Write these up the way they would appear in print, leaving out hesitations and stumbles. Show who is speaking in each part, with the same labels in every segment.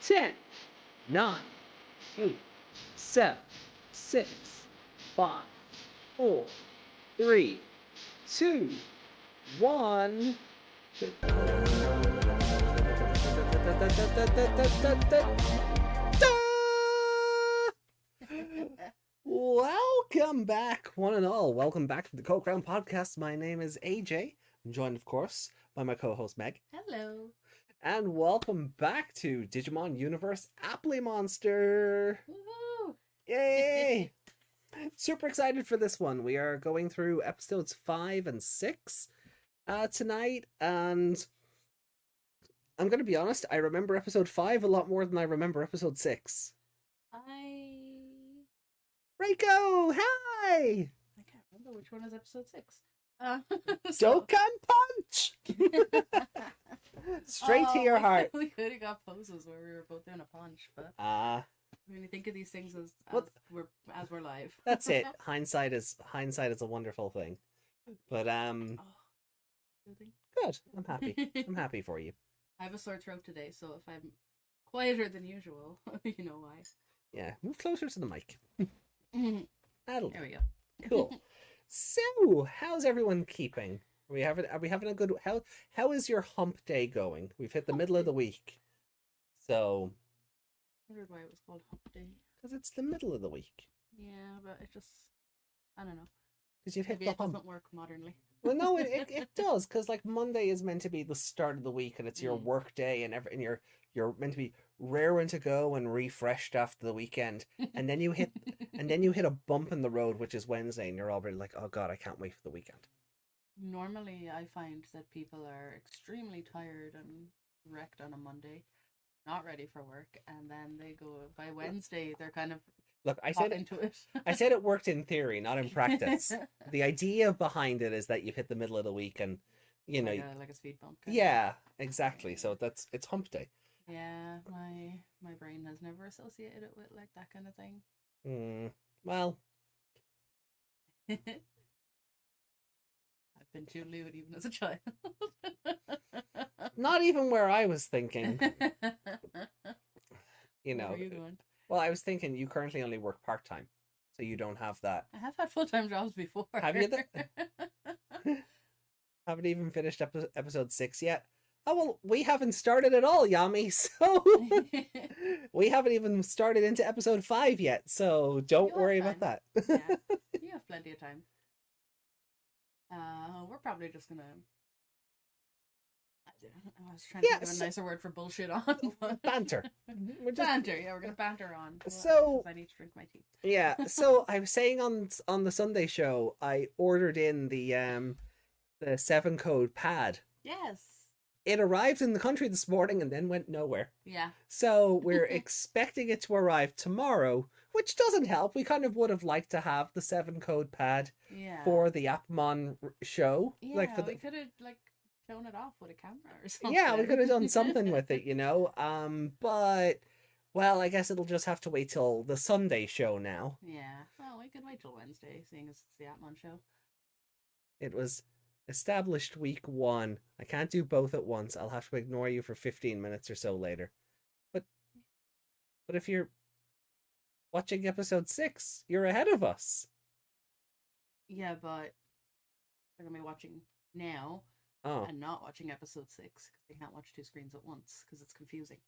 Speaker 1: 10, 9, 8, 7, 6, 5, 4, 3, 2, 1. Welcome back, one and all. Welcome back to the Coke Round Podcast. My name is AJ. I'm joined, of course, by my co-host Meg.
Speaker 2: Hello.
Speaker 1: And welcome back to Digimon Universe Applimonster.
Speaker 2: Woohoo!
Speaker 1: Yay! Super excited for this one. We are going through episodes 5 and 6 tonight, and I'm going to be honest, I remember episode 5 a lot more than I remember episode 6. Reiko, hi!
Speaker 2: I can't remember which one is episode 6.
Speaker 1: Dokkan Punch! Straight to your heart.
Speaker 2: We could have got poses where we were both doing a punch, but when you think of these things as we're live.
Speaker 1: That's it. Hindsight is a wonderful thing. But good. I'm happy. I'm happy for you.
Speaker 2: I have a sore throat today, so if I'm quieter than usual, you know why.
Speaker 1: Yeah, move closer to the mic. That'll
Speaker 2: There we go.
Speaker 1: Cool. So, how's everyone keeping? Are we having a good how is your hump day going? We've hit the middle of the week. So
Speaker 2: I wondered why it was called hump day.
Speaker 1: Because it's the middle of the week.
Speaker 2: Yeah, but it just, I don't know.
Speaker 1: Because you've hit
Speaker 2: Maybe
Speaker 1: the hump.
Speaker 2: It doesn't work modernly.
Speaker 1: Well, no, it does, because like Monday is meant to be the start of the week, and it's your work day, and you're meant to be raring to go and refreshed after the weekend, and then you hit a bump in the road, which is Wednesday, and you're already like, oh god, I can't wait for the weekend.
Speaker 2: Normally, I find that people are extremely tired and wrecked on a Monday, not ready for work, and then they go by Wednesday. They're kind of into it.
Speaker 1: I said it worked in theory, not in practice. The idea behind it is that you've hit the middle of the week, and you know,
Speaker 2: like a speed bump.
Speaker 1: Yeah, exactly. So it's hump day.
Speaker 2: Yeah, my brain has never associated it with like that kind of thing.
Speaker 1: Well,
Speaker 2: I've been too lewd even as a child.
Speaker 1: Not even where I was thinking. You know.
Speaker 2: Where are you going?
Speaker 1: Well, I was thinking you currently only work part-time, so you don't have that.
Speaker 2: I have had full-time jobs before.
Speaker 1: Have you? Haven't even finished episode 6 yet. Oh, well, we haven't started at all, Yami, so we haven't even started into episode 5 yet, so don't worry about that.
Speaker 2: Yeah, you have plenty of time. We're probably just gonna... I was trying to think of a nicer word for bullshit on. But...
Speaker 1: Banter.
Speaker 2: Banter, yeah, we're gonna banter on.
Speaker 1: So
Speaker 2: I need to drink my tea.
Speaker 1: Yeah, so I was saying on the Sunday show, I ordered in the 7 code pad.
Speaker 2: Yes.
Speaker 1: It arrived in the country this morning and then went nowhere.
Speaker 2: Yeah.
Speaker 1: So we're expecting it to arrive tomorrow, which doesn't help. We kind of would have liked to have the 7 code pad for the Appmon show.
Speaker 2: Yeah,
Speaker 1: we
Speaker 2: could have shown it off with a camera or something.
Speaker 1: Yeah, we could have done something with it, you know. But well, I guess it'll just have to wait till the Sunday show now.
Speaker 2: Yeah. Well, we could wait till Wednesday, seeing as it's the Appmon show.
Speaker 1: It was established week 1. I can't do both at once. I'll have to ignore you for 15 minutes or so later. But if you're watching episode 6, you're ahead of us.
Speaker 2: Yeah, but they're gonna be watching now and not watching episode 6 because they can't watch 2 screens at once because it's confusing.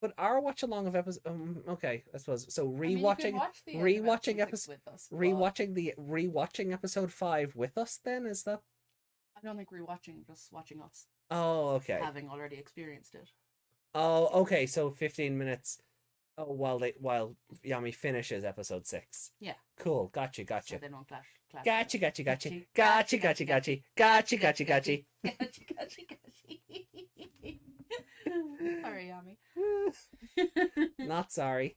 Speaker 2: But
Speaker 1: our watch along of episode okay, I suppose so. Rewatching episode 5 with us. Then is that?
Speaker 2: I don't think rewatching, just watching us.
Speaker 1: Oh, okay.
Speaker 2: Having already experienced it.
Speaker 1: Oh, okay. So 15 minutes. Oh, while Yami finishes episode 6.
Speaker 2: Yeah.
Speaker 1: Cool. Gotcha.
Speaker 2: So they don't clash.
Speaker 1: Gotcha.
Speaker 2: Sorry, Yami.
Speaker 1: Not sorry.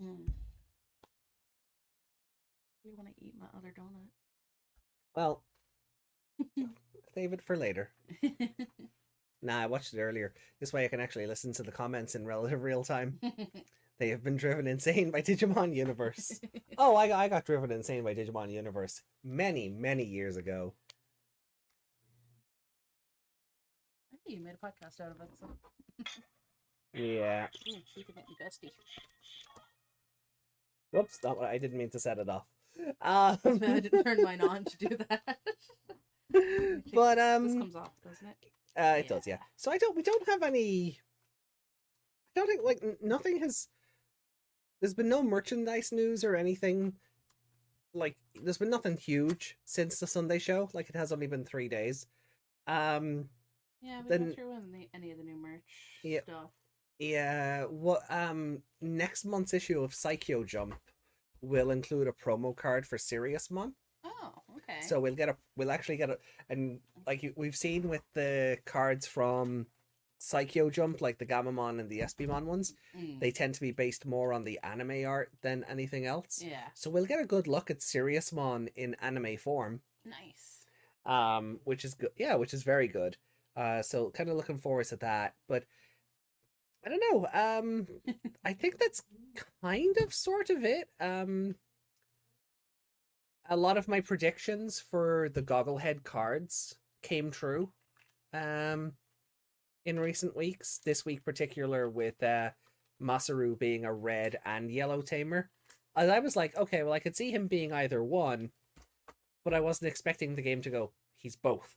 Speaker 2: You want to eat my other donut?
Speaker 1: Well, save it for later. Nah, I watched it earlier. This way I can actually listen to the comments in relative real time. They have been driven insane by Digimon Universe. Oh, I got driven insane by Digimon Universe many, many years ago.
Speaker 2: you made a podcast out of it. So.
Speaker 1: Yeah.
Speaker 2: You can make me bestie.
Speaker 1: Whoops, I didn't mean to set it off.
Speaker 2: I didn't turn mine on to do that.
Speaker 1: But
Speaker 2: this comes off, doesn't it?
Speaker 1: It does, yeah. So we don't have any. I don't think like nothing has. There's been no merchandise news or anything. Like there's been nothing huge since the Sunday show. Like it has only been 3 days.
Speaker 2: Yeah, we went through any of the new merch stuff.
Speaker 1: Yeah, what next month's issue of Psycho Jump will include a promo card for Seriousmon.
Speaker 2: Oh, okay.
Speaker 1: So we'll actually get and like we've seen with the cards from Psycho Jump, like the Gamamon and the Espimon ones, they tend to be based more on the anime art than anything else.
Speaker 2: Yeah.
Speaker 1: So we'll get a good look at Seriousmon in anime form.
Speaker 2: Nice.
Speaker 1: Which is good. Yeah, which is very good. So kind of looking forward to that, but I don't know. I think that's kind of sort of it. A lot of my predictions for the Gogglehead cards came true. In recent weeks, this week particular with Masaru being a red and yellow tamer. And I was like, okay, well I could see him being either one, but I wasn't expecting the game to go, he's both.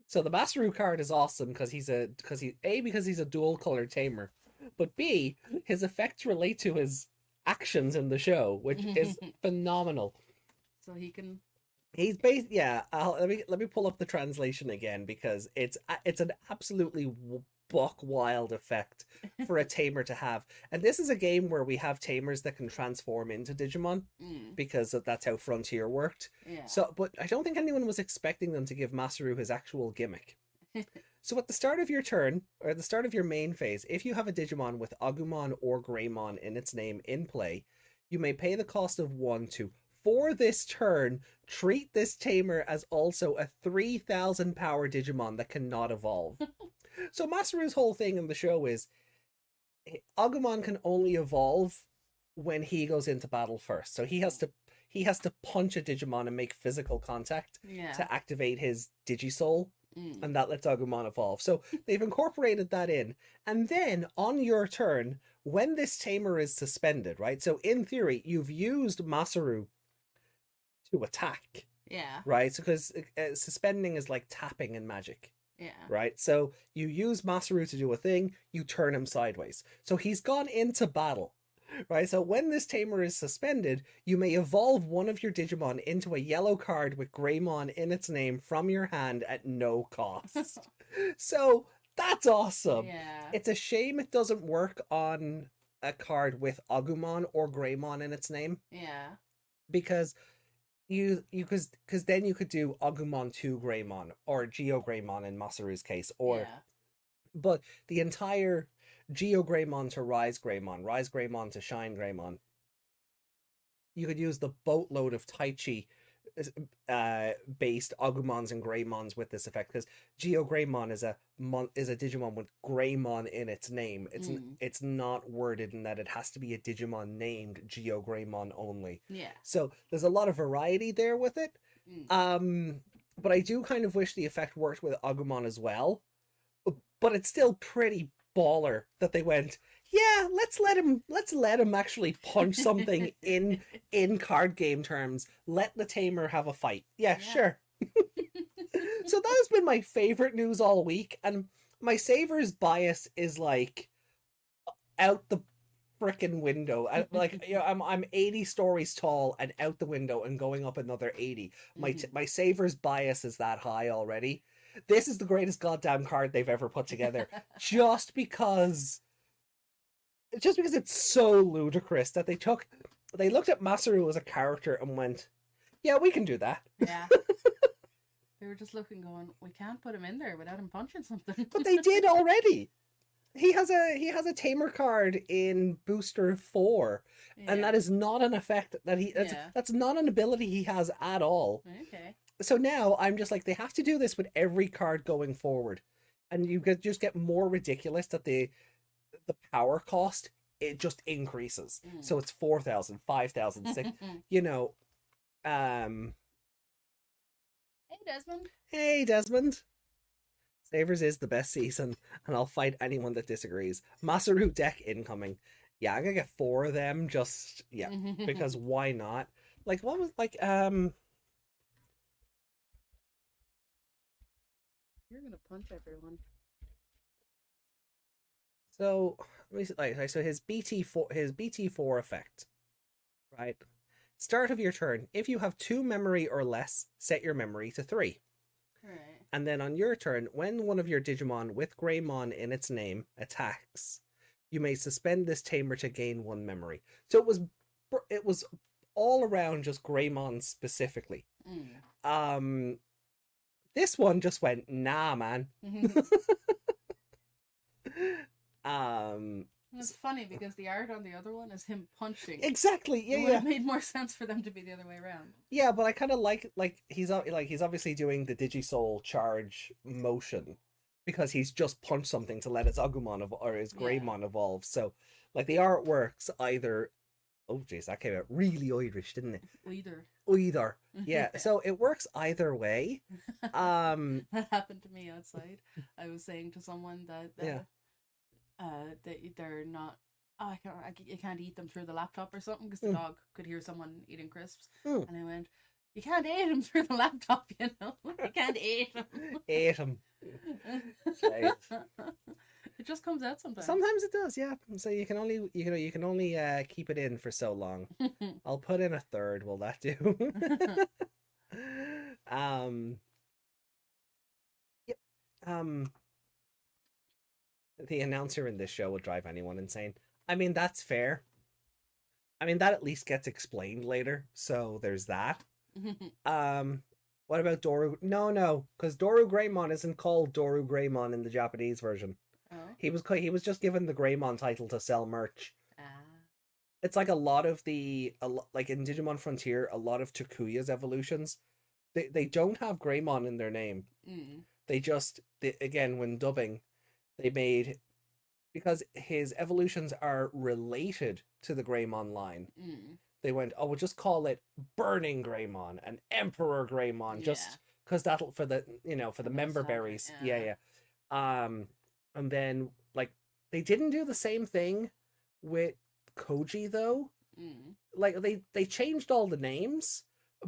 Speaker 1: So the Masaru card is awesome because he's a dual colored tamer, but B, his effects relate to his actions in the show, which is phenomenal.
Speaker 2: So he can.
Speaker 1: He's based. Yeah, let me pull up the translation again because it's an absolutely buck wild effect for a tamer to have. And this is a game where we have tamers that can transform into Digimon because that's how Frontier worked.
Speaker 2: Yeah.
Speaker 1: So, but I don't think anyone was expecting them to give Masaru his actual gimmick. So at the start of your turn, or at the start of your main phase, if you have a Digimon with Agumon or Greymon in its name in play, you may pay the cost of 1 to, for this turn, treat this tamer as also a 3,000 power Digimon that cannot evolve. So Masaru's whole thing in the show is Agumon can only evolve when he goes into battle first. So he has to punch a Digimon and make physical contact to activate his Digisoul, and that lets Agumon evolve. So they've incorporated that in. And then on your turn, when this tamer is suspended, right? So in theory, you've used Masaru to attack.
Speaker 2: Yeah.
Speaker 1: Right? So because suspending is like tapping in Magic.
Speaker 2: Yeah.
Speaker 1: Right? So you use Masaru to do a thing, you turn him sideways. So he's gone into battle. Right? So when this tamer is suspended, you may evolve one of your Digimon into a yellow card with Greymon in its name from your hand at no cost. So that's awesome.
Speaker 2: Yeah.
Speaker 1: It's a shame it doesn't work on a card with Agumon or Greymon in its name.
Speaker 2: Yeah.
Speaker 1: Because because then you could do Agumon to Greymon or Geo Greymon in Masaru's case, or but the entire Geo Greymon to Rise Greymon to Shine Greymon. You could use the boatload of Taichi based Agumons and Greymons with this effect, because Geo Greymon is a Digimon with Greymon in its name. It's not worded in that it has to be a Digimon named Geo Greymon only.
Speaker 2: Yeah.
Speaker 1: So there's a lot of variety there with it. But I do kind of wish the effect worked with Agumon as well. But it's still pretty baller that they went, yeah, let's let him actually punch something in card game terms. Let the tamer have a fight. Yeah. Sure. So that has been my favorite news all week, and my Savers bias is like out the frickin' window. I'm 80 stories tall and out the window and going up another 80. My Savers bias is that high already. This is the greatest goddamn card they've ever put together. just because it's so ludicrous that they looked at Masaru as a character and went, yeah, we can do that.
Speaker 2: Yeah. They were just looking going, we can't put him in there without him punching something.
Speaker 1: But they did already. He has a tamer card in Booster 4, and that is not an effect that that's not an ability he has at all.
Speaker 2: Okay.
Speaker 1: So now I'm just like, they have to do this with every card going forward, and you just get more ridiculous that the power cost, it just increases. So it's 4,000, 5,000, 6, you know.
Speaker 2: Hey Desmond.
Speaker 1: Hey Desmond. Savers is the best season, and I'll fight anyone that disagrees. Masaru deck incoming. Yeah, I'm gonna get 4 of them. Just yeah, because why not? Like what was like
Speaker 2: You're gonna punch everyone.
Speaker 1: So let me see, like so his BT4 effect, right? Start of your turn. If you have 2 memory or less, set your memory to 3.
Speaker 2: Right.
Speaker 1: And then on your turn, when one of your Digimon with Greymon in its name attacks, you may suspend this tamer to gain 1 memory. So it was all around just Greymon specifically. This one just went, nah, man.
Speaker 2: It's funny because the art on the other one is him punching.
Speaker 1: Exactly. Yeah,
Speaker 2: it would have made more sense for them to be the other way around.
Speaker 1: Yeah, but I kind of like he's obviously doing the Digisoul charge motion because he's just punched something to let his Agumon or his Greymon evolve. So like the art works either. Oh jeez, that came out really Irish, didn't it? Either. Yeah. So it works either way.
Speaker 2: That happened to me outside. I was saying to someone that they're not. Oh, you can't eat them through the laptop or something because the dog could hear someone eating crisps, and I went, "You can't eat them through the laptop, you know. You can't eat them.
Speaker 1: Eat them."
Speaker 2: It just comes out sometimes.
Speaker 1: Sometimes it does, yeah. So you can only keep it in for so long. I'll put in a third. Will that do? Yep. The announcer in this show would drive anyone insane. I mean, that's fair. I mean, that at least gets explained later, so there's that. What about Doru? No, because Doru Greymon isn't called Doru Greymon in the Japanese version.
Speaker 2: Oh.
Speaker 1: He was just given the Greymon title to sell merch. It's like a lot of like in Digimon Frontier, a lot of Takuya's evolutions, they don't have Greymon in their name. They just again when dubbing, they made, because his evolutions are related to the Greymon line. They went, oh, we'll just call it Burning Greymon and Emperor Greymon, just because that'll for the member berries. Yeah. And then like they didn't do the same thing with Koji though. Like they changed all the names,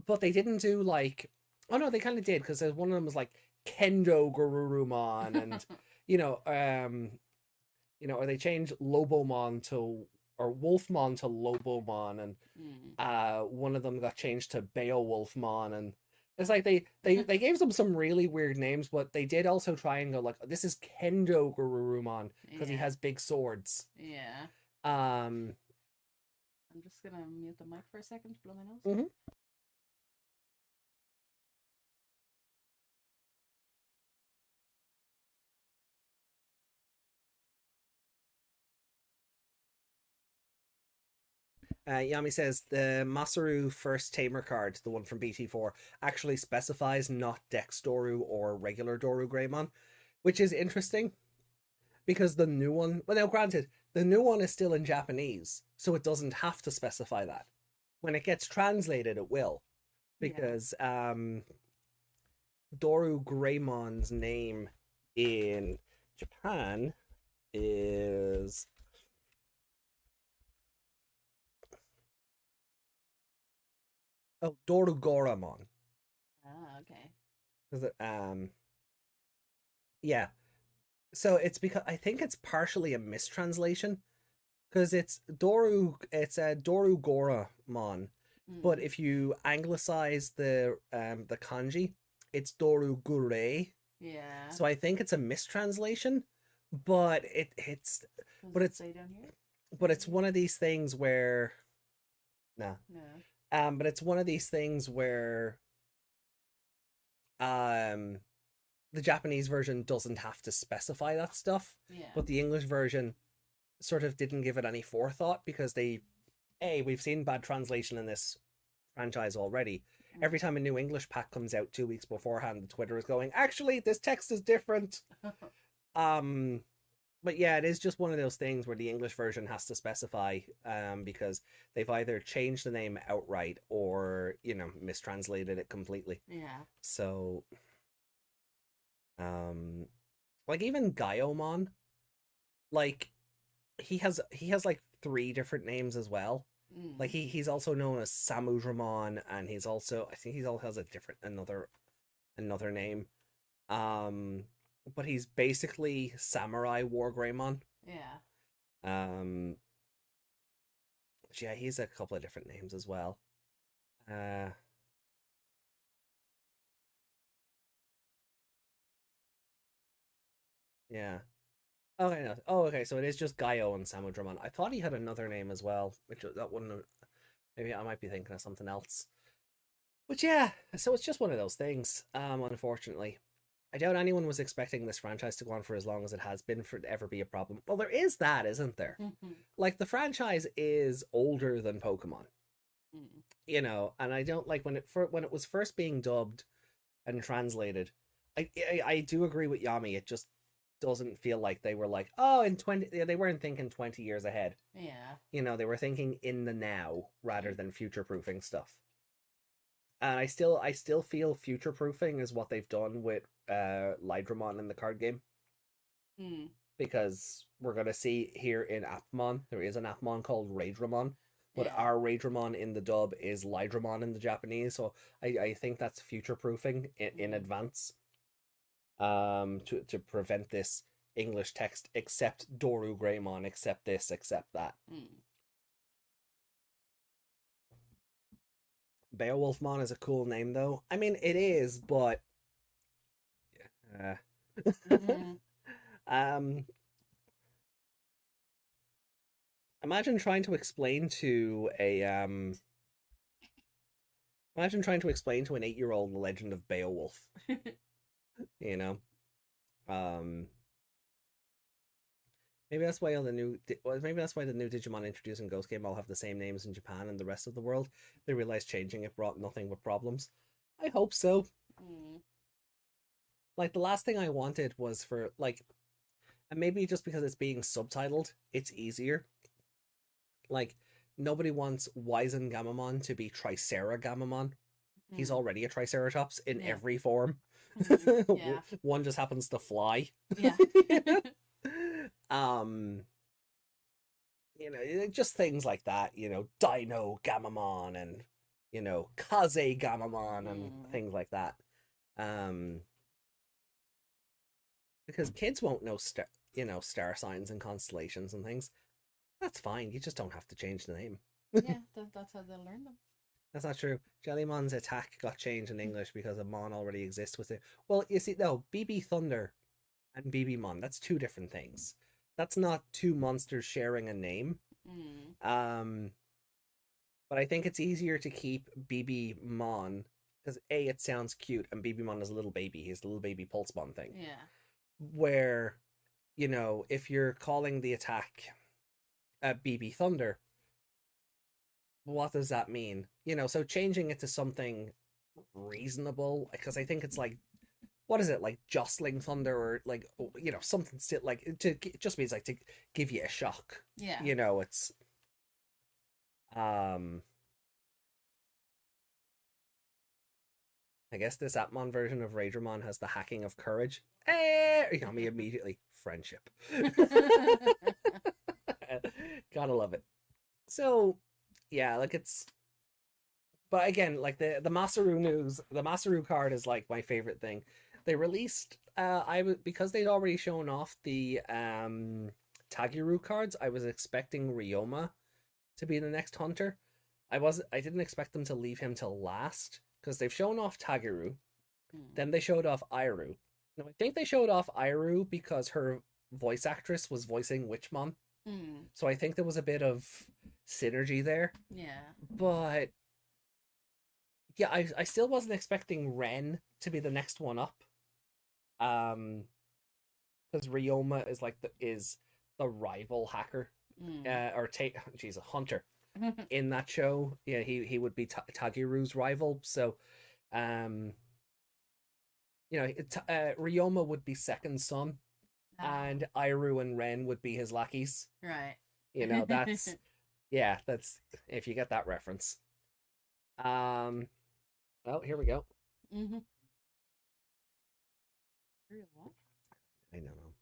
Speaker 1: but they didn't do like, oh no, they kind of did, because one of them was like Kendo Garurumon and or they changed Lobomon or Wolfmon to Lobomon, and one of them got changed to Beowulfmon, and it's like they gave them some really weird names, but they did also try and go like, this is Kendo Garurumon because he has big swords.
Speaker 2: Yeah.
Speaker 1: I'm
Speaker 2: just gonna mute the mic for a second to blow my nose.
Speaker 1: Yami says the Masaru first Tamer card, the one from BT4, actually specifies not Dex Doru or regular Doru Greymon, which is interesting because the new one, well, now granted, the new one is still in Japanese, so it doesn't have to specify that. When it gets translated, it will, because Doru Greymon's name in Japan is Doru Goramon.
Speaker 2: Okay.
Speaker 1: Is it yeah. So it's because I think it's partially a mistranslation, because it's Doru Goramon, but if you anglicize the kanji, it's Doru Gure.
Speaker 2: Yeah.
Speaker 1: So I think it's a mistranslation, but it's
Speaker 2: say down here?
Speaker 1: But it's one of these things where
Speaker 2: No.
Speaker 1: But it's one of these things where the Japanese version doesn't have to specify that stuff.
Speaker 2: Yeah.
Speaker 1: But the English version sort of didn't give it any forethought, because we've seen bad translation in this franchise already. Every time a new English pack comes out 2 weeks beforehand, the Twitter is going, actually, this text is different. But yeah, it is just one of those things where the English version has to specify, because they've either changed the name outright or, mistranslated it completely.
Speaker 2: Yeah.
Speaker 1: So, Like even Gaiomon, like he has like three different names as well. Like
Speaker 2: Mm.
Speaker 1: he's also known as Samudramon, and he's also, I think he all has a different another name. Um, but he's basically Samurai War Greymon.
Speaker 2: Yeah.
Speaker 1: Um, but yeah, he's a couple of different names as well. Uh, yeah. Okay, no. Oh, okay. So it is just Gaio and Samudramon. I thought he had another name as well, which that wouldn't have, maybe I might be thinking of something else. But yeah, so it's just one of those things. Unfortunately, I doubt anyone was expecting this franchise to go on for as long as it has been for it to ever be a problem. Well, there is that, isn't there? Like the franchise is older than Pokemon,
Speaker 2: Mm.
Speaker 1: and I don't like when it was first being dubbed and translated. I do agree with Yami. It just doesn't feel like they were like, oh, in 20, they weren't thinking 20 years ahead.
Speaker 2: Yeah.
Speaker 1: They were thinking in the now rather than future proofing stuff. And I still feel future proofing is what they've done with Lydramon in the card game.
Speaker 2: Mm.
Speaker 1: Because we're gonna see here in Appmon, there is an Appmon called Raidramon, but
Speaker 2: Yeah.
Speaker 1: our Raidramon in the dub is Lydramon in the Japanese, so I think that's future proofing in advance. To prevent this English text, except Doru Greymon, except this, except that.
Speaker 2: Mm.
Speaker 1: Beowulfmon is a cool name though. I mean it is, but uh,
Speaker 2: Mm-hmm.
Speaker 1: um imagine trying to explain to a imagine trying to explain to an 8-year-old the legend of Beowulf. you know um maybe that's why the new Digimon introduced in Ghost Game all have the same names in Japan and the rest of the world. They realized changing it brought nothing but problems. I hope so.
Speaker 2: Mm.
Speaker 1: Like the last thing I wanted was for like, and maybe just because it's being subtitled it's easier. Like nobody wants Wizengamamon to be Triceragamamon. He's
Speaker 2: Mm.
Speaker 1: already a Triceratops in
Speaker 2: Yeah.
Speaker 1: every form.
Speaker 2: Yeah.
Speaker 1: One just happens to fly.
Speaker 2: Yeah.
Speaker 1: um, just things like that. Dino Gamamon and Kaze Gamamon and
Speaker 2: Mm.
Speaker 1: things like that. Um, because kids won't know star signs and constellations and things. That's fine. You just don't have to change the name.
Speaker 2: Yeah, that's how they learn them.
Speaker 1: That's not true. Jellymon's attack got changed in English because a Mon already exists with it. Well, you see, no, BB Thunder and BB Mon, that's two different things. That's not two monsters sharing a name.
Speaker 2: Mm.
Speaker 1: But I think it's easier to keep BB Mon because A, it sounds cute, and BB Mon is a little baby. He's the little baby Pulsebon thing.
Speaker 2: Yeah.
Speaker 1: Where, if you're calling the attack BB Thunder, what does that mean? So changing it to something reasonable, because I think it's like, what is it, like jostling thunder, or like, something still like it just means like to give you a shock.
Speaker 2: Yeah.
Speaker 1: It's I guess this Appmon version of Raidramon has the hacking of courage. Me immediately friendship. Gotta love it. So yeah, like it's, but again, like the Masaru news, the Masaru card is like my favorite thing. They released because they'd already shown off the Tagiru cards, I was expecting Ryoma to be the next hunter. I didn't expect them to leave him till last because they've shown off Tagiru, then they showed off Iru. Now I think they showed off Iru because her voice actress was voicing Witchmon. So I think there was a bit of synergy there.
Speaker 2: Yeah.
Speaker 1: But yeah, I still wasn't expecting Ren to be the next one up. Because Ryoma is like the rival hacker, or a hunter in that show. Yeah, he would be Tagiru's rival. So, Ryoma would be second son, and Iru and Ren would be his lackeys.
Speaker 2: Right.
Speaker 1: That's that's if you get that reference. Well, here we go.
Speaker 2: Mm-hmm. Real what?
Speaker 1: I don't know.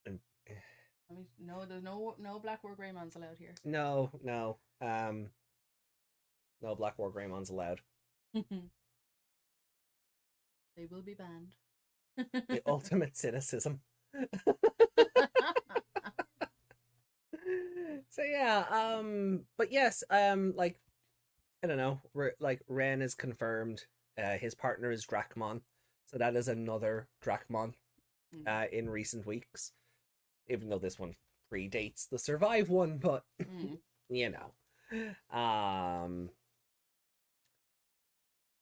Speaker 1: And,
Speaker 2: I mean, no, there's no Black War Greymons allowed here.
Speaker 1: no. No Black War Greymons allowed.
Speaker 2: They will be banned.
Speaker 1: The ultimate cynicism. So yeah, but yes, like I don't know, like Ren is confirmed. His partner is Drachmon, so that is another Drachmon. In recent weeks, even though this one predates the Survive one, but you know,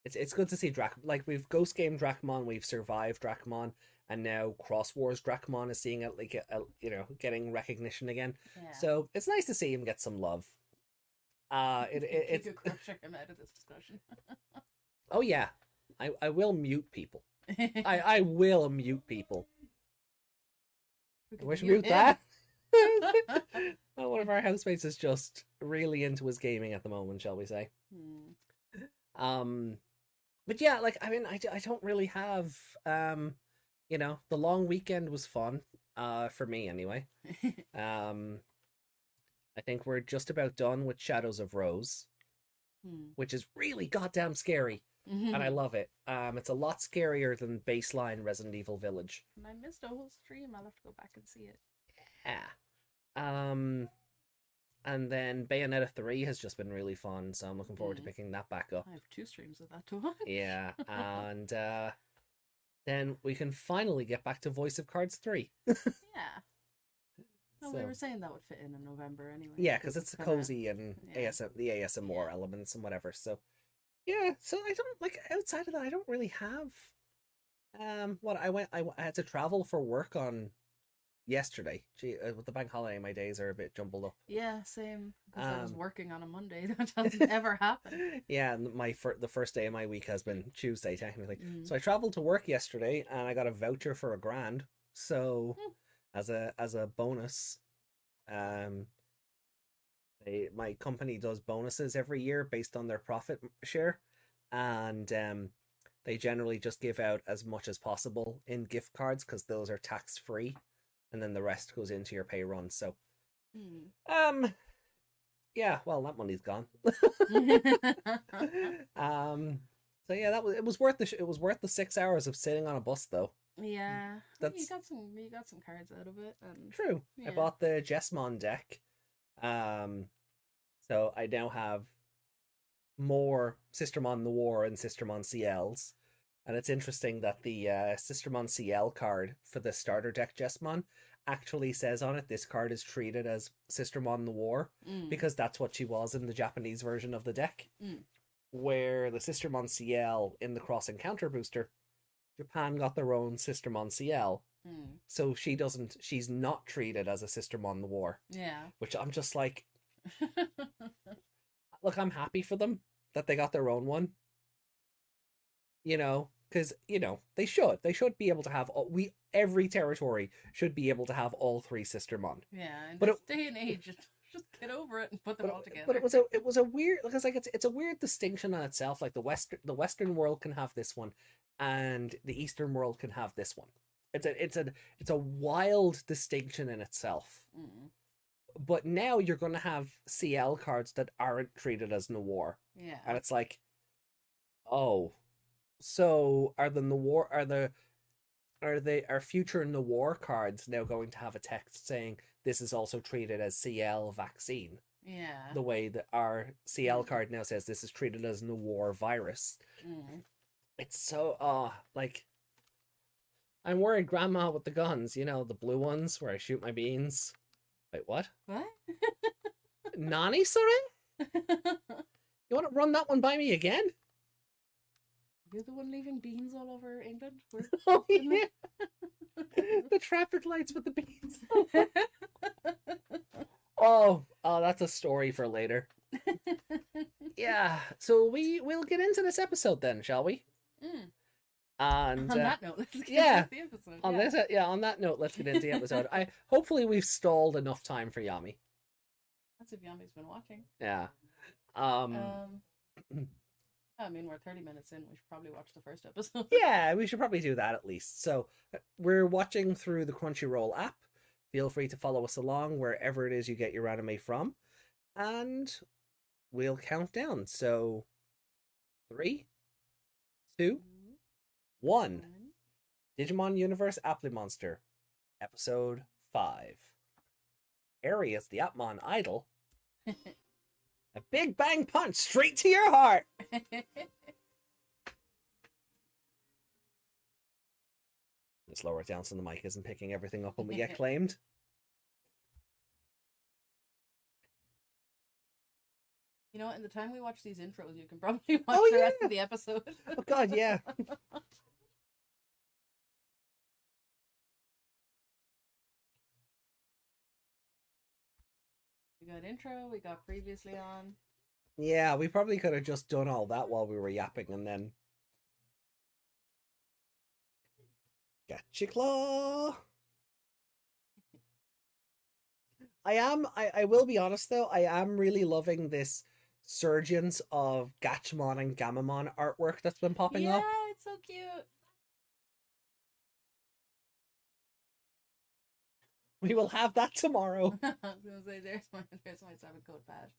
Speaker 1: it's good to see like we've Ghost Game Drachmon, we've Survive Drachmon, and now Cross Wars Drachmon is seeing it like you know, getting recognition again.
Speaker 2: Yeah.
Speaker 1: So it's nice to see him get some love. It's
Speaker 2: you could check him out of this discussion.
Speaker 1: Oh yeah, I will mute people. I will mute people. We should mute that. Well, one of our housemates is just really into his gaming at the moment, shall we say? But yeah, like I mean, I don't really have you know, the long weekend was fun for me anyway. I think we're just about done with Shadows of Rose, which is really goddamn scary. And I love it. It's a lot scarier than baseline Resident Evil Village.
Speaker 2: And I missed a whole stream. I'll have to go back and see it.
Speaker 1: Yeah. And then Bayonetta 3 has just been really fun, so I'm looking forward to picking that back up.
Speaker 2: I have 2 streams of that to watch.
Speaker 1: Yeah, and then we can finally get back to Voice of Cards 3.
Speaker 2: Yeah. No, we were saying that would fit in November anyway.
Speaker 1: Yeah, because it's cozy and the ASMR elements and whatever. So yeah, so I don't like outside of that. I don't really have. I had to travel for work on yesterday. Gee, with the bank holiday, my days are a bit jumbled up.
Speaker 2: Yeah, same. Because I was working on a Monday. That doesn't ever happen.
Speaker 1: Yeah, and the first day of my week has been Tuesday technically. So I traveled to work yesterday, and I got a voucher for $1,000. So as a bonus, my company does bonuses every year based on their profit share, and they generally just give out as much as possible in gift cards because those are tax free, and then the rest goes into your pay run. So yeah, well, that money's gone. So yeah, it was worth the 6 hours of sitting on a bus though.
Speaker 2: Yeah, you got some cards out of it. And
Speaker 1: true. Yeah. I bought the Jesmon deck. So I now have more Sistermon the War and Sistermon CLs. And it's interesting that the Sistermon CL card for the starter deck Jesmon actually says on it this card is treated as Sistermon the War because that's what she was in the Japanese version of the deck. Where the Sistermon CL in the Cross Encounter booster, Japan got their own Sistermon CL. So she's not treated as a Sistermon the War. Yeah. Which I'm just like, look, I'm happy for them that they got their own one. You know, because, you know, they should be able to have every territory should be able to have all 3 Sistermon.
Speaker 2: Yeah, in this day and age, just get over it and put them all together.
Speaker 1: But it was a weird, because like it's a weird distinction on itself. Like the Western world can have this one, and the Eastern world can have this one. It's a wild distinction in itself. But now you're going to have CL cards that aren't treated as Noir. Yeah, and it's like, oh, so are future Noir cards now going to have a text saying this is also treated as CL vaccine? Yeah. The way that our CL card now says this is treated as Noir virus. It's so like, I'm worried grandma with the guns, you know, the blue ones where I shoot my beans. Wait, what? What? Nani, sorry? You want to run that one by me again?
Speaker 2: You're the one leaving beans all over England?
Speaker 1: Oh, yeah. The traffic lights with the beans. Oh, that's a story for later. Yeah, so we'll get into this episode then, shall we? And
Speaker 2: on that note, let's get into the episode.
Speaker 1: On that note, let's get into the episode. Hopefully we've stalled enough time for Yami.
Speaker 2: That's if Yami's been watching.
Speaker 1: Yeah.
Speaker 2: I mean, we're 30 minutes in. We should probably watch the first episode.
Speaker 1: Yeah, we should probably do that at least. So we're watching through the Crunchyroll app. Feel free to follow us along wherever it is you get your anime from. And we'll count down. So 3, 2, 1. Digimon Universe Applimonster, Episode 5. Arius, the Appmon idol. A big bang punch straight to your heart. Let's lower it down so the mic isn't picking everything up when we get claimed.
Speaker 2: You know, in the time we watch these intros, you can probably watch the rest of the episode.
Speaker 1: Oh, God, yeah.
Speaker 2: We got intro, we got previously on.
Speaker 1: Yeah, we probably could have just done all that while we were yapping and then... Gotcha claw! I will be honest though, I am really loving this surgence of Gatchmon and Gamamon artwork that's been popping up.
Speaker 2: Yeah, it's so cute.
Speaker 1: We will have that tomorrow.
Speaker 2: I was gonna say, there's my 7-coat badge.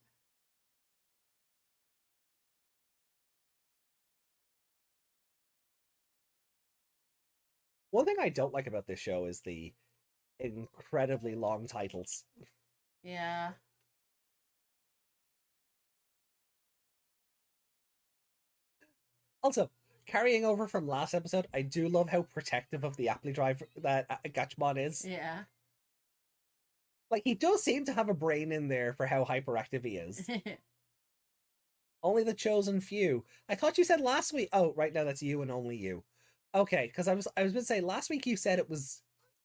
Speaker 1: One thing I don't like about this show is the incredibly long titles.
Speaker 2: Yeah.
Speaker 1: Also, carrying over from last episode, I do love how protective of the Appli drive that Gatchmon is.
Speaker 2: Yeah.
Speaker 1: Like, he does seem to have a brain in there for how hyperactive he is. Only the chosen few. I thought you said last week. Oh, right now that's you and only you. Okay, because I was going to say last week you said it was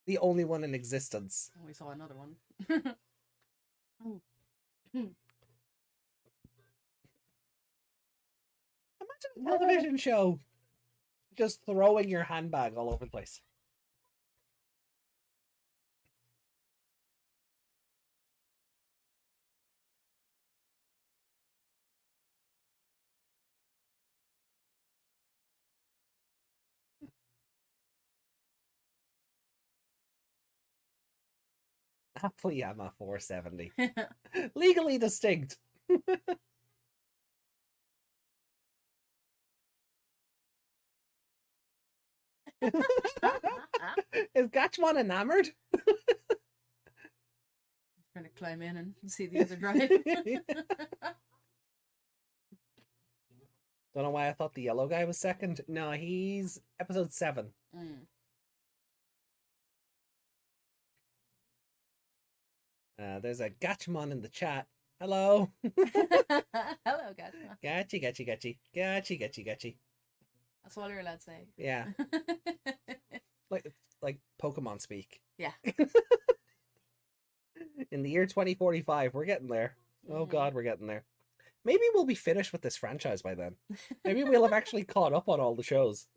Speaker 1: the only one in existence.
Speaker 2: We saw another one.
Speaker 1: Imagine a television show just throwing your handbag all over the place. Applyama 470. Legally distinct. Is Gatchmon enamored?
Speaker 2: Trying to climb in and see the other drive.
Speaker 1: Don't know why I thought the yellow guy was second. No, he's episode 7. There's a Gatchmon in the chat. Hello.
Speaker 2: Hello, Gatchmon.
Speaker 1: Gatchy.
Speaker 2: That's all you're allowed to say.
Speaker 1: Yeah. like Pokemon speak.
Speaker 2: Yeah.
Speaker 1: In the year 2045, we're getting there. Oh God, we're getting there. Maybe we'll be finished with this franchise by then. Maybe we'll have actually caught up on all the shows.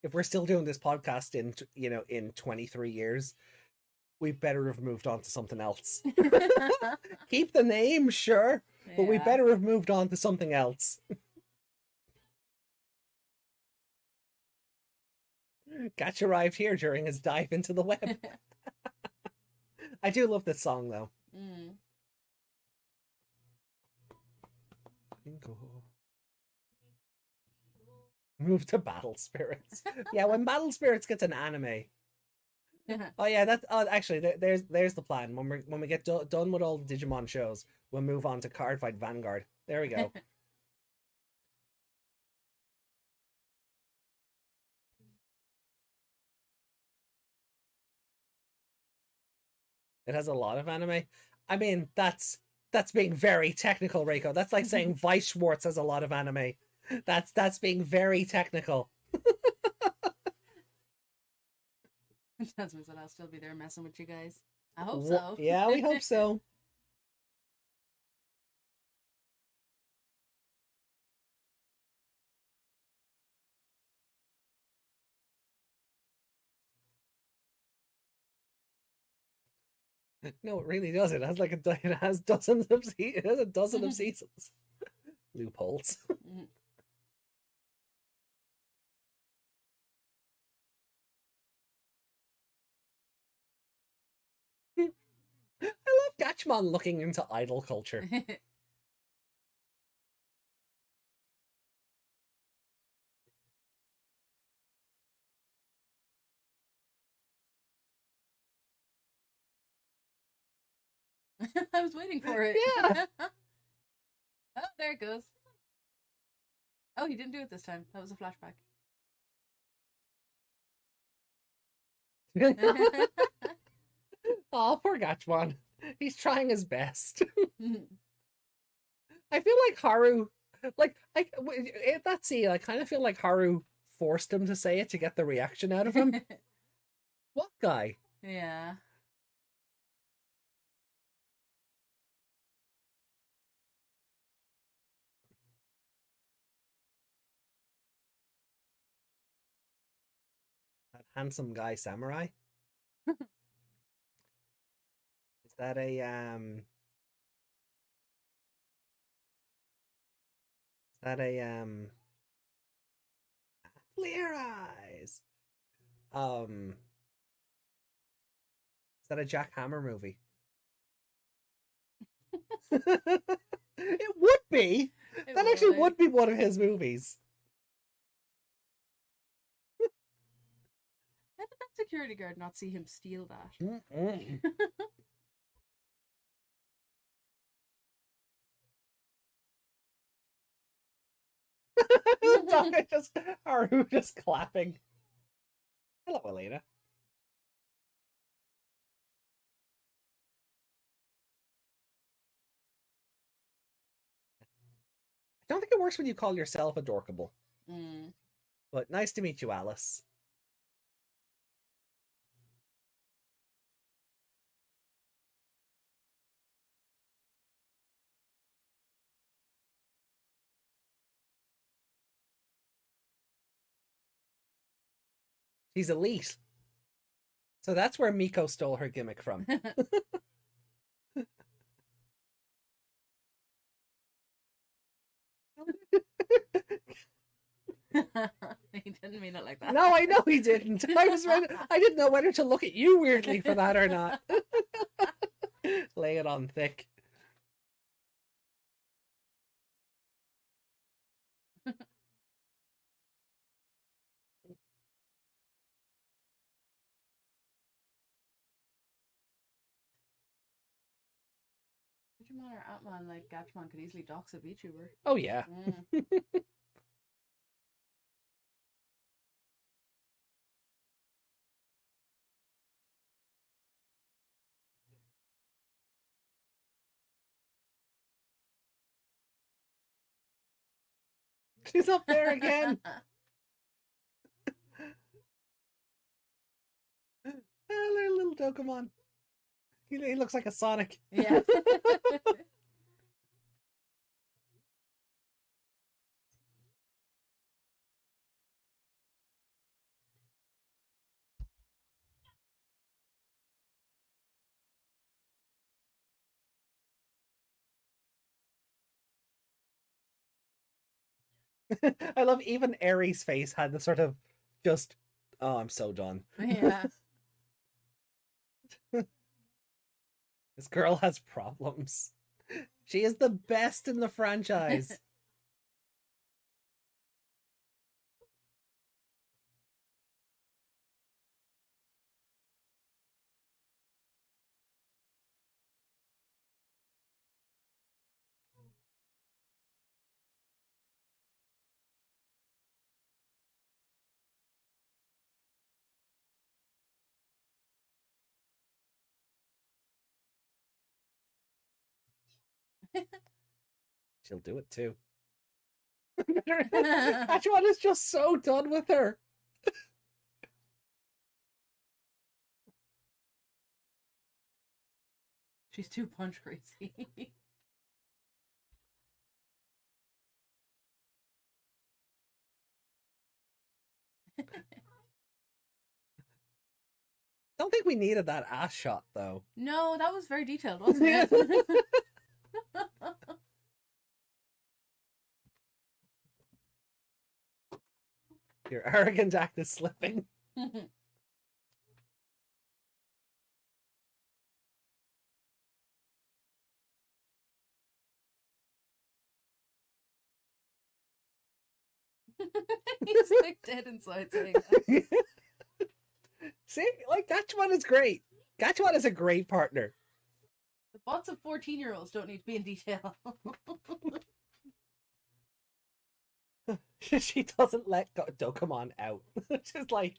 Speaker 1: If we're still doing this podcast in 23 years, we better have moved on to something else. Keep the name, sure, but we better have moved on to something else. Gatch arrived here during his dive into the web. I do love this song, though. Move to Battle Spirits. Yeah, when Battle Spirits gets an anime. Oh yeah, that's actually there's the plan. When we get done with all the Digimon shows, we'll move on to Cardfight Vanguard. There we go. It has a lot of anime. I mean, that's being very technical, Reiko. That's like saying Weiss Schwartz has a lot of anime. That's being very technical.
Speaker 2: That means that I'll still be there messing with you guys. I hope so.
Speaker 1: Yeah, we hope so. No, it really does. It has like it has dozens of it has a dozen of seasons. Loopholes. I love Gatchmon looking into idol culture.
Speaker 2: I was waiting for it.
Speaker 1: Yeah.
Speaker 2: Oh, there it goes. Oh, he didn't do it this time. That was a flashback.
Speaker 1: Oh, poor Gatchmon. He's trying his best. I feel like Haru, like at that scene, I kind of feel like Haru forced him to say it to get the reaction out of him. What guy?
Speaker 2: Yeah.
Speaker 1: That handsome guy samurai? Is that a is that a clear eyes? Is that a Jack Hammer movie? It would be. That actually would be one of his movies.
Speaker 2: How did that security guard not see him steal that?
Speaker 1: Just Haru just clapping. Hello, Elena. I don't think it works when you call yourself adorkable. But nice to meet you, Alice. She's elite. So that's where Miko stole her gimmick from.
Speaker 2: He didn't mean it like that.
Speaker 1: No, I know he didn't. I didn't know whether to look at you weirdly for that or not. Lay it on thick.
Speaker 2: Digimon or Appmon, like Gatchmon could easily dox a VTuber.
Speaker 1: Oh yeah. She's up there again. Little Dokemon. He looks like a Sonic.
Speaker 2: Yeah.
Speaker 1: I love even Aries' face had the sort of just, oh, I'm so done.
Speaker 2: Yeah.
Speaker 1: This girl has problems. She is the best in the franchise. She'll do it too. Pachwan is just so done with her.
Speaker 2: She's too punch crazy.
Speaker 1: Don't think we needed that ass shot though.
Speaker 2: No, that was very detailed, wasn't it?
Speaker 1: Your arrogant act is slipping.
Speaker 2: He's like dead inside saying that.
Speaker 1: See, like Gatchaman is great. Gatchaman is a great partner.
Speaker 2: The bots of 14-year-olds don't need to be in detail.
Speaker 1: She doesn't let Dokemon out. Just like.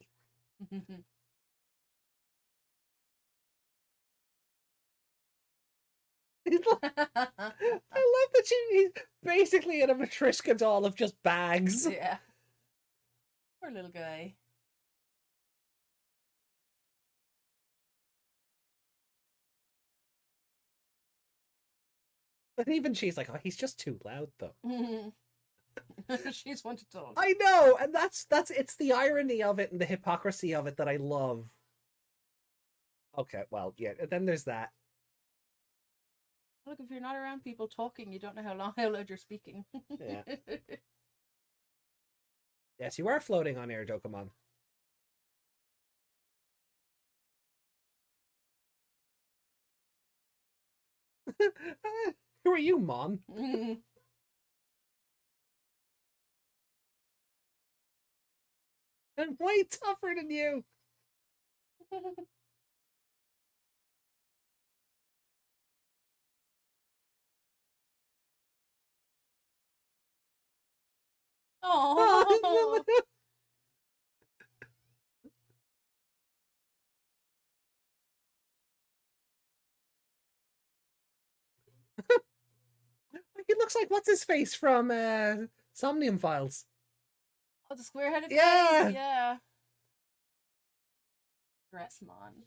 Speaker 1: I love that he's basically in a Matryoshka doll of just bags.
Speaker 2: Yeah. Poor little guy.
Speaker 1: But even she's like, oh, he's just too loud though.
Speaker 2: She's one to talk.
Speaker 1: I know, and that's it's the irony of it and the hypocrisy of it that I love. Okay, well, yeah, then there's that.
Speaker 2: Look, if you're not around people talking, you don't know how loud you're speaking.
Speaker 1: Yeah. Yes, you are floating on air, Dokemon. Who are you, Mon? I'm way tougher than you.
Speaker 2: Oh.
Speaker 1: He looks like what's his face from Somnium Files.
Speaker 2: Oh, the square-headed
Speaker 1: Yeah.
Speaker 2: guy? Yeah. Dressmon.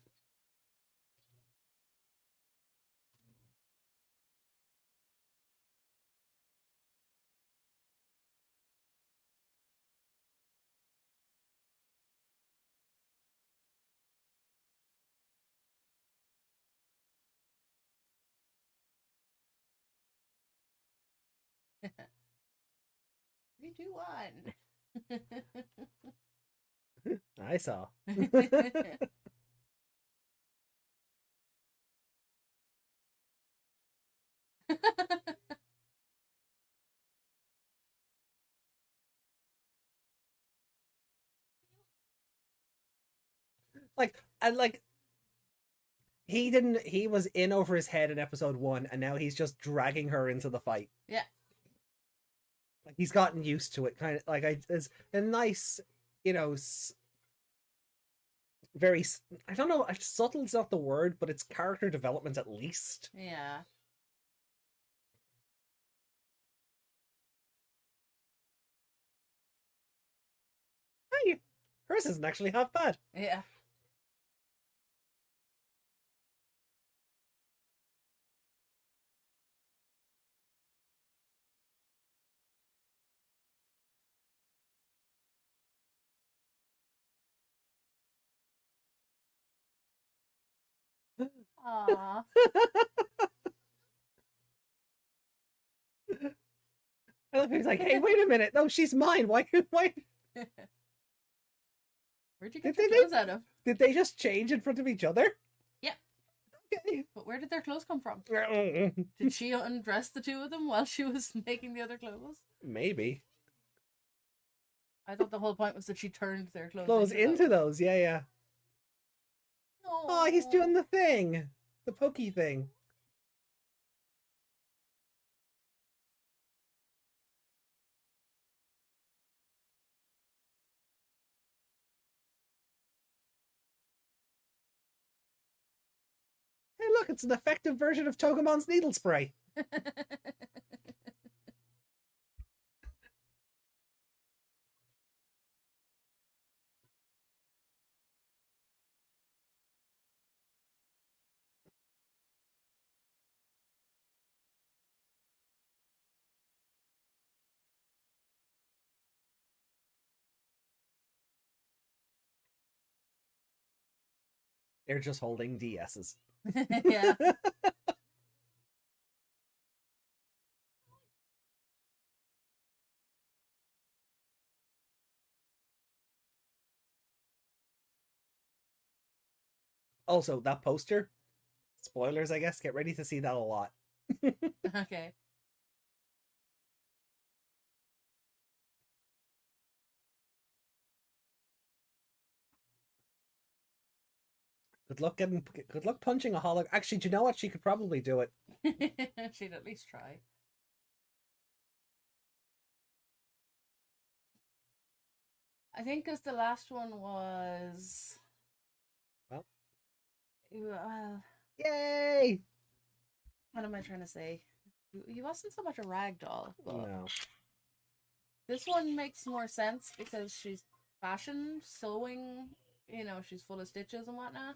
Speaker 2: Three, two, one.
Speaker 1: I saw. like he was in over his head in episode 1 and now he's just dragging her into the fight.
Speaker 2: Yeah.
Speaker 1: Like he's gotten used to it, kind of like it's a nice, you know, very, I don't know, subtle is not the word, but it's character development at least.
Speaker 2: Yeah.
Speaker 1: Hey, hers isn't actually half bad.
Speaker 2: Yeah. Aww.
Speaker 1: I love he's like, hey, wait a minute, no, she's mine. Why?
Speaker 2: Where'd you get your clothes out of?
Speaker 1: Did they just change in front of each other?
Speaker 2: Yeah.
Speaker 1: Okay.
Speaker 2: But where did their clothes come from? Did she undress the two of them while she was making the other clothes?
Speaker 1: Maybe.
Speaker 2: I thought the whole point was that she turned their
Speaker 1: Clothes into those. Yeah, yeah. Oh, he's doing the thing. The pokey thing. Hey, look, it's an effective version of Togemon's needle spray. They're just holding DSs.
Speaker 2: Yeah.
Speaker 1: Also, that poster, spoilers, I guess, get ready to see that a lot.
Speaker 2: Okay.
Speaker 1: Good luck punching a holo. Actually, do you know what? She could probably do it.
Speaker 2: She'd at least try. I think because the last one was.
Speaker 1: Well.
Speaker 2: Yay! What am I trying to say? He wasn't so much a ragdoll, but
Speaker 1: no.
Speaker 2: This one makes more sense because she's fashion, sewing, you know, she's full of stitches and whatnot.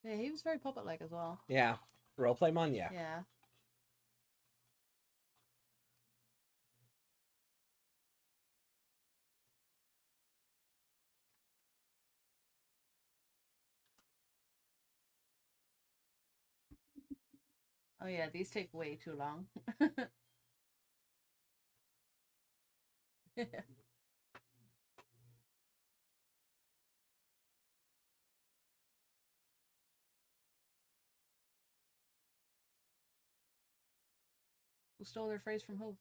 Speaker 2: Yeah, he was very puppet-like as well.
Speaker 1: Yeah. Roleplaymon, yeah.
Speaker 2: Yeah. Oh yeah, these take way too long. Who stole their phrase from who?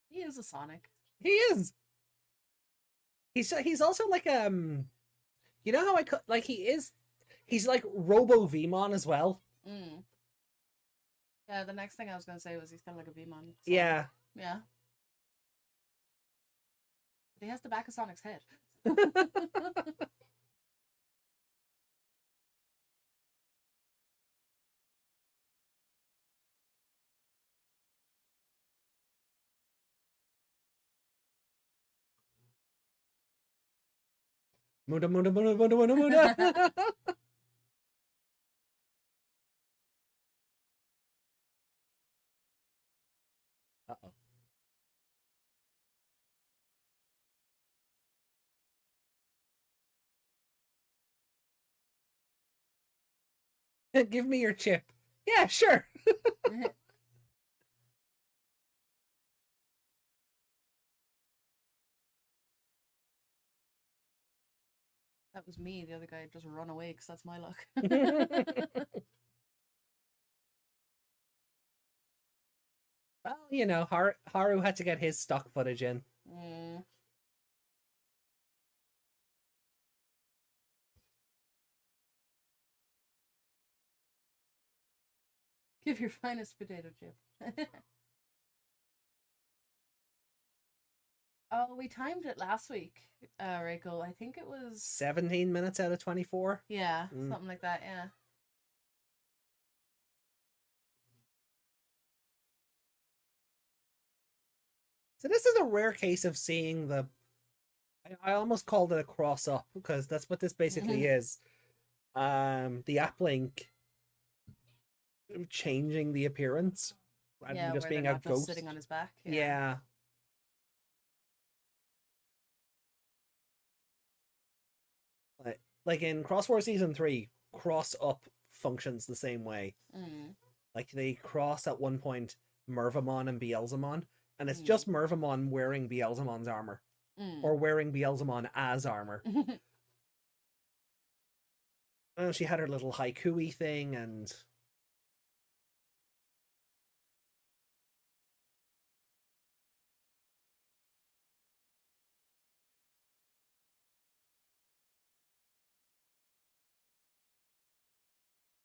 Speaker 2: He is a Sonic.
Speaker 1: He is. He's also like you know how like he's like Robo Vmon as well.
Speaker 2: Mm. Yeah, the next thing I was gonna say was he's kind of like a Vmon.
Speaker 1: Yeah.
Speaker 2: Yeah. But he has the back of Sonic's head.
Speaker 1: Muda muda muda muda muda muda. Uh-oh. Give me your chip. Yeah, sure.
Speaker 2: That was me. The other guy just run away because that's my luck.
Speaker 1: Well, you know, Haru had to get his stock footage in.
Speaker 2: Mm. Give your finest potato chip. Oh, we timed it last week, Reiko. I think it was
Speaker 1: 17 minutes out of 24.
Speaker 2: Yeah, something like that. Yeah.
Speaker 1: So this is a rare case of seeing the. I almost called it a cross up because that's what this basically is. The app link changing the appearance rather than just being a ghost
Speaker 2: just sitting on his back.
Speaker 1: Yeah. Like in Cross War Season 3, cross up functions the same way. Like they cross at one point Mervamon and Beelzemon, and it's just Mervamon wearing Beelzemon's armor. Or wearing Beelzemon as armor. She had her little haiku-y thing and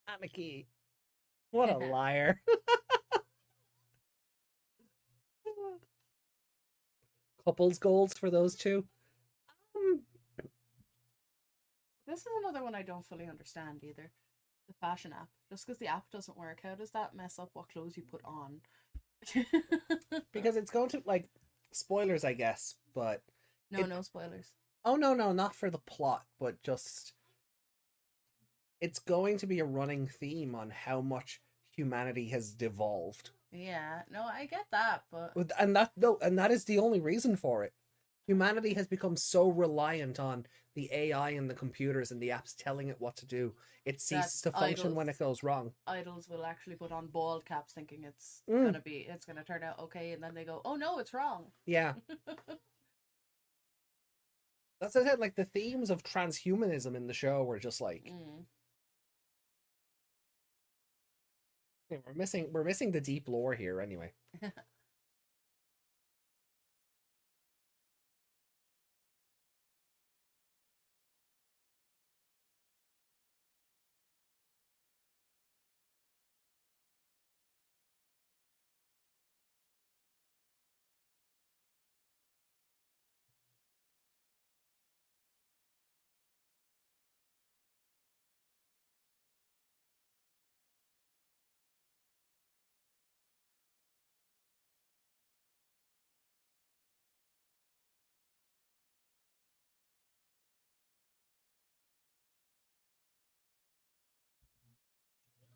Speaker 1: Aniki. What a liar. Couples goals for those two.
Speaker 2: This is another one I don't fully understand either. The fashion app. Just because the app doesn't work, how does that mess up what clothes you put on?
Speaker 1: Because it's going to, like, spoilers, I guess, but...
Speaker 2: No spoilers.
Speaker 1: Oh, no, not for the plot, but just... it's going to be a running theme on how much humanity has devolved.
Speaker 2: Yeah, no, I get that, but
Speaker 1: And that is the only reason for it. Humanity has become so reliant on the AI and the computers and the apps telling it what to do. It
Speaker 2: that
Speaker 1: ceases to function when it goes wrong.
Speaker 2: idols will actually put on bald caps thinking it's
Speaker 1: Mm.
Speaker 2: gonna turn out okay, and then they go, oh no, it's wrong.
Speaker 1: Yeah. That's what I said, like the themes of transhumanism in the show were just like yeah, we're missing the deep lore here anyway.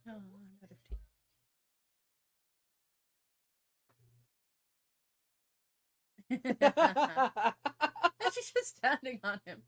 Speaker 2: Oh, I'm out of tea. And she's just standing on him.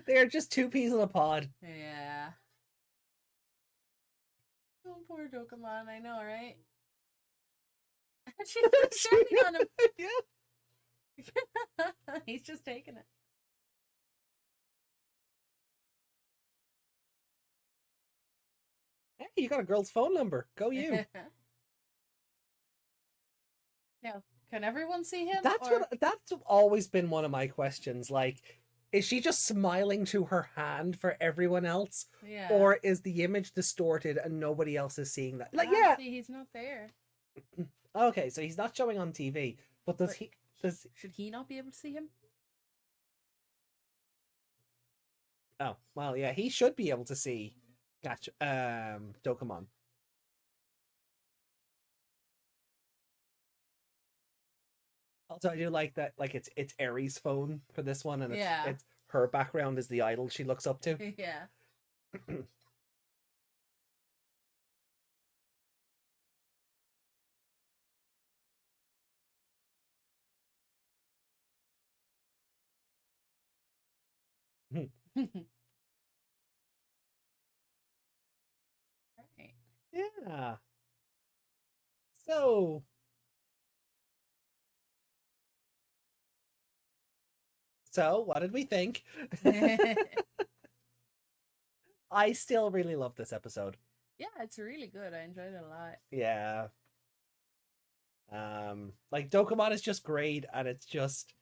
Speaker 1: They are just two peas in a pod.
Speaker 2: Yeah. Oh, poor Dokemon, I know, right? She's just standing on him.
Speaker 1: Yeah.
Speaker 2: He's just taking it.
Speaker 1: Hey, you got a girl's phone number. Go you.
Speaker 2: Now, can everyone see him?
Speaker 1: That's always been one of my questions. Like, is she just smiling to her hand for everyone else?
Speaker 2: Yeah.
Speaker 1: Or is the image distorted and nobody else is seeing that? Like,
Speaker 2: See, he's not there.
Speaker 1: Okay, so he's not showing on TV, but
Speaker 2: should he not be able to see him?
Speaker 1: Oh, well, yeah, he should be able to see Dokemon. Also, I do like that, like it's Eri's phone for this one, and it's her background is the idol she looks up to.
Speaker 2: Yeah. Right.
Speaker 1: Yeah. So what did we think? I still really love this episode.
Speaker 2: Yeah, it's really good. I enjoyed it a lot.
Speaker 1: Yeah. Like Dokemon is just great, and it's just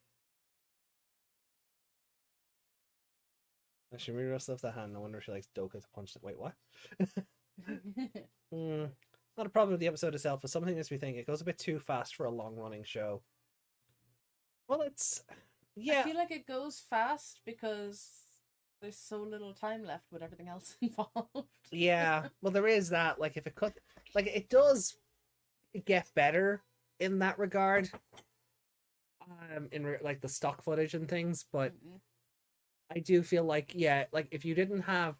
Speaker 1: she really lifts the hand. I wonder if she likes Doka to punch it. Wait, what? Not a problem with the episode itself, but something makes me think it goes a bit too fast for a long running show. Well,
Speaker 2: I feel like it goes fast because there's so little time left with everything else involved.
Speaker 1: Yeah, well, there is that. Like, if it could, like, it does get better in that regard, like the stock footage and things, but I do feel like, yeah, like if you didn't have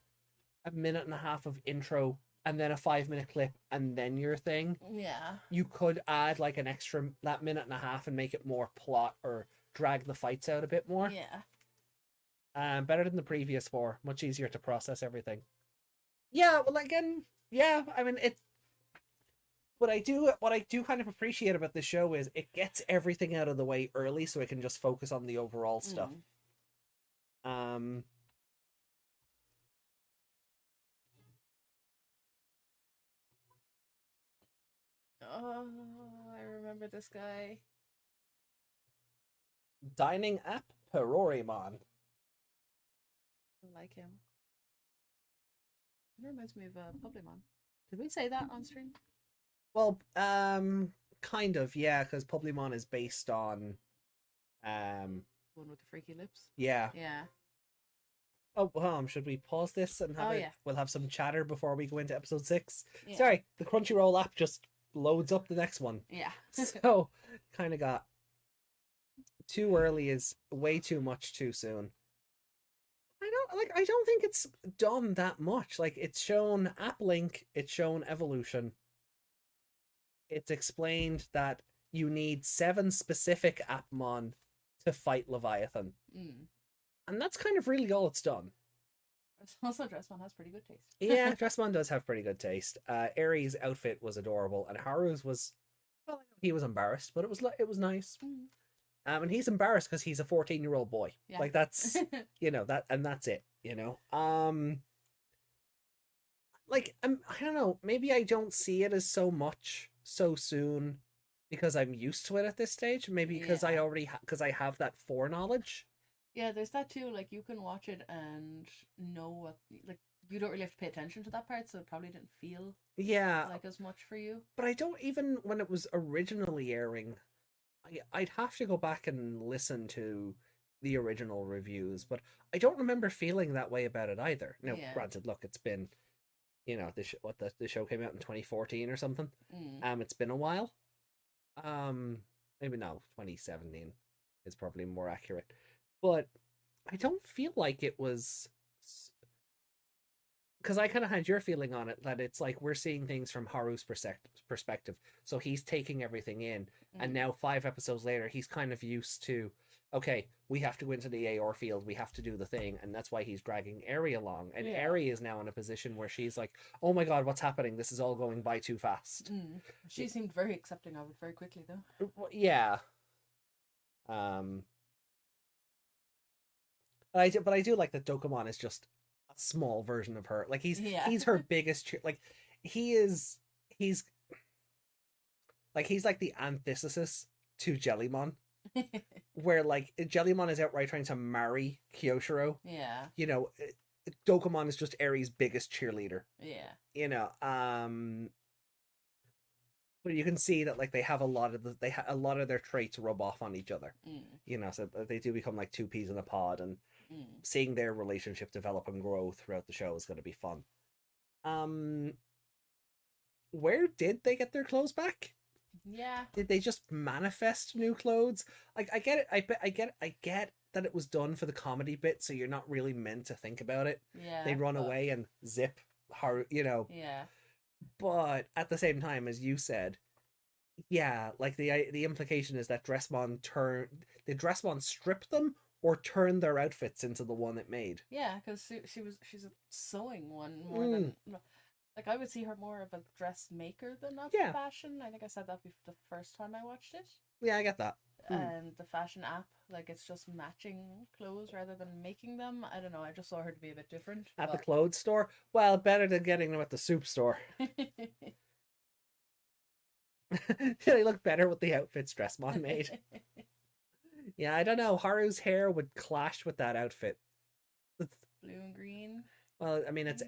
Speaker 1: a minute and a half of intro and then a 5-minute clip and then your thing,
Speaker 2: yeah,
Speaker 1: you could add like an extra that minute and a half and make it more plot or drag the fights out a bit more.
Speaker 2: Yeah.
Speaker 1: Better than the previous 4. Much easier to process everything. Yeah, well, again, yeah, I mean it. What I do kind of appreciate about the show is it gets everything out of the way early, so it can just focus on the overall stuff.
Speaker 2: Oh, I remember this guy.
Speaker 1: Dining Appmon.
Speaker 2: I like him. It reminds me of Applimon. Did we say that on stream?
Speaker 1: Well, kind of, yeah, because Publimon is based on,
Speaker 2: One with the freaky lips.
Speaker 1: yeah.
Speaker 2: Yeah.
Speaker 1: Oh, should we pause this and have
Speaker 2: yeah.
Speaker 1: We'll have some chatter before we go into episode 6.
Speaker 2: Yeah.
Speaker 1: Sorry, the Crunchyroll app just loads up the next one.
Speaker 2: Yeah.
Speaker 1: So, kind of got too early is way too much too soon. I don't think it's done that much. Like, it's shown Applink, it's shown Evolution. It's explained that you need 7 specific Appmon to fight Leviathan. And that's kind of really all it's done.
Speaker 2: Also, Dressmon has pretty good taste.
Speaker 1: Yeah, Dressmon does have pretty good taste. Aries' outfit was adorable, and Haru's was, well, he was embarrassed, but it was nice. And he's embarrassed because he's a 14-year-old boy. Yeah. Like, that's, that's it, Like, I don't know, maybe I don't see it as so much so soon because I'm used to it at this stage. Maybe because I already because I have that foreknowledge.
Speaker 2: Yeah, there's that too. Like, you can watch it and know what, like, you don't really have to pay attention to that part, so it probably didn't feel like as much for you.
Speaker 1: But I don't, even when it was originally airing, I'd have to go back and listen to the original reviews, but I don't remember feeling that way about it either. Now, granted, look, it's been, the show came out in 2014 or something. It's been a while. Maybe no, 2017 is probably more accurate. But I don't feel like it was, because I kind of had your feeling on it, that it's like we're seeing things from Haru's perspective. So he's taking everything in, and now 5 episodes later, he's kind of used to, okay, we have to go into the Aor field, we have to do the thing, and that's why he's dragging Eri along. And Eri is now in a position where she's like, oh my god, what's happening? This is all going by too fast.
Speaker 2: She seemed very accepting of it very quickly, though.
Speaker 1: Yeah. But I do like that Dokkamon is just a small version of her. Like, he's her biggest like he's like the antithesis to Jellymon. Where, like, Jellymon is outright trying to marry Kyoshiro. Yeah. Dokkamon is just Eri's biggest cheerleader. Yeah. But you can see that, like, they have a lot of their traits rub off on each other. So they do become like 2 peas in a pod, and seeing their relationship develop and grow throughout the show is going to be fun. Where did they get their clothes back?
Speaker 2: Yeah.
Speaker 1: Did they just manifest new clothes? Like, I get it. I get that it was done for the comedy bit, so you're not really meant to think about it.
Speaker 2: Yeah.
Speaker 1: They run away and zip,
Speaker 2: Yeah.
Speaker 1: But at the same time, as you said, like the implication is that Dressmon stripped them or turned their outfits into the one it made.
Speaker 2: Yeah, because she's a sewing one more than. Like, I would see her more of a dressmaker than a fashion. I think I said that the first time I watched it.
Speaker 1: Yeah, I get that.
Speaker 2: And the fashion app, like, it's just matching clothes rather than making them. I don't know, I just saw her to be a bit different.
Speaker 1: At the clothes store? Well, better than getting them at the soup store. They look better with the outfits Dressmon made. Yeah, I don't know. Haru's hair would clash with that outfit.
Speaker 2: Blue and green.
Speaker 1: Well, I mean, it's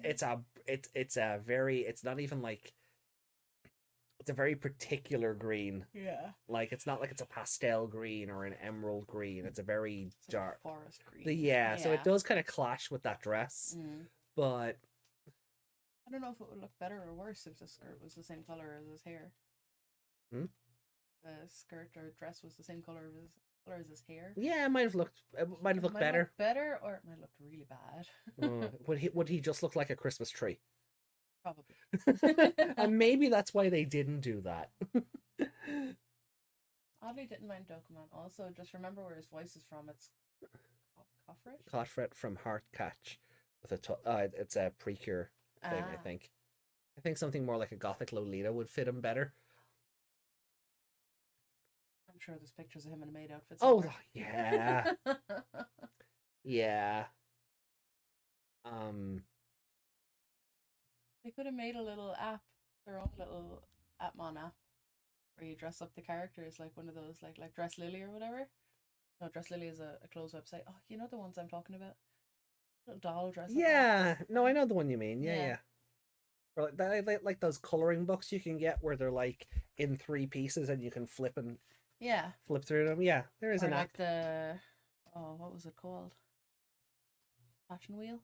Speaker 1: not even like, it's a very particular green.
Speaker 2: Yeah.
Speaker 1: Like, it's not like it's a pastel green or an emerald green. It's a very dark
Speaker 2: forest green.
Speaker 1: Yeah, so it does kind of clash with that dress. But
Speaker 2: I don't know if it would look better or worse if the skirt was the same color as his hair.
Speaker 1: The
Speaker 2: skirt or dress was the same color as his hair.
Speaker 1: Yeah, it might have looked better.
Speaker 2: Look better, or it might look really bad.
Speaker 1: Would he just look like a Christmas tree?
Speaker 2: Probably.
Speaker 1: And maybe that's why they didn't do that.
Speaker 2: Oddly didn't mind Dokkamon. Also, just remember where his voice is from. It's Kofret?
Speaker 1: Kofret from Heartcatch. It's a Precure thing, I think. I think something more like a gothic Lolita would fit him better.
Speaker 2: I'm sure there's pictures of him in a maid outfit
Speaker 1: somewhere.
Speaker 2: Oh,
Speaker 1: yeah. Yeah.
Speaker 2: They could have made a little app, their own little Appmon app, where you dress up the characters like one of those, like Dress Lily or whatever. No, Dress Lily is a clothes website. Oh, you know the ones I'm talking about? Little doll dress.
Speaker 1: Yeah. No, I know the one you mean. Yeah. Or like those coloring books you can get where they're like in 3 pieces and you can flip through them. Yeah, there is
Speaker 2: or
Speaker 1: an
Speaker 2: like
Speaker 1: app.
Speaker 2: what was it called? Fashion wheel.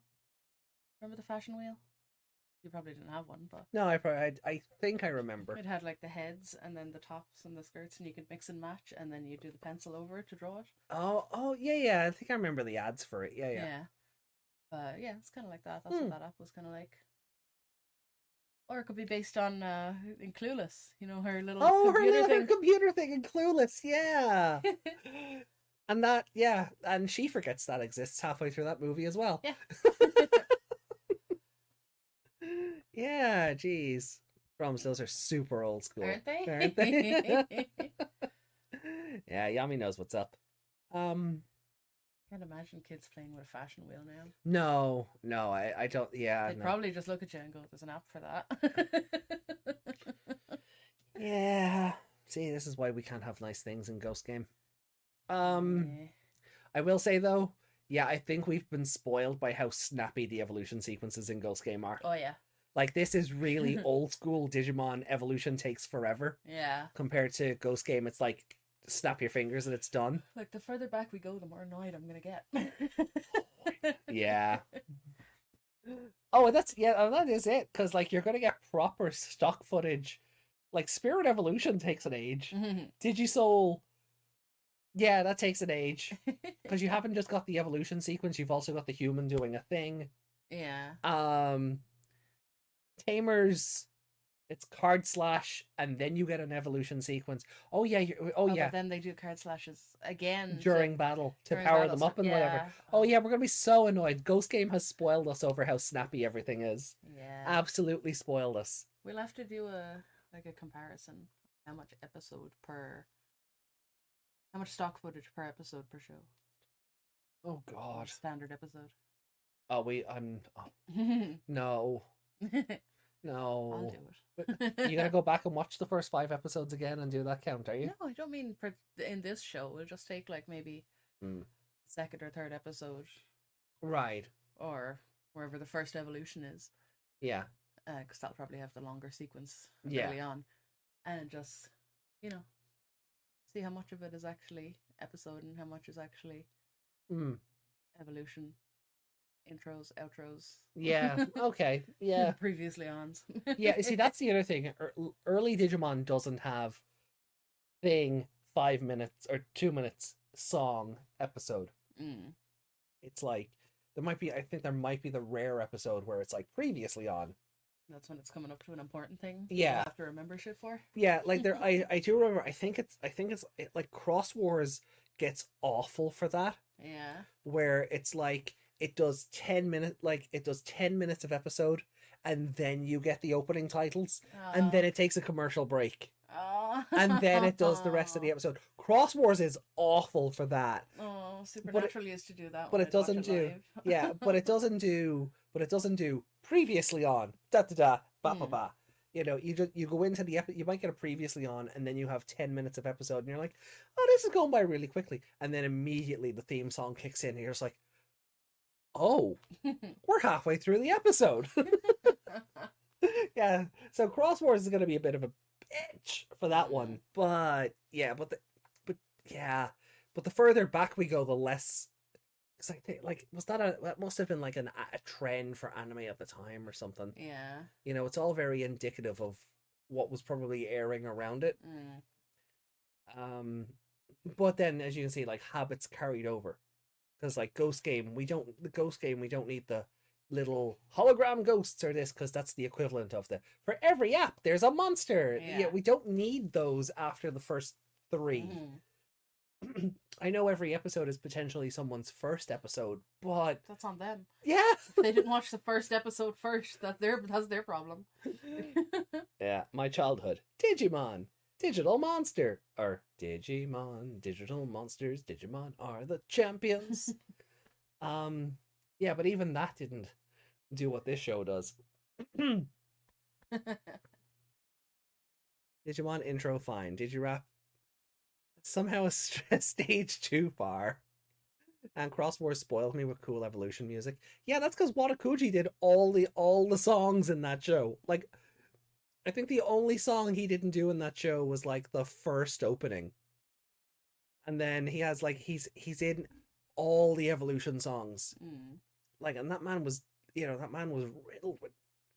Speaker 2: Remember the fashion wheel? You probably didn't have one, but
Speaker 1: No, I think I remember.
Speaker 2: it had like the heads and then the tops and the skirts, and you could mix and match, and then you do the pencil over it to draw it.
Speaker 1: Oh yeah. I think I remember the ads for it. Yeah.
Speaker 2: Yeah. But yeah, it's kind of like that. That's what that app was kind of like. Or it could be based on in Clueless, her little
Speaker 1: her computer thing in Clueless, yeah. And and she forgets that exists halfway through that movie as well.
Speaker 2: Yeah.
Speaker 1: Yeah, jeez. Promise those are super old school.
Speaker 2: Aren't they?
Speaker 1: Aren't they? Yeah, Yami knows what's up.
Speaker 2: Can't imagine kids playing with a fashion wheel now.
Speaker 1: No, I don't. Yeah,
Speaker 2: they'd probably just look at you and go, "There's an app for that."
Speaker 1: Yeah. See, this is why we can't have nice things in Ghost Game. I will say though, yeah, I think we've been spoiled by how snappy the evolution sequences in Ghost Game are.
Speaker 2: Oh yeah.
Speaker 1: Like, this is really old school Digimon. Evolution takes forever.
Speaker 2: Yeah.
Speaker 1: Compared to Ghost Game, it's like snap your fingers and it's done.
Speaker 2: Like, the further back we go, the more annoyed I'm gonna get.
Speaker 1: Yeah. Oh, that is it. Because, like, you're gonna get proper stock footage. Like, Spirit Evolution takes an age. Digisoul, yeah, that takes an age. Because you haven't just got the evolution sequence, you've also got the human doing a thing.
Speaker 2: Yeah.
Speaker 1: Tamers, it's card slash, and then you get an evolution sequence. Oh yeah, yeah.
Speaker 2: But then they do card slashes again
Speaker 1: during battle to power them up and whatever. Oh yeah, we're gonna be so annoyed. Ghost Game has spoiled us over how snappy everything is.
Speaker 2: Yeah.
Speaker 1: Absolutely spoiled us.
Speaker 2: We'll have to do a comparison. How much stock footage per episode per show?
Speaker 1: Oh God.
Speaker 2: Standard episode.
Speaker 1: Oh, no. No.
Speaker 2: I'll do
Speaker 1: it. You gotta go back and watch the first 5 episodes again and do that count, are you?
Speaker 2: No, I don't mean in this show. We'll just take like maybe second or third episode.
Speaker 1: Right.
Speaker 2: Or wherever the first evolution is.
Speaker 1: Yeah.
Speaker 2: Because that'll probably have the longer sequence early on. And just, see how much of it is actually episode and how much is actually evolution. Intros, outros.
Speaker 1: Yeah, okay, yeah.
Speaker 2: Previously ons.
Speaker 1: Yeah, see, that's the other thing. Early Digimon doesn't have thing 5 minutes or 2 minutes song episode. It's like, I think there might be the rare episode where it's like previously on.
Speaker 2: That's when it's coming up to an important thing.
Speaker 1: Yeah.
Speaker 2: You have to remember shit for.
Speaker 1: Yeah, like there, I do remember. I think it's like Cross Wars gets awful for that.
Speaker 2: Yeah.
Speaker 1: Where it's like it does 10 minutes of episode, and then you get the opening titles, and then it takes a commercial break. And then it does the rest of the episode. Cross Wars is awful for that.
Speaker 2: Oh, Supernatural used to do that.
Speaker 1: But it doesn't do. Yeah, but it doesn't do. But it doesn't do previously on. Da da da. Ba ba ba. You go into the you might get a previously on, and then you have 10 minutes of episode, and you're like, oh, this is going by really quickly, and then immediately the theme song kicks in, and you're just like, oh, we're halfway through the episode. Yeah, so Cross Wars is going to be a bit of a bitch for that one, but the further back we go, the less. Because I think, like, that must have been like a trend for anime at the time or something.
Speaker 2: Yeah.
Speaker 1: It's all very indicative of what was probably airing around it. But then, as you can see, like, habits carried over. Because, like, Ghost Game, we don't need the little hologram ghosts or this, because that's the equivalent of for every app, there's a monster. Yeah, we don't need those after the first 3. I know every episode is potentially someone's first episode, but
Speaker 2: that's on them.
Speaker 1: Yeah.
Speaker 2: They didn't watch the first episode first. That's their problem.
Speaker 1: Yeah, my childhood. Digimon, Digital Monster, or Digimon, Digital Monsters, Digimon are the champions. Yeah, but even that didn't do what this show does. Digimon intro fine. Digirap somehow a stage too far. And Cross Wars spoiled me with cool evolution music. Yeah, that's because Watakuji did all the songs in that show. Like, I think the only song he didn't do in that show was like the first opening. And then he has like he's in all the evolution songs. Like, and that man was, that man was riddled with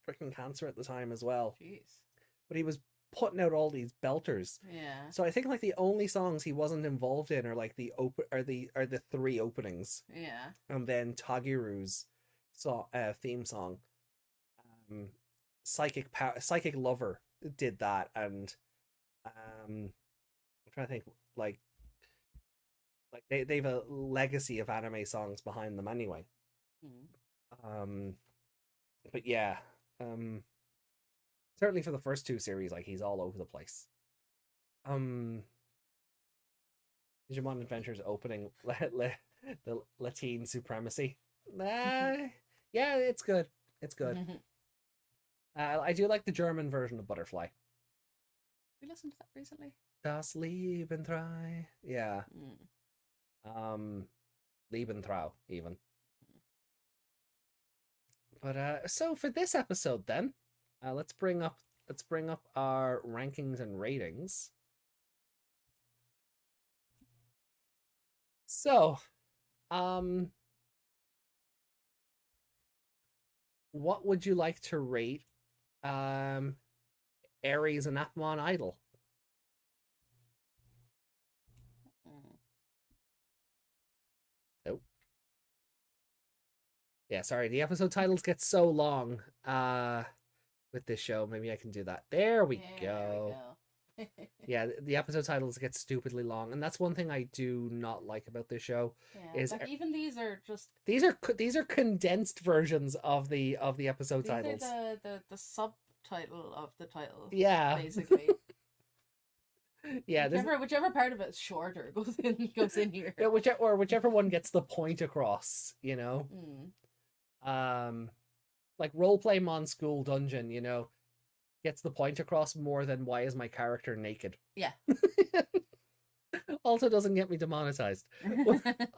Speaker 1: freaking cancer at the time as well.
Speaker 2: Jeez.
Speaker 1: But he was putting out all these belters.
Speaker 2: Yeah.
Speaker 1: So I think like the only songs he wasn't involved in are like the three openings.
Speaker 2: Yeah.
Speaker 1: And then Tagiru's theme song. Psychic Lover did that, and I'm trying to think, like they've a legacy of anime songs behind them anyway. But yeah, certainly for the first two series, like he's all over the place. Digimon Adventures opening the Latin supremacy. Yeah, it's good. It's good. I do like the German version of Butterfly.
Speaker 2: We listened to that recently.
Speaker 1: Das Leben drei. Yeah. Liebentrau even. But so for this episode then, let's bring up our rankings and ratings. So, what would you like to rate Aries and Appmon Idol? Oh. Yeah, sorry, the episode titles get so long with this show. Maybe I can do that. There we go. Yeah, the episode titles get stupidly long, and that's one thing I do not like about this show.
Speaker 2: Yeah, like even these are just
Speaker 1: these are condensed versions of the episode titles.
Speaker 2: These are the subtitle of the title.
Speaker 1: Yeah,
Speaker 2: basically.
Speaker 1: Yeah,
Speaker 2: whichever part of it's shorter goes in here.
Speaker 1: Yeah, whichever one gets the point across, Like Roleplaymon's School Dungeon, gets the point across more than why is my character naked. Yeah. Also doesn't get me demonetized,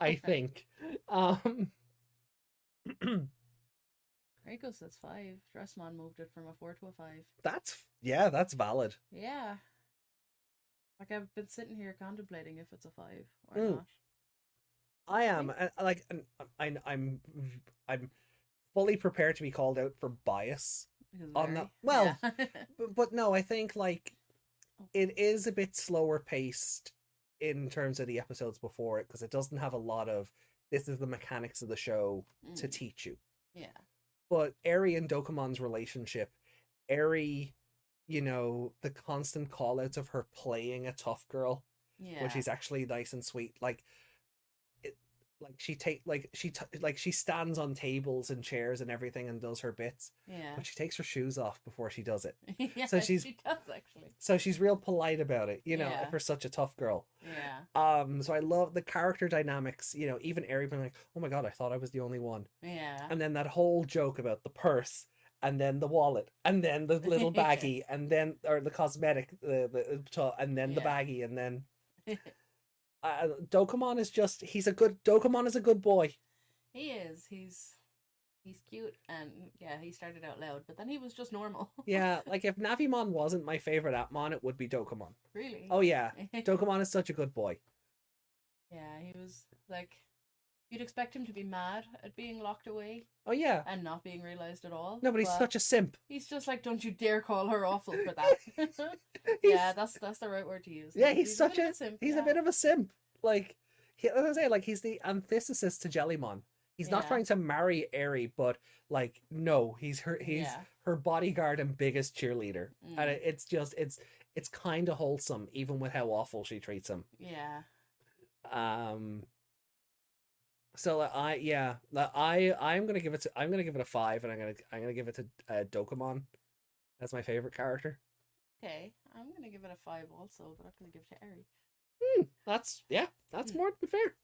Speaker 1: I think.
Speaker 2: Reiko says 5. Dressman moved it from a 4 to a 5.
Speaker 1: That's valid.
Speaker 2: Yeah. Like I've been sitting here contemplating if it's a 5 or not.
Speaker 1: I am I'm fully prepared to be called out for bias on that. Well, yeah. but no, I think like it is a bit slower paced in terms of the episodes before it because it doesn't have a lot of this is the mechanics of the show to teach you. Yeah. But Eri and Dokumon's relationship, Eri, the constant call outs of her playing a tough girl, when she's actually nice and sweet, she stands on tables and chairs and everything and does her bits. Yeah. But she takes her shoes off before she does it.
Speaker 2: Yeah, so she does actually.
Speaker 1: So she's real polite about it, for such a tough girl. Yeah. So I love the character dynamics, even Eri being like, oh my god, I thought I was the only one. Yeah. And then that whole joke about the purse and then the wallet and then the little baggie and then or the cosmetic and then the baggie and then Dokomon is Dokomon is a good boy.
Speaker 2: He is. He's cute and he started out loud, but then he was just normal.
Speaker 1: Yeah, like if Navimon wasn't my favorite Appmon, it would be Dokomon.
Speaker 2: Really?
Speaker 1: Oh yeah, Dokomon is such a good boy.
Speaker 2: Yeah, he was like, you'd expect him to be mad at being locked away.
Speaker 1: Oh yeah.
Speaker 2: And not being realized at all.
Speaker 1: No, but he's such a simp.
Speaker 2: He's just like, don't you dare call her awful for that. Yeah, that's the right word to use.
Speaker 1: Yeah, he's such a simp. He's a bit of a simp. Like, as I say, like he's the antithesis to Jellymon. He's not trying to marry Eri, but like, no, he's her bodyguard and biggest cheerleader, and it's kind of wholesome, even with how awful she treats him. Yeah. So I'm gonna give it a 5, and I'm gonna give it to Dokomon as my favorite character.
Speaker 2: Okay, I'm gonna give it a 5 also, but I'm gonna give it to Eri.
Speaker 1: That's more than fair.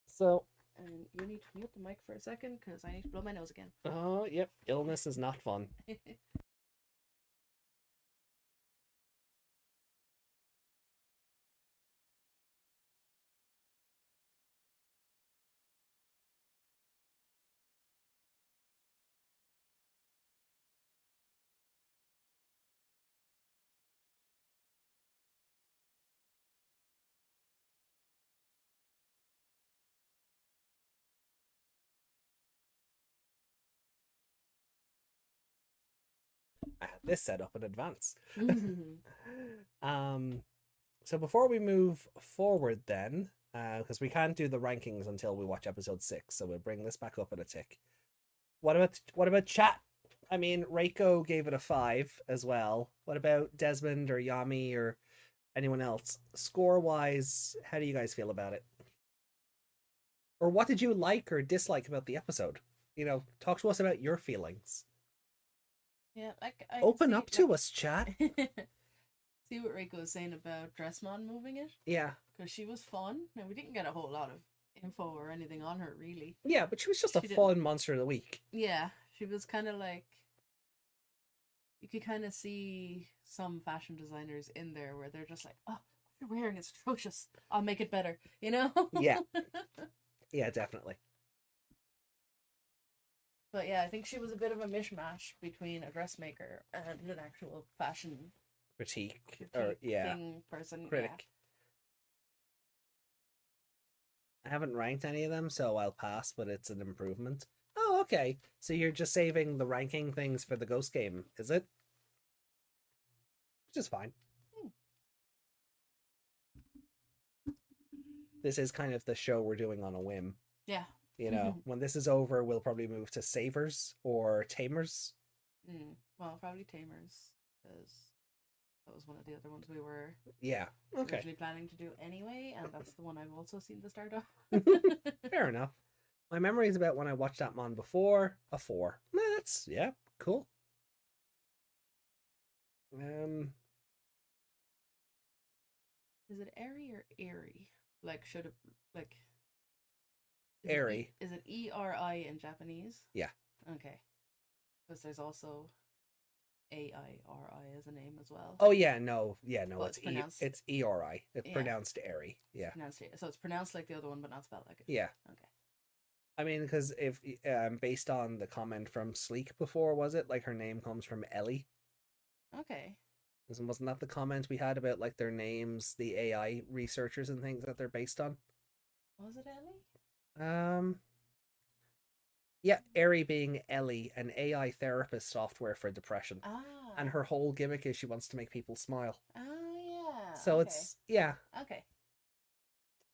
Speaker 1: So.
Speaker 2: And you need to mute the mic for a second because I need to blow my nose again.
Speaker 1: Oh, yep. Illness is not fun. this setup in advance. So before we move forward then, because we can't do the rankings until we watch episode 6, so we'll bring this back up in a tick. What about chat? I mean, Reiko gave it a 5 as well. What about Desmond or Yami or anyone else? Score-wise, how do you guys feel about it? Or what did you like or dislike about the episode? You know, talk to us about your feelings.
Speaker 2: Yeah, like
Speaker 1: open up to us, chat.
Speaker 2: See what Reiko was saying about Dressmon moving it?
Speaker 1: Yeah.
Speaker 2: Because she was fun. Now, we didn't get a whole lot of info or anything on her, really.
Speaker 1: Yeah, but she was just a fun monster of the week.
Speaker 2: Yeah, she was kind of like... You could kind of see some fashion designers in there where they're just like, oh, what you're wearing is atrocious. I'll make it better, you know?
Speaker 1: Yeah. Yeah, definitely.
Speaker 2: But yeah, I think she was a bit of a mishmash between a dressmaker and an actual fashion
Speaker 1: critique or
Speaker 2: person.
Speaker 1: Critic. Yeah. I haven't ranked any of them, so I'll pass, but it's an improvement. Oh, okay. So you're just saving the ranking things for the Ghost game, is it? Which is fine. This is kind of the show we're doing on a whim.
Speaker 2: Yeah.
Speaker 1: You know, when this is over, we'll probably move to Savers or Tamers.
Speaker 2: Well, probably Tamers, because that was one of the other ones we were originally planning to do anyway, and that's the one I've also seen the start of.
Speaker 1: Fair enough. My memory is about when I watched Appmon before, a 4. That's, cool.
Speaker 2: Is it airy or airy? Like, should it, like...
Speaker 1: Airy.
Speaker 2: Is it E-R-I in Japanese?
Speaker 1: Yeah.
Speaker 2: Okay. Because there's also A-I-R-I as a name as well.
Speaker 1: Oh, yeah, no,
Speaker 2: well,
Speaker 1: it's E-R-I. It's pronounced airy, yeah.
Speaker 2: So it's pronounced like the other one, but not spelled like it.
Speaker 1: Yeah.
Speaker 2: Okay.
Speaker 1: I mean, because if, based on the comment from Sleek before, was it? Like, her name comes from Ellie.
Speaker 2: Okay.
Speaker 1: Wasn't that the comment we had about, like, their names, the AI researchers and things that they're based on?
Speaker 2: Was it Ellie?
Speaker 1: Yeah, Eri being Ellie, an AI therapist software for depression. And her whole gimmick is she wants to make people smile.
Speaker 2: Oh, yeah.
Speaker 1: So it's,
Speaker 2: Okay.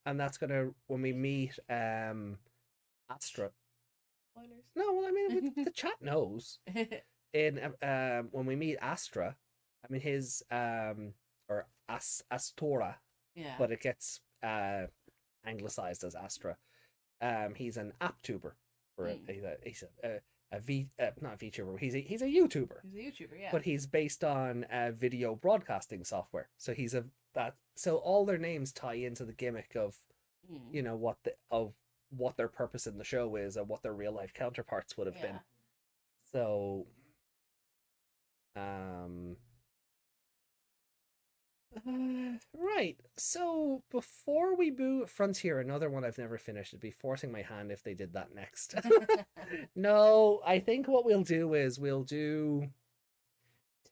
Speaker 1: And that's gonna, when we meet, Astra.
Speaker 2: Spoilers?
Speaker 1: No, well, I mean, the chat knows. When we meet Astra, I mean, his, or Astora.
Speaker 2: Yeah.
Speaker 1: But it gets, anglicized as Astra. He's an app tuber, or he's not a VTuber. He's a YouTuber.
Speaker 2: He's a YouTuber, yeah.
Speaker 1: But he's based on video broadcasting software. So so all their names tie into the gimmick of, you know, what their purpose in the show is and what their real life counterparts would have been. So, right. So before we move Frontier, another one I've never finished. It'd be forcing my hand if they did that next. No, I think what we'll do is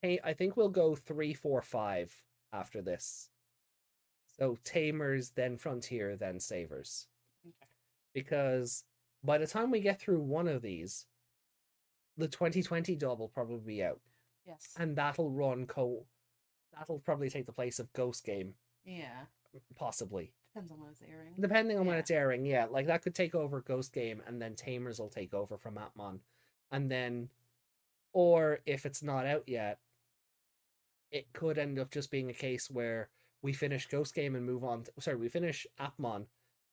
Speaker 1: I think we'll go 3, 4, 5 after this. So Tamers, then Frontier, then Savers.
Speaker 2: Okay.
Speaker 1: Because by the time we get through one of these, the 2020 dub will probably be out.
Speaker 2: Yes.
Speaker 1: And that'll probably take the place of Ghost Game.
Speaker 2: Yeah.
Speaker 1: Possibly.
Speaker 2: Depends on when it's airing.
Speaker 1: Depending on when it's airing, yeah. Like, that could take over Ghost Game, and then Tamers will take over from Appmon. And then, or if it's not out yet, it could end up just being a case where we finish Ghost Game and move on we finish Appmon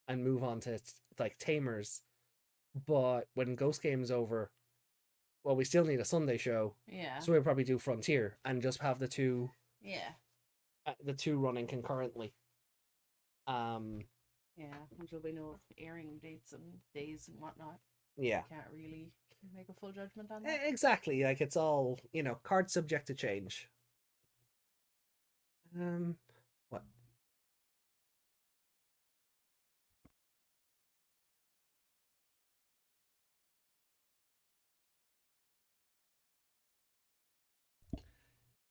Speaker 1: and move on to, like, Tamers. But when Ghost Game's over, well, we still need a Sunday show.
Speaker 2: Yeah.
Speaker 1: So we'll probably do Frontier and just have the two...
Speaker 2: Yeah.
Speaker 1: The two running concurrently.
Speaker 2: Yeah, until we know airing dates and days and whatnot.
Speaker 1: Yeah.
Speaker 2: Can't really make a full judgment on that.
Speaker 1: Exactly. Like, it's all, you know, card subject to change. What?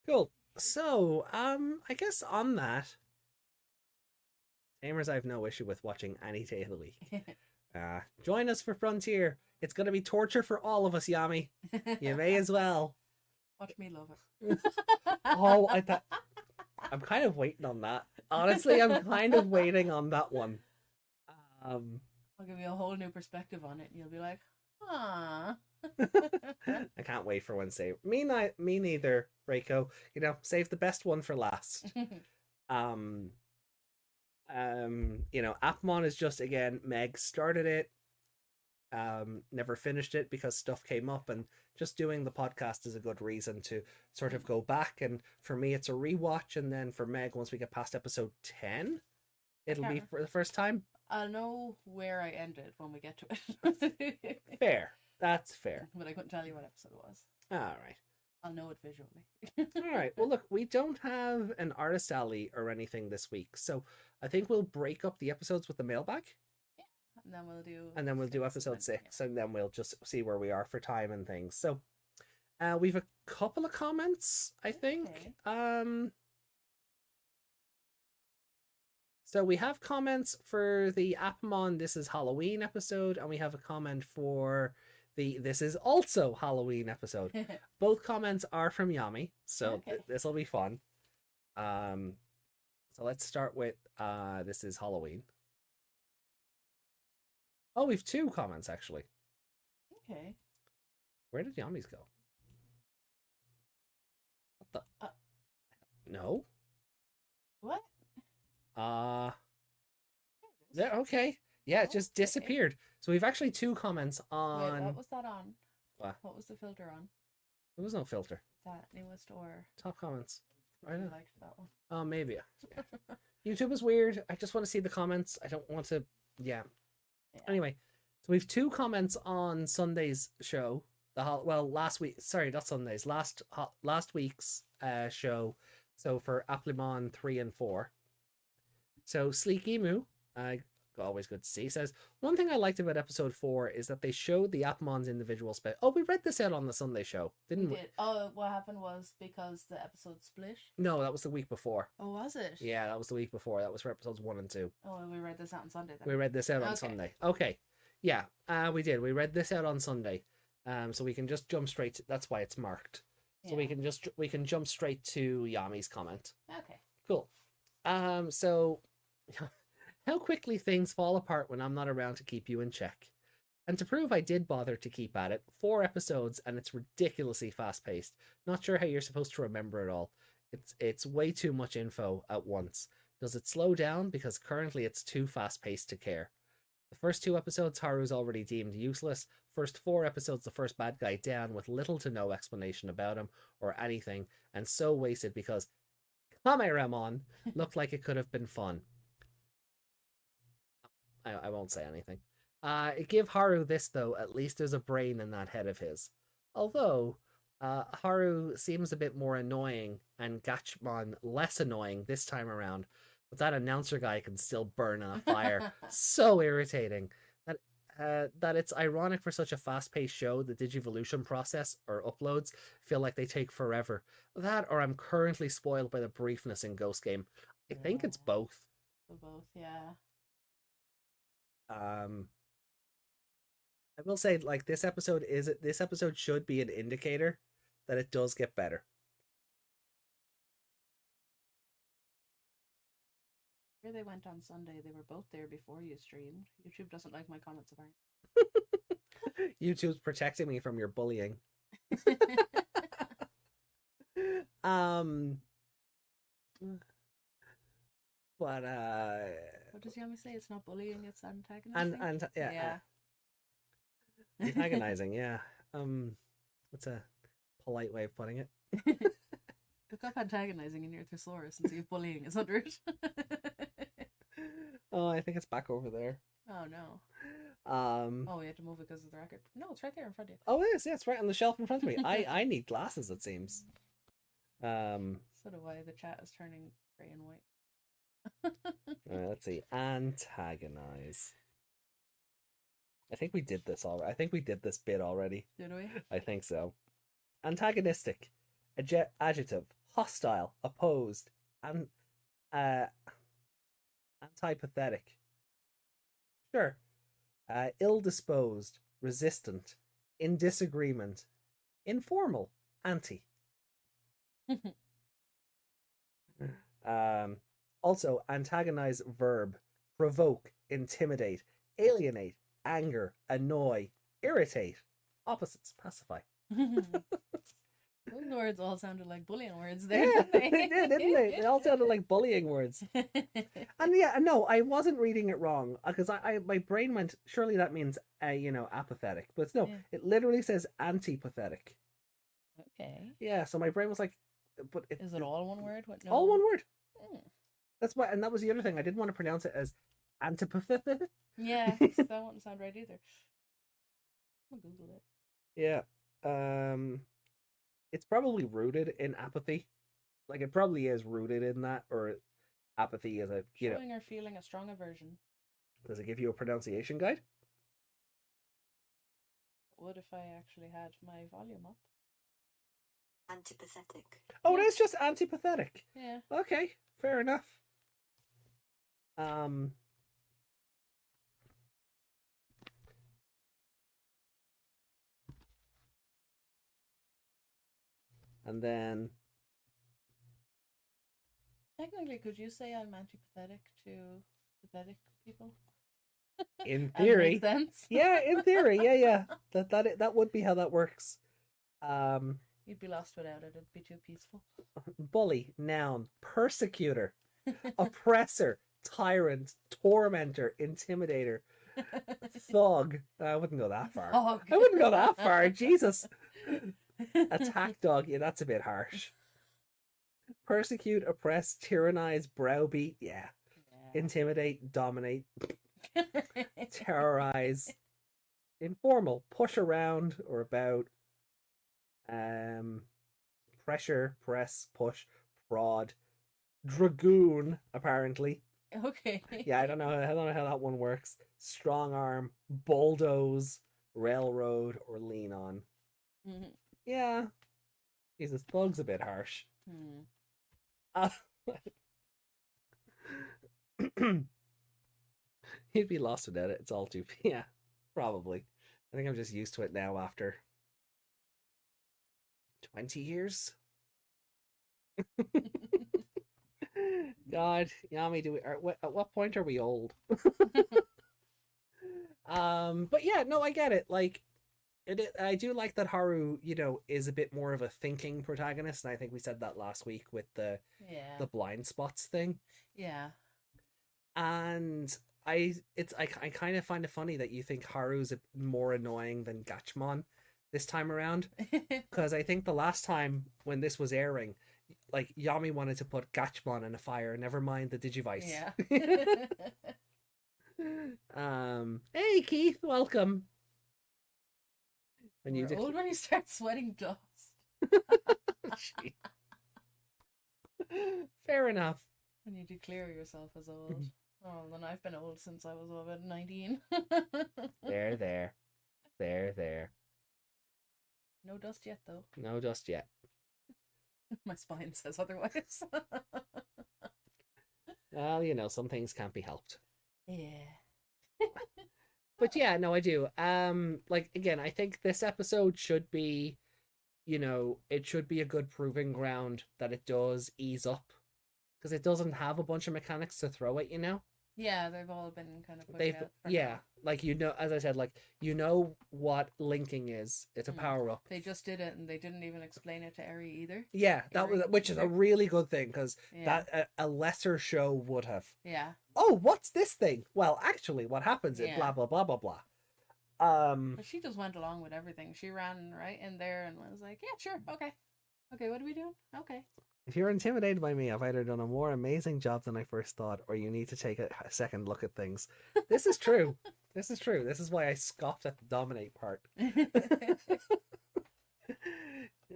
Speaker 1: Cool. So, I guess on that, Tamers, I have no issue with watching any day of the week. Join us for Frontier. It's going to be torture for all of us, Yami. You may as well.
Speaker 2: Watch me love it.
Speaker 1: Oh, I'm kind of waiting on that. Honestly, I'm kind of waiting on that one.
Speaker 2: I'll give you a whole new perspective on it, and you'll be like, "Huh."
Speaker 1: I can't wait for Wednesday. Me neither, Reiko. You know, save the best one for last. You know, Appmon is just, again, Meg started it, never finished it because stuff came up, and just doing the podcast is a good reason to sort of go back. And for me, it's a rewatch, and then for Meg, once we get past episode 10, it'll be for the first time.
Speaker 2: I'll know where I ended when we get to
Speaker 1: it. Fair. That's fair.
Speaker 2: But I couldn't tell you what episode it was.
Speaker 1: All right.
Speaker 2: I'll know it visually.
Speaker 1: All right. Well, look, we don't have an artist alley or anything this week, so I think we'll break up the episodes with the mailbag.
Speaker 2: Yeah. And then we'll do.
Speaker 1: And then we'll do episode 6, and then we'll just see where we are for time and things. So, we've a couple of comments, I think. Okay. So we have comments for the Appmon This Is Halloween episode, and we have a comment for the This Is Also Halloween episode. Both comments are from Yami, so this will be fun. So let's start with This Is Halloween. Oh, we've 2 comments, actually.
Speaker 2: Okay.
Speaker 1: Where did Yami's go? What the? No.
Speaker 2: What?
Speaker 1: There. Okay. Yeah, it just disappeared. So we've actually 2 comments on.
Speaker 2: Wait, what was that on?
Speaker 1: What
Speaker 2: was the filter on?
Speaker 1: There was no filter.
Speaker 2: That newest or
Speaker 1: top comments? I
Speaker 2: know. Liked that one.
Speaker 1: Oh, maybe. Yeah. YouTube is weird. I just want to see the comments. I don't want to. Yeah. Anyway, so we've 2 comments on Sunday's show. Last week. Sorry, not Sunday's. Last week's show. So for Applimon 3 and 4. So Sleek Emu, always good to see, says, one thing I liked about episode 4 is that they showed the Appmon's individual spec. Oh, we read this out on the Sunday show, didn't we?
Speaker 2: Did. Oh, what happened was because the episode split?
Speaker 1: No, that was the week before.
Speaker 2: Oh, was it?
Speaker 1: Yeah, that was the week before. That was for episodes 1 and 2.
Speaker 2: Oh, and we read this out on Sunday then?
Speaker 1: We read this out on Sunday. Okay. Yeah, we did. We read this out on Sunday. So we can just jump straight to, that's why it's marked. So we can jump straight to Yami's comment.
Speaker 2: Okay.
Speaker 1: Cool. So how quickly things fall apart when I'm not around to keep you in check. And to prove I did bother to keep at it, 4 episodes and it's ridiculously fast-paced. Not sure how you're supposed to remember it all. It's way too much info at once. Does it slow down? Because currently it's too fast-paced to care. The first 2 episodes Haru's already deemed useless. First 4 episodes the first bad guy down with little to no explanation about him or anything, and so wasted because Kameramon looked like it could have been fun. I won't say anything. Give Haru this, though. At least there's a brain in that head of his. Although, Haru seems a bit more annoying and Gatchmon less annoying this time around. But that announcer guy can still burn in a fire. So irritating. That it's ironic for such a fast-paced show, the Digivolution process, or uploads, feel like they take forever. That, or I'm currently spoiled by the briefness in Ghost Game. I think it's both.
Speaker 2: Both, yeah.
Speaker 1: I will say, like, this episode should be an indicator that it does get better.
Speaker 2: Where they went on Sunday, they were both there before you streamed. YouTube doesn't like my comments apparently.
Speaker 1: YouTube's protecting me from your bullying. But
Speaker 2: what does Yami say? It's not bullying, it's antagonizing.
Speaker 1: Antagonizing, yeah. What's a polite way of putting it?
Speaker 2: Look up antagonizing in your thesaurus and see if bullying is under it.
Speaker 1: Oh, I think it's back over there.
Speaker 2: Oh no. Oh, we had to move it because of the record. No, it's right there in front of you.
Speaker 1: Oh, it is. Yeah, it's right on the shelf in front of me. I need glasses, it seems.
Speaker 2: So do I. The chat is turning grey and white.
Speaker 1: Let's see. Antagonize. I think we did this already. I think we did this bit already.
Speaker 2: Did we?
Speaker 1: I think so. Antagonistic. Adjective. Hostile. Opposed. And antipathetic. Sure. Ill-disposed. Resistant. In disagreement. Informal. Anti. Also, antagonize verb, provoke, intimidate, alienate, anger, annoy, irritate. Opposites, pacify.
Speaker 2: Those words all sounded like bullying words there,
Speaker 1: Yeah,
Speaker 2: didn't they?
Speaker 1: they did, didn't they? They all sounded like bullying words. And yeah, no, I wasn't reading it wrong because my brain went, surely that means, apathetic. But no,
Speaker 2: Yeah.
Speaker 1: it literally says antipathetic.
Speaker 2: Okay.
Speaker 1: Yeah, so my brain was like, but
Speaker 2: is it all one word? What? No.
Speaker 1: All one word.
Speaker 2: Mm.
Speaker 1: That's why, and that was the other thing. I didn't want to pronounce it as antipathetic.
Speaker 2: Yeah, that wouldn't sound right either. I'm gonna Google it.
Speaker 1: Yeah. It's probably rooted in apathy. Like it probably is rooted in that, or apathy is
Speaker 2: showing or feeling a strong aversion.
Speaker 1: Does it give you a pronunciation guide?
Speaker 2: What if I actually had my volume up?
Speaker 3: Antipathetic.
Speaker 1: Oh, it is just antipathetic.
Speaker 2: Yeah.
Speaker 1: Okay, fair enough. And then
Speaker 2: technically, could you say I'm antipathetic to pathetic people?
Speaker 1: In theory,
Speaker 2: makes sense.
Speaker 1: Yeah, in theory, yeah. That would be how that works.
Speaker 2: You'd be lost without it. It'd be too peaceful.
Speaker 1: Bully, noun, persecutor, oppressor, tyrant, tormentor, intimidator, thug. I wouldn't go that far.
Speaker 2: Oh,
Speaker 1: I wouldn't go that far. Jesus. Attack dog. Yeah, that's a bit harsh. Persecute, oppress, tyrannize, browbeat. Yeah. Intimidate, dominate, terrorize. Informal, push around or about. Pressure, press, push, prod, dragoon. Apparently.
Speaker 2: Okay.
Speaker 1: Yeah, I don't know how that one works. Strong arm, bulldoze, railroad, or lean on.
Speaker 2: Mm-hmm.
Speaker 1: Yeah. Jesus, thug's a bit harsh. You'd be lost without it. It's all too... Yeah, probably. I think I'm just used to it now after 20 years. God, Yami, at what point are we old? But yeah, no, I get it. Like, I do like that Haru, is a bit more of a thinking protagonist, and I think we said that last week with the blind spots thing.
Speaker 2: Yeah.
Speaker 1: And I kind of find it funny that you think Haru's more annoying than Gatchmon this time around, because I think the last time when this was airing, like Yami wanted to put Gatchmon in a fire, never mind the Digivice.
Speaker 2: Yeah.
Speaker 1: Hey Keith, welcome.
Speaker 2: When you're old when you start sweating dust.
Speaker 1: Fair enough.
Speaker 2: When you declare yourself as old. Oh, then I've been old since I was about 19.
Speaker 1: There.
Speaker 2: No dust yet, though.
Speaker 1: No dust yet.
Speaker 2: My spine says otherwise.
Speaker 1: Well, some things can't be helped.
Speaker 2: Yeah.
Speaker 1: But yeah, no, I do. Like, again, I think this episode should be, it should be a good proving ground that it does ease up. Because it doesn't have a bunch of mechanics to throw at,
Speaker 2: Yeah, they've all been kind of put out.
Speaker 1: Yeah, like, as I said, like, what linking is. It's a power-up.
Speaker 2: They just did it, and they didn't even explain it to Eri either.
Speaker 1: Yeah, which is a really good thing, because that a lesser show would have.
Speaker 2: Yeah.
Speaker 1: Oh, what's this thing? Well, actually, what happens is blah, blah, blah, blah, blah.
Speaker 2: But she just went along with everything. She ran right in there and was like, yeah, sure, okay. Okay, what are we doing? Okay.
Speaker 1: If you're intimidated by me, I've either done a more amazing job than I first thought, or you need to take a second look at things. This is true. This is true. This is why I scoffed at the dominate part.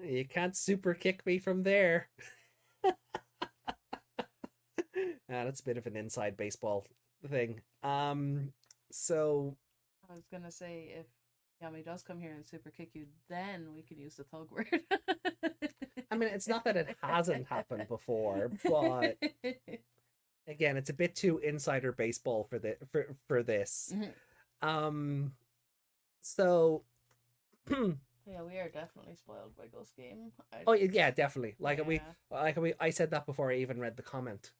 Speaker 1: You can't super kick me from there. That's a bit of an inside baseball thing. So
Speaker 2: I was gonna say, if Yami does come here and super kick you, then we could use the thug word.
Speaker 1: I mean, it's not that it hasn't happened before, but again, it's a bit too insider baseball for this.
Speaker 2: Mm-hmm.
Speaker 1: So
Speaker 2: Yeah, we are definitely spoiled by Ghost Game.
Speaker 1: Oh yeah, definitely.
Speaker 2: Yeah.
Speaker 1: I said that before I even read the comment.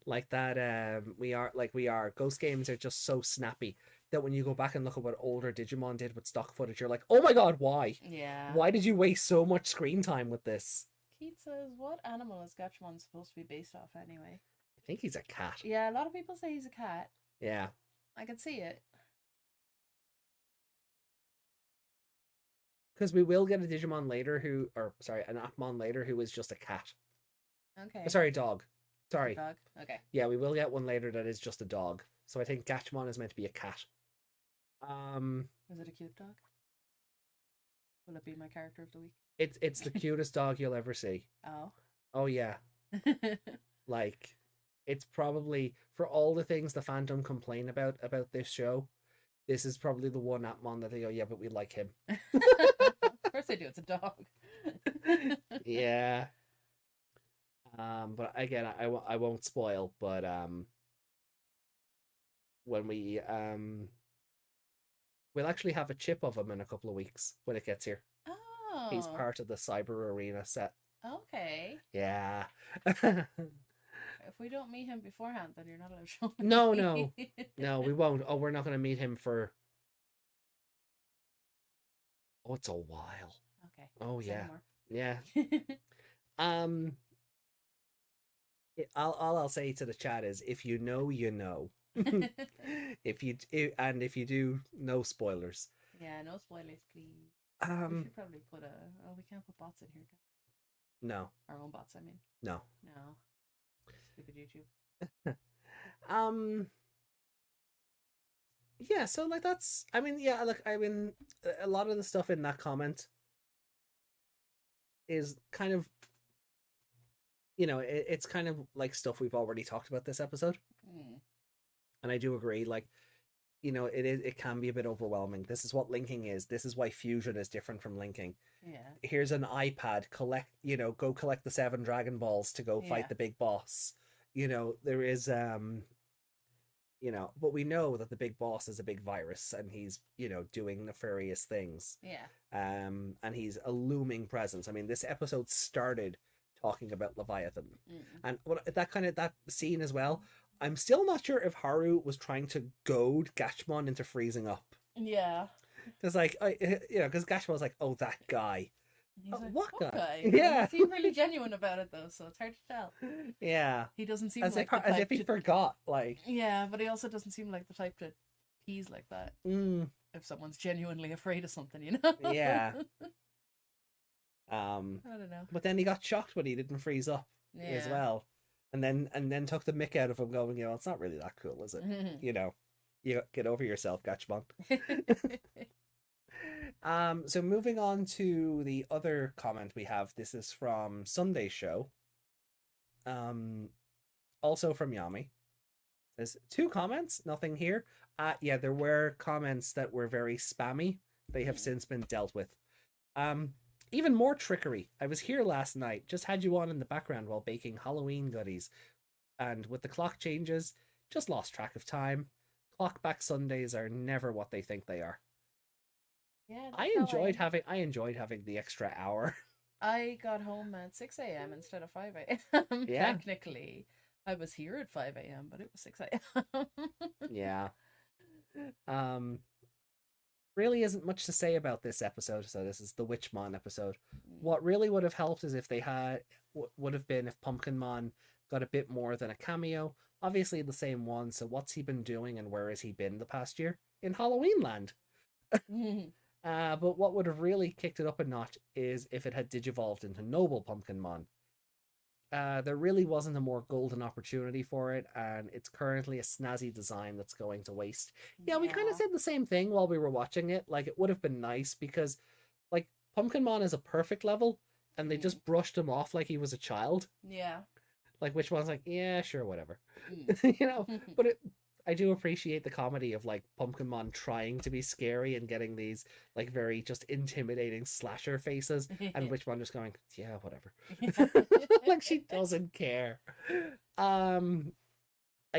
Speaker 1: Like that, we are. Ghost games are just so snappy that when you go back and look at what older Digimon did with stock footage, you're like, oh my god, why?
Speaker 2: Yeah.
Speaker 1: Why did you waste so much screen time with this?
Speaker 2: Keith says, what animal is Gatchmon supposed to be based off anyway?
Speaker 1: I think he's a cat.
Speaker 2: Yeah, a lot of people say he's a cat.
Speaker 1: Yeah.
Speaker 2: I can see it.
Speaker 1: Because we will get a Digimon later an Appmon later who is just a cat.
Speaker 2: Okay.
Speaker 1: Sorry, dog. Sorry.
Speaker 2: Dog? Okay.
Speaker 1: Yeah, we will get one later that is just a dog. So I think Gatchmon is meant to be a cat.
Speaker 2: Is it a cute dog? Will it be my character of the week?
Speaker 1: It's the cutest dog you'll ever see.
Speaker 2: Oh.
Speaker 1: Oh yeah. Like, it's probably, for all the things the fandom complain about this show, this is probably the one Appmon that they go, yeah, but we like him.
Speaker 2: Of course they do. It's a dog.
Speaker 1: Yeah. But again, I won't spoil. But when we'll actually have a chip of him in a couple of weeks when it gets here.
Speaker 2: Oh.
Speaker 1: He's part of the Cyber Arena set.
Speaker 2: Okay.
Speaker 1: Yeah.
Speaker 2: If we don't meet him beforehand, then you're not allowed to show me.
Speaker 1: No, we won't. Oh, we're not going to meet him for. Oh, it's a while.
Speaker 2: Okay.
Speaker 1: Oh
Speaker 2: Say
Speaker 1: yeah,
Speaker 2: more.
Speaker 1: yeah. I'll say to the chat is, if you know, you know. if you do, no spoilers.
Speaker 2: Yeah, no spoilers, please. We should probably put we can't put bots in here.
Speaker 1: No.
Speaker 2: Our own bots, I mean.
Speaker 1: No.
Speaker 2: Stupid YouTube.
Speaker 1: Yeah, so like that's, I mean, yeah, look, I mean, a lot of the stuff in that comment is kind of, it's kind of like stuff we've already talked about this episode. And I do agree, like, it can be a bit overwhelming. This is what linking is. This is why fusion is different from linking.
Speaker 2: Yeah.
Speaker 1: Here's an iPad, go collect the 7 Dragon Balls to go fight the big boss. There is but we know that the big boss is a big virus and he's, doing nefarious things.
Speaker 2: Yeah.
Speaker 1: And he's a looming presence. I mean, this episode started talking about Leviathan. And that scene as well, I'm still not sure if Haru was trying to goad Gatchmon into freezing up.
Speaker 2: Yeah.
Speaker 1: Because because Gatchmon was like, oh, that guy.
Speaker 2: He's like,
Speaker 1: what guy?
Speaker 2: Yeah. He seemed really genuine about it, though, so it's hard to tell.
Speaker 1: Yeah.
Speaker 2: He doesn't seem
Speaker 1: as
Speaker 2: if
Speaker 1: he forgot, like.
Speaker 2: Yeah, but he also doesn't seem like the type to tease like that. If someone's genuinely afraid of something,
Speaker 1: Yeah.
Speaker 2: I don't know.
Speaker 1: But then he got shocked when he didn't freeze up as well. And then took the mick out of him going, it's not really that cool, is it? You get over yourself, Gatchmon. So moving on to the other comment we have. This is from Sunday's show. Also from Yami. There's 2 comments, nothing here. Yeah, there were comments that were very spammy. They have since been dealt with. Even more trickery. I was here last night, just had you on in the background while baking Halloween goodies. And with the clock changes, just lost track of time. Clock back Sundays are never what they think they are.
Speaker 2: Yeah,
Speaker 1: I enjoyed having the extra hour.
Speaker 2: I got home at 6 a.m. instead of 5 a.m.
Speaker 1: Yeah.
Speaker 2: Technically, I was here at 5 a.m., but it was 6 a.m.
Speaker 1: Yeah. Really isn't much to say about this episode. So this is the Witchmon episode. What really would have helped is if they would have been if Pumpkinmon got a bit more than a cameo. Obviously the same one. So what's he been doing and where has he been the past year? In Halloween Land. But what would have really kicked it up a notch is if it had digivolved into Noble Pumpkinmon. There really wasn't a more golden opportunity for it, and it's currently a snazzy design that's going to waste. Yeah, we kind of said the same thing while we were watching it. Like, it would have been nice because, like, Pumpkinmon is a perfect level, and they just brushed him off like he was a child.
Speaker 2: Yeah.
Speaker 1: Like, which one's like, yeah, sure, whatever. But I do appreciate the comedy of, like, Pumpkinmon trying to be scary and getting these, like, very just intimidating slasher faces, and Witchmon just going, yeah, whatever. Like, she doesn't care. I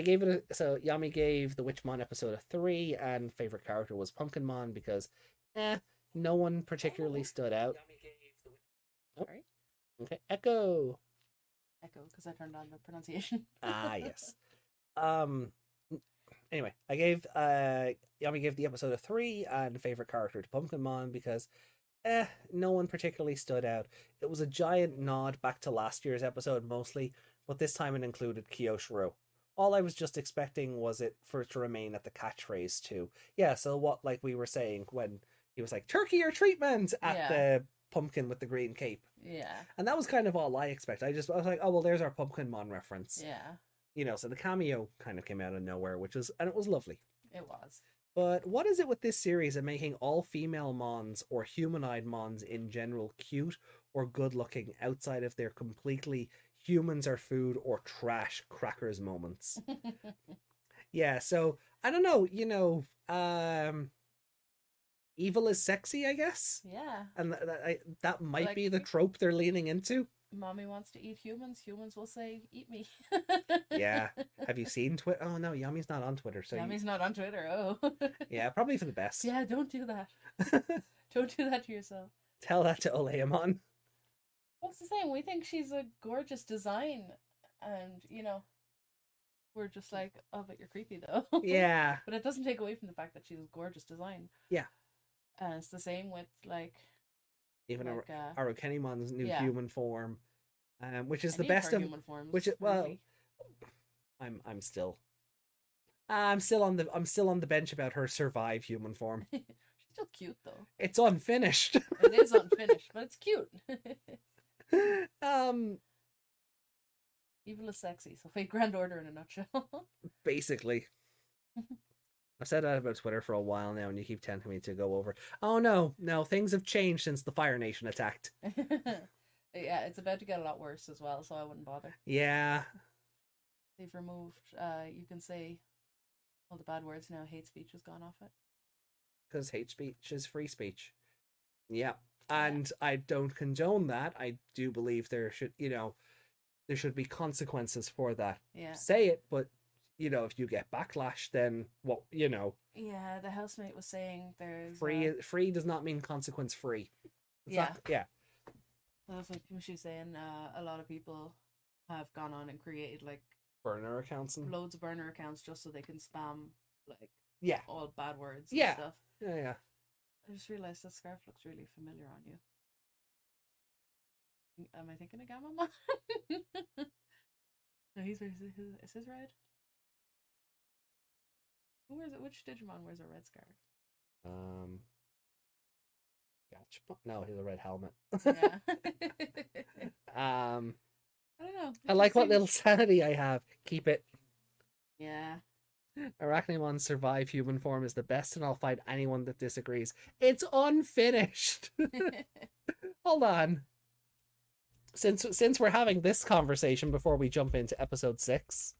Speaker 1: gave it so Yami gave the Witchmon episode a 3, and favorite character was Pumpkinmon because, No one particularly stood out. Oh,
Speaker 2: Sorry.
Speaker 1: okay, Echo.
Speaker 2: Echo, because I turned on the pronunciation.
Speaker 1: Ah, yes. Anyway, I gave Yami gave the episode a 3 and favorite character to Pumpkinmon because no one particularly stood out. It was a giant nod back to last year's episode mostly, but this time it included Kyoshiro. All I was just expecting was for it to remain at the catchphrase too. Yeah, so what like we were saying when he was like turkey or treatment at the pumpkin with the green cape.
Speaker 2: Yeah.
Speaker 1: And that was kind of all I expect. I was like, oh well, there's our Pumpkinmon reference.
Speaker 2: Yeah.
Speaker 1: You know, so the cameo kind of came out of nowhere, and it was lovely.
Speaker 2: It was.
Speaker 1: But what is it with this series and making all female Mons or humanoid Mons in general cute or good looking outside of their completely humans are food or trash crackers moments? Yeah, so I don't know, evil is sexy, I guess.
Speaker 2: Yeah.
Speaker 1: And that might be the trope they're leaning into.
Speaker 2: Mommy wants to eat humans. Humans will say, "Eat me."
Speaker 1: Yeah. Have you seen Twitter? Oh no, Yami's not on Twitter. So
Speaker 2: Yami's not on Twitter. Oh.
Speaker 1: Yeah, probably for the best.
Speaker 2: Yeah, don't do that. Don't do that to yourself.
Speaker 1: Tell that to Oleamon.
Speaker 2: What's the same? We think she's a gorgeous design, and we're just like, oh, but you're creepy though.
Speaker 1: Yeah.
Speaker 2: But it doesn't take away from the fact that she's a gorgeous design.
Speaker 1: Yeah.
Speaker 2: And it's the same with
Speaker 1: even Arukenimon's new human form, which is the
Speaker 2: any
Speaker 1: best of
Speaker 2: human forms.
Speaker 1: which is, well,
Speaker 2: really.
Speaker 1: I'm still on the bench about her survive human form.
Speaker 2: She's still cute though.
Speaker 1: It's unfinished.
Speaker 2: It is unfinished, but it's cute. Evil is sexy, so Fate Grand Order in a nutshell.
Speaker 1: Basically. I've said that about Twitter for a while now, and you keep tempting me to go over. Oh no, things have changed since the Fire Nation attacked.
Speaker 2: Yeah, it's about to get a lot worse as well, so I wouldn't bother.
Speaker 1: Yeah.
Speaker 2: They've removed, you can say all the bad words now, hate speech has gone off it.
Speaker 1: Because hate speech is free speech. Yeah. And I don't condone that. I do believe there should be consequences for that.
Speaker 2: Yeah.
Speaker 1: Say it, but if you get backlash, then what,
Speaker 2: Yeah, the housemate was saying there's...
Speaker 1: Free does not mean consequence free.
Speaker 2: Yeah.
Speaker 1: Yeah.
Speaker 2: That's like she was saying, a lot of people have gone on and created,
Speaker 1: burner accounts and...
Speaker 2: loads of burner accounts just so they can spam, all bad words and stuff.
Speaker 1: Yeah.
Speaker 2: I just realised that scarf looks really familiar on you. Am I thinking of Gamma? No, is his red? Who wears it? Which Digimon wears a red scarf?
Speaker 1: Gotcha. No, he's a red helmet.
Speaker 2: Yeah.
Speaker 1: I
Speaker 2: don't know.
Speaker 1: I like what little sanity I have. Keep it.
Speaker 2: Yeah.
Speaker 1: Arachnimon's survive human form is the best, and I'll fight anyone that disagrees. It's unfinished. Hold on. Since we're having this conversation before we jump into episode 6.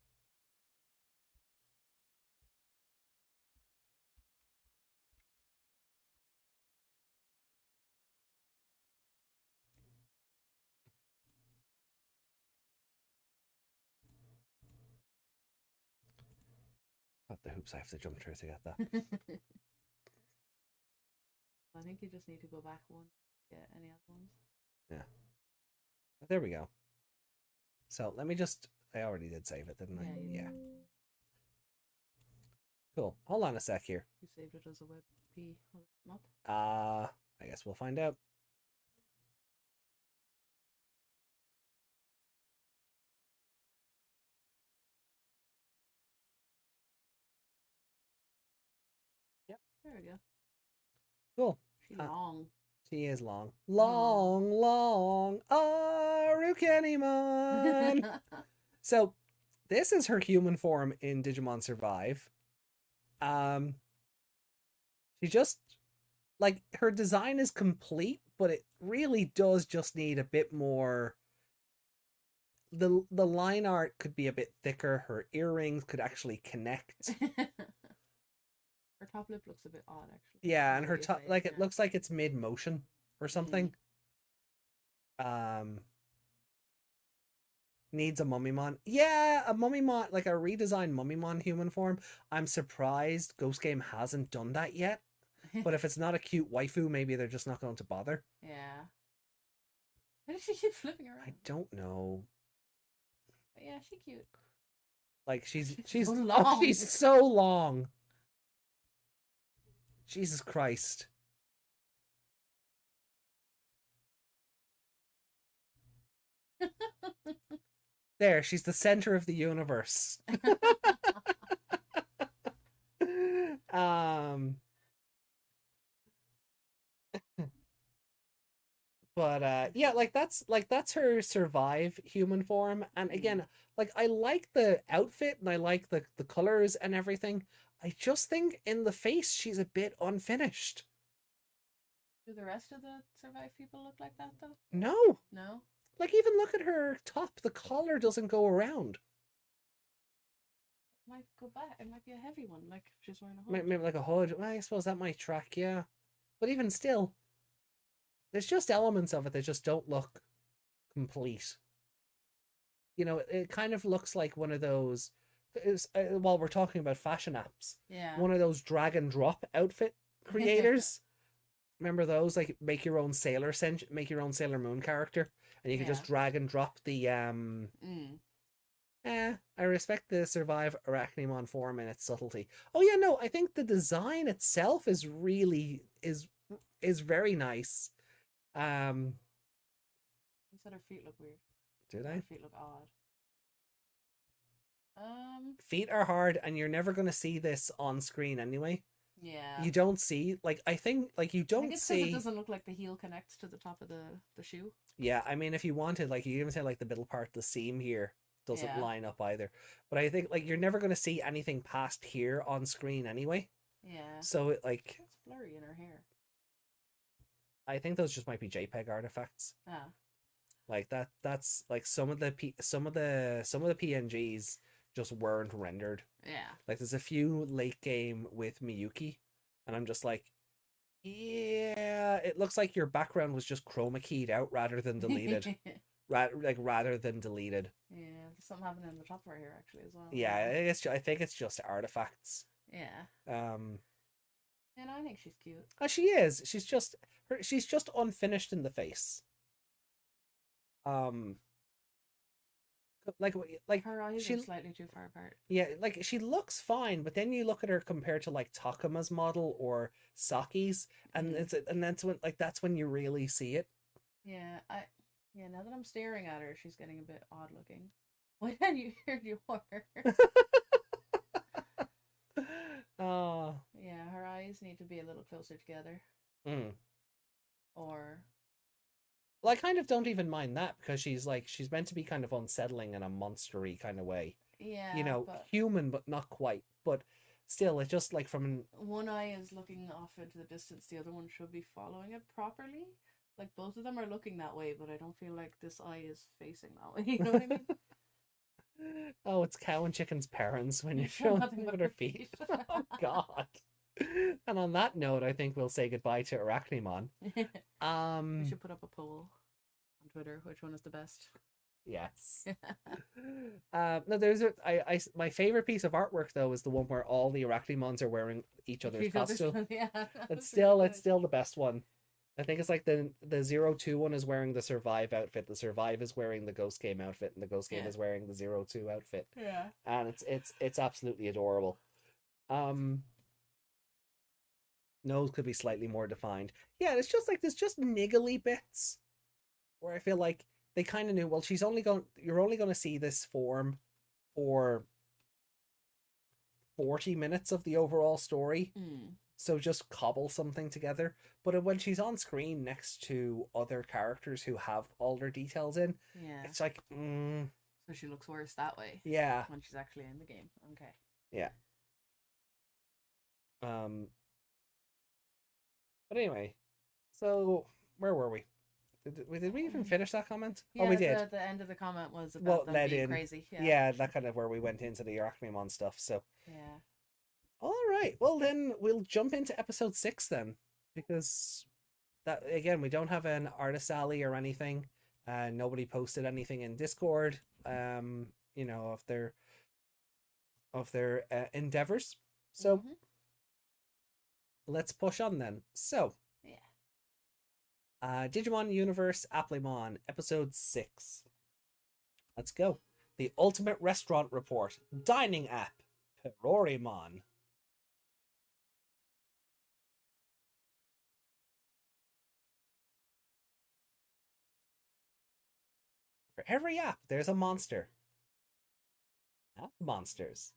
Speaker 1: Got the hoops I have to jump through to get that.
Speaker 2: I think you just need to go back one. Get any other ones.
Speaker 1: Yeah. There we go. So let me I already did save it, didn't I? Yeah. Cool. Hold on a sec here.
Speaker 2: You saved it as a WebP. Up?
Speaker 1: I guess we'll find out. Yep.
Speaker 2: There we go.
Speaker 1: Cool.
Speaker 2: She's long.
Speaker 1: She is long. Long. Arukenimon! So, this is her human form in Digimon Survive. She just... her design is complete, but it really does just need a bit more... The line art could be a bit thicker. Her earrings could actually connect.
Speaker 2: Her top lip looks a bit odd, actually.
Speaker 1: Yeah, and her top... it looks like it's mid-motion or something. Needs a Mummymon. Yeah, a Mummymon, a redesigned Mummymon human form. I'm surprised Ghost Game hasn't done that yet. But if it's not a cute waifu, maybe they're just not going to bother.
Speaker 2: Yeah. Why does she keep flipping around?
Speaker 1: I don't know.
Speaker 2: But yeah, she's cute.
Speaker 1: Like she's
Speaker 2: so long.
Speaker 1: She's so long. Jesus Christ. There, she's the center of the universe. But yeah, like that's her survive human form. And again, like I like the outfit and I like the colors and everything. I just think in the face she's a bit unfinished.
Speaker 2: Do the rest of the survive people look like that though?
Speaker 1: No.
Speaker 2: No?
Speaker 1: Like even look at her top, the collar doesn't go around.
Speaker 2: It might go back. It might be a heavy one, like she's wearing a hood.
Speaker 1: Maybe like a hood. Well, I suppose that might track, yeah. But even still, there's just elements of it that just don't look complete. You know, it kind of looks like one of those, while we're talking about fashion apps,
Speaker 2: yeah,
Speaker 1: one of those drag and drop outfit creators. Remember those? Like make your own Sailor Moon character, and you can just drag and drop the I respect the Survive Arachnimon form and its subtlety. Oh yeah, no, I think the design itself is really is very nice.
Speaker 2: You said her feet look weird.
Speaker 1: Did I?
Speaker 2: Her feet look odd.
Speaker 1: Feet are hard, and you're never gonna see this on screen anyway.
Speaker 2: Yeah.
Speaker 1: You don't see I think you don't
Speaker 2: I think it's
Speaker 1: see.
Speaker 2: It doesn't look like the heel connects to the top of the shoe.
Speaker 1: Yeah, I mean, if you wanted, like, you even say like the middle part, the seam here doesn't line up either. But I think like you're never gonna see anything past here on screen anyway.
Speaker 2: Yeah.
Speaker 1: So it like
Speaker 2: it's blurry in her hair.
Speaker 1: I think those just might be JPEG artifacts.
Speaker 2: Ah.
Speaker 1: Like that's like some of the PNGs just weren't rendered.
Speaker 2: Yeah.
Speaker 1: Like there's a few late game with Miyuki, and I'm just like, yeah, it looks like your background was just chroma keyed out rather than deleted. rather than deleted.
Speaker 2: Yeah, there's something happening in the top of her hair actually as well.
Speaker 1: Yeah, I think it's just artifacts.
Speaker 2: Yeah. And I think she's cute.
Speaker 1: She is. She's just unfinished in the face. Like
Speaker 2: her eyes are slightly too far apart.
Speaker 1: Yeah, like she looks fine, but then you look at her compared to like Takama's model or Saki's, and that's when you really see it.
Speaker 2: Yeah, now that I'm staring at her, she's getting a bit odd looking. Why can't you hear your
Speaker 1: Oh.
Speaker 2: Yeah, her eyes need to be a little closer together. Or
Speaker 1: well, I kind of don't even mind that because she's meant to be kind of unsettling in a monstery kind of way.
Speaker 2: Yeah.
Speaker 1: You know, human but not quite. But still, it's just like from
Speaker 2: one eye is looking off into the distance, the other one should be following it properly. Like both of them are looking that way, but I don't feel like this eye is facing that way. You know what I mean?
Speaker 1: Oh, it's Cow and Chicken's parents when you're showing nothing but her feet. Oh God. And on that note, I think we'll say goodbye to Arachnimon.
Speaker 2: We should put up a poll on Twitter. Which one is the best?
Speaker 1: Yes. No, there's my favorite piece of artwork though is the one where all the Arachnimons are wearing each other's costume.
Speaker 2: Yeah,
Speaker 1: it's still the best one. I think it's like the 02 one is wearing the Survive outfit. The Survive is wearing the Ghost Game outfit, and the Ghost Game is wearing the 02 outfit.
Speaker 2: Yeah.
Speaker 1: And it's absolutely adorable. Nose could be slightly more defined. Yeah, it's just like there's just niggly bits where I feel like they kind of knew, well, you're only going to see this form for 40 minutes of the overall story. So just cobble something together. But when she's on screen next to other characters who have all their details in, it's like,
Speaker 2: So she looks worse that way.
Speaker 1: Yeah.
Speaker 2: When she's actually in the game. Okay.
Speaker 1: Yeah. But anyway, so where were we? Did we even finish that comment?
Speaker 2: Yeah,
Speaker 1: we did.
Speaker 2: The end of the comment was about them being crazy.
Speaker 1: Yeah, that kind of where we went into the Arachnimon stuff. So
Speaker 2: yeah.
Speaker 1: All right. Well, then we'll jump into episode 6 then, because that again we don't have an artist alley or anything. Nobody posted anything in Discord. You know, of their endeavors. So let's push on then. So,
Speaker 2: Yeah.
Speaker 1: Digimon Universe Applimon, episode 6. Let's go. The Ultimate Restaurant Report, Dining App, Perorimon. For every app, there's a monster. App monsters.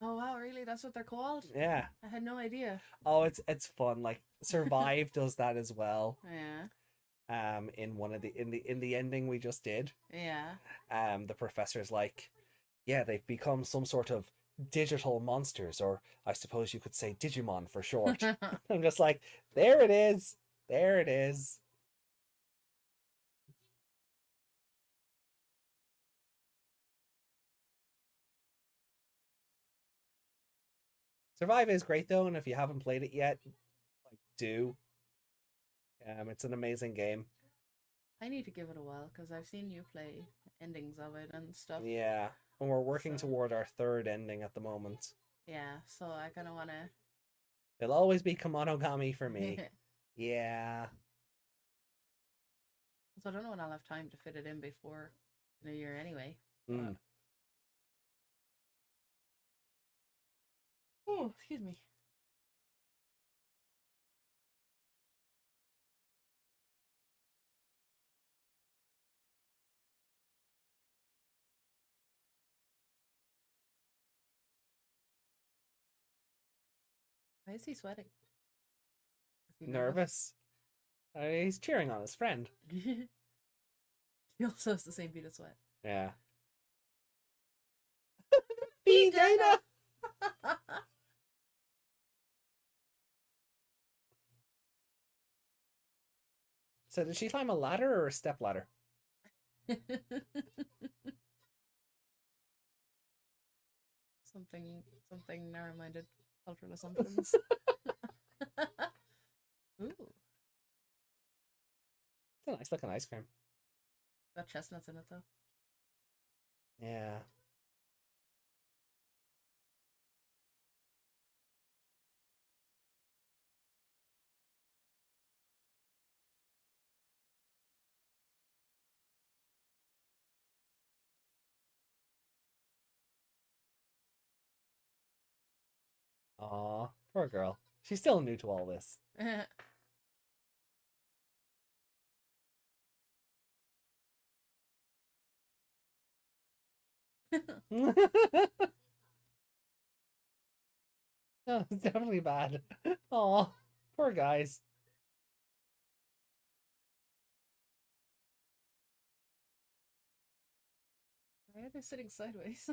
Speaker 2: Oh wow, really? That's what they're called?
Speaker 1: Yeah.
Speaker 2: I had no idea.
Speaker 1: Oh, it's fun. Like Survive does that as well.
Speaker 2: Yeah.
Speaker 1: In one of the ending we just did.
Speaker 2: Yeah.
Speaker 1: The professor's like, yeah, they've become some sort of digital monsters, or I suppose you could say Digimon for short. I'm just like, there it is. There it is. Survive is great though, and if you haven't played it yet, like do. It's an amazing game.
Speaker 2: I need to give it a while because I've seen you play endings of it and stuff.
Speaker 1: Yeah, and we're working toward our third ending at the moment.
Speaker 2: Yeah, so I kind of want to.
Speaker 1: It'll always be Kemonogami for me. Yeah.
Speaker 2: So I don't know when I'll have time to fit it in before New Year anyway.
Speaker 1: Mm.
Speaker 2: Oh, excuse me. Why is he sweating? Is he
Speaker 1: Nervous. He's cheering on his friend.
Speaker 2: He also has the same beat of sweat.
Speaker 1: Yeah. Be Dana! So did she climb a ladder or a step ladder?
Speaker 2: something narrow-minded cultural assumptions. Ooh.
Speaker 1: It's a nice looking ice cream.
Speaker 2: Got chestnuts in it though.
Speaker 1: Yeah. Aw, poor girl. She's still new to all this. No, it's definitely bad. Aw, poor guys.
Speaker 2: Why are they sitting sideways?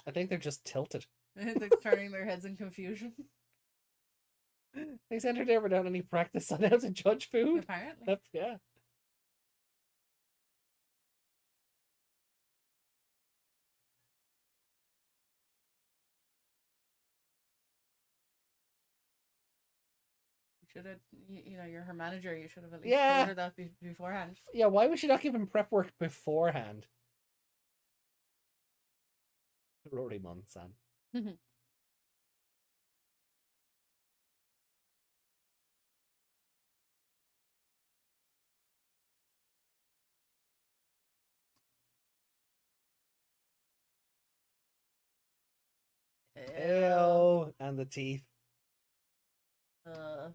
Speaker 1: I think they're just tilted.
Speaker 2: They're turning their heads in confusion.
Speaker 1: They sent her there without any practice on how to judge food.
Speaker 2: Apparently.
Speaker 1: Yeah.
Speaker 2: You should have, you're her manager. You should have at least told her that beforehand.
Speaker 1: Yeah, why would she not give him prep work beforehand? Rorimon-san. Ew. And the teeth. The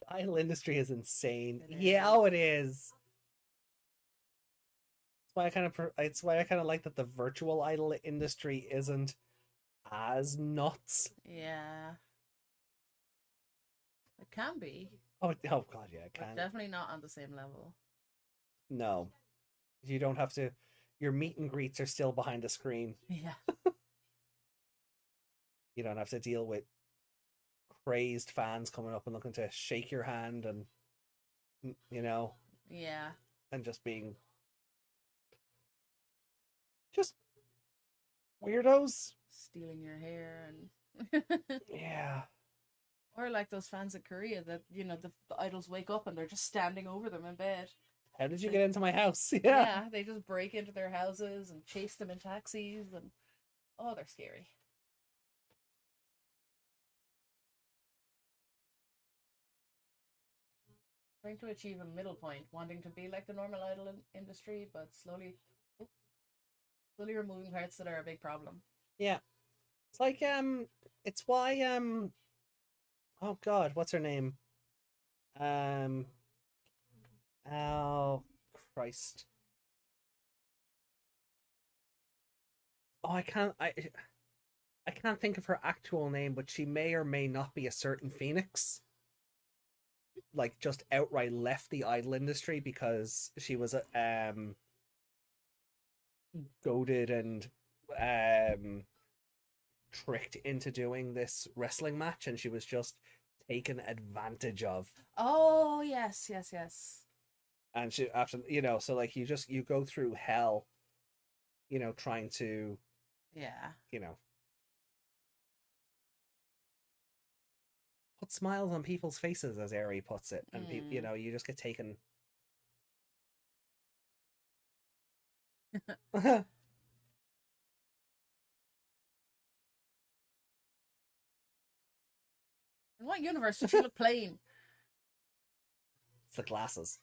Speaker 1: idol industry is insane. Yeah, it is. It's why I kind of like that the virtual idol industry isn't as nuts.
Speaker 2: Yeah. It can be.
Speaker 1: Oh god, yeah, it can.
Speaker 2: But definitely not on the same level.
Speaker 1: No. You don't have to. Your meet and greets are still behind a screen.
Speaker 2: Yeah.
Speaker 1: You don't have to deal with crazed fans coming up and looking to shake your hand and,
Speaker 2: Yeah.
Speaker 1: and just being just weirdos.
Speaker 2: Stealing your hair and
Speaker 1: Yeah.
Speaker 2: Or like those fans in Korea that, the idols wake up and they're just standing over them in bed.
Speaker 1: How did you get into my house? Yeah.
Speaker 2: Yeah, they just break into their houses and chase them in taxis and they're scary. Trying to achieve a middle point, wanting to be like the normal idol industry, but slowly removing parts that are a big problem.
Speaker 1: Yeah. It's like, it's why, oh God, what's her name? Oh, Christ. Oh, I can't think of her actual name, but she may or may not be a certain Phoenix. Like, just outright left the idol industry because she was goaded and tricked into doing this wrestling match, and she was just taken advantage of.
Speaker 2: Oh, yes.
Speaker 1: And she, after, so like you go through hell, trying to,
Speaker 2: yeah,
Speaker 1: put smiles on people's faces, as Aerie puts it, and you just get taken. In
Speaker 2: what universe does she look plain?
Speaker 1: It's the glasses.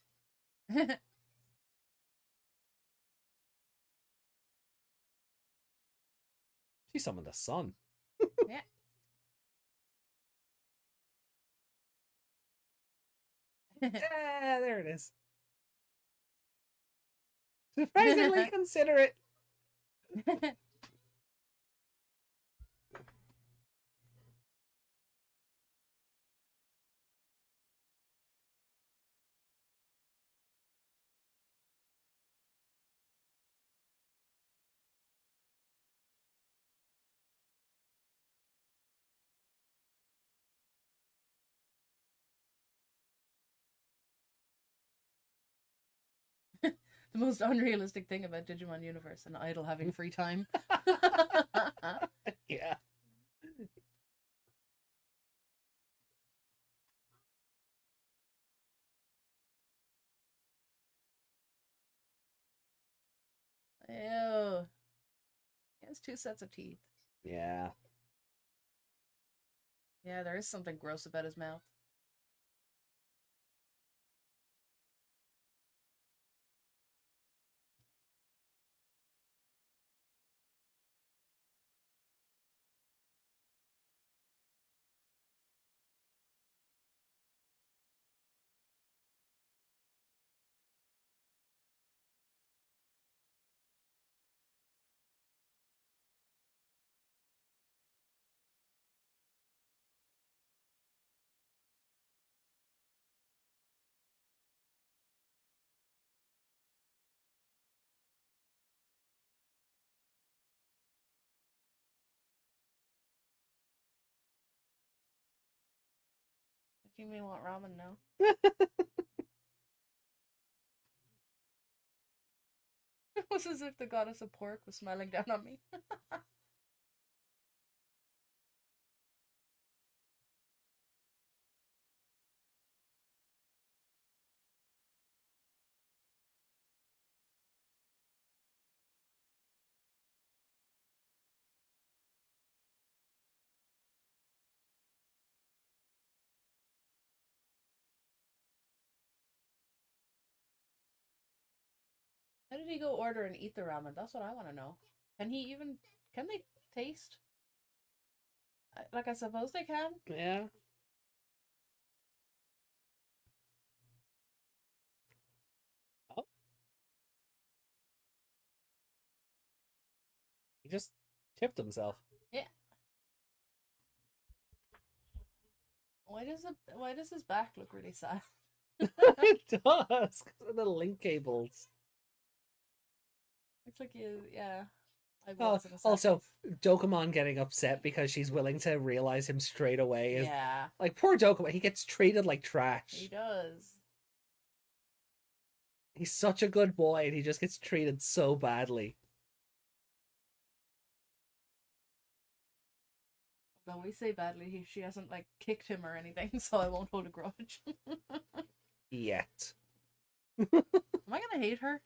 Speaker 1: She summoned the sun.
Speaker 2: Yeah.
Speaker 1: Yeah, there it is. Surprisingly considerate.
Speaker 2: The most unrealistic thing about Digimon Universe, an idol having free time.
Speaker 1: Yeah.
Speaker 2: Ew. He has 2 sets of teeth.
Speaker 1: Yeah.
Speaker 2: Yeah, there is something gross about his mouth. You may want ramen now. It was as if the goddess of pork was smiling down on me. How did he go order and eat the ramen? That's what I want to know. Can they taste? Like, I suppose they can.
Speaker 1: Yeah. Oh. He just tipped himself.
Speaker 2: Yeah. Why does his back look really sad?
Speaker 1: It does, because of the link cables.
Speaker 2: Looks like yeah.
Speaker 1: Also, Dokemon getting upset because she's willing to realize him straight away.
Speaker 2: Yeah.
Speaker 1: Like, poor Dokemon, he gets treated like trash.
Speaker 2: He does.
Speaker 1: He's such a good boy, and he just gets treated so badly.
Speaker 2: Though we say badly, she hasn't like kicked him or anything, so I won't hold a grudge.
Speaker 1: Yet.
Speaker 2: Am I gonna hate her?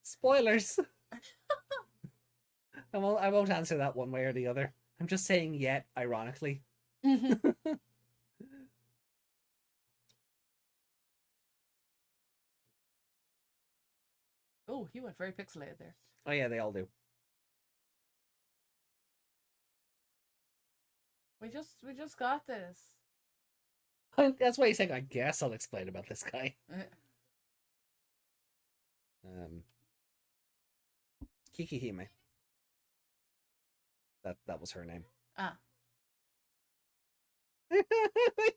Speaker 1: Spoilers. I won't answer that one way or the other. I'm just saying yet, ironically.
Speaker 2: Oh, he went very pixelated there.
Speaker 1: Oh yeah, they all do.
Speaker 2: We just got this.
Speaker 1: That's why he's saying, I guess I'll explain about this guy. Kiki-hime. That was her name.
Speaker 2: Ah.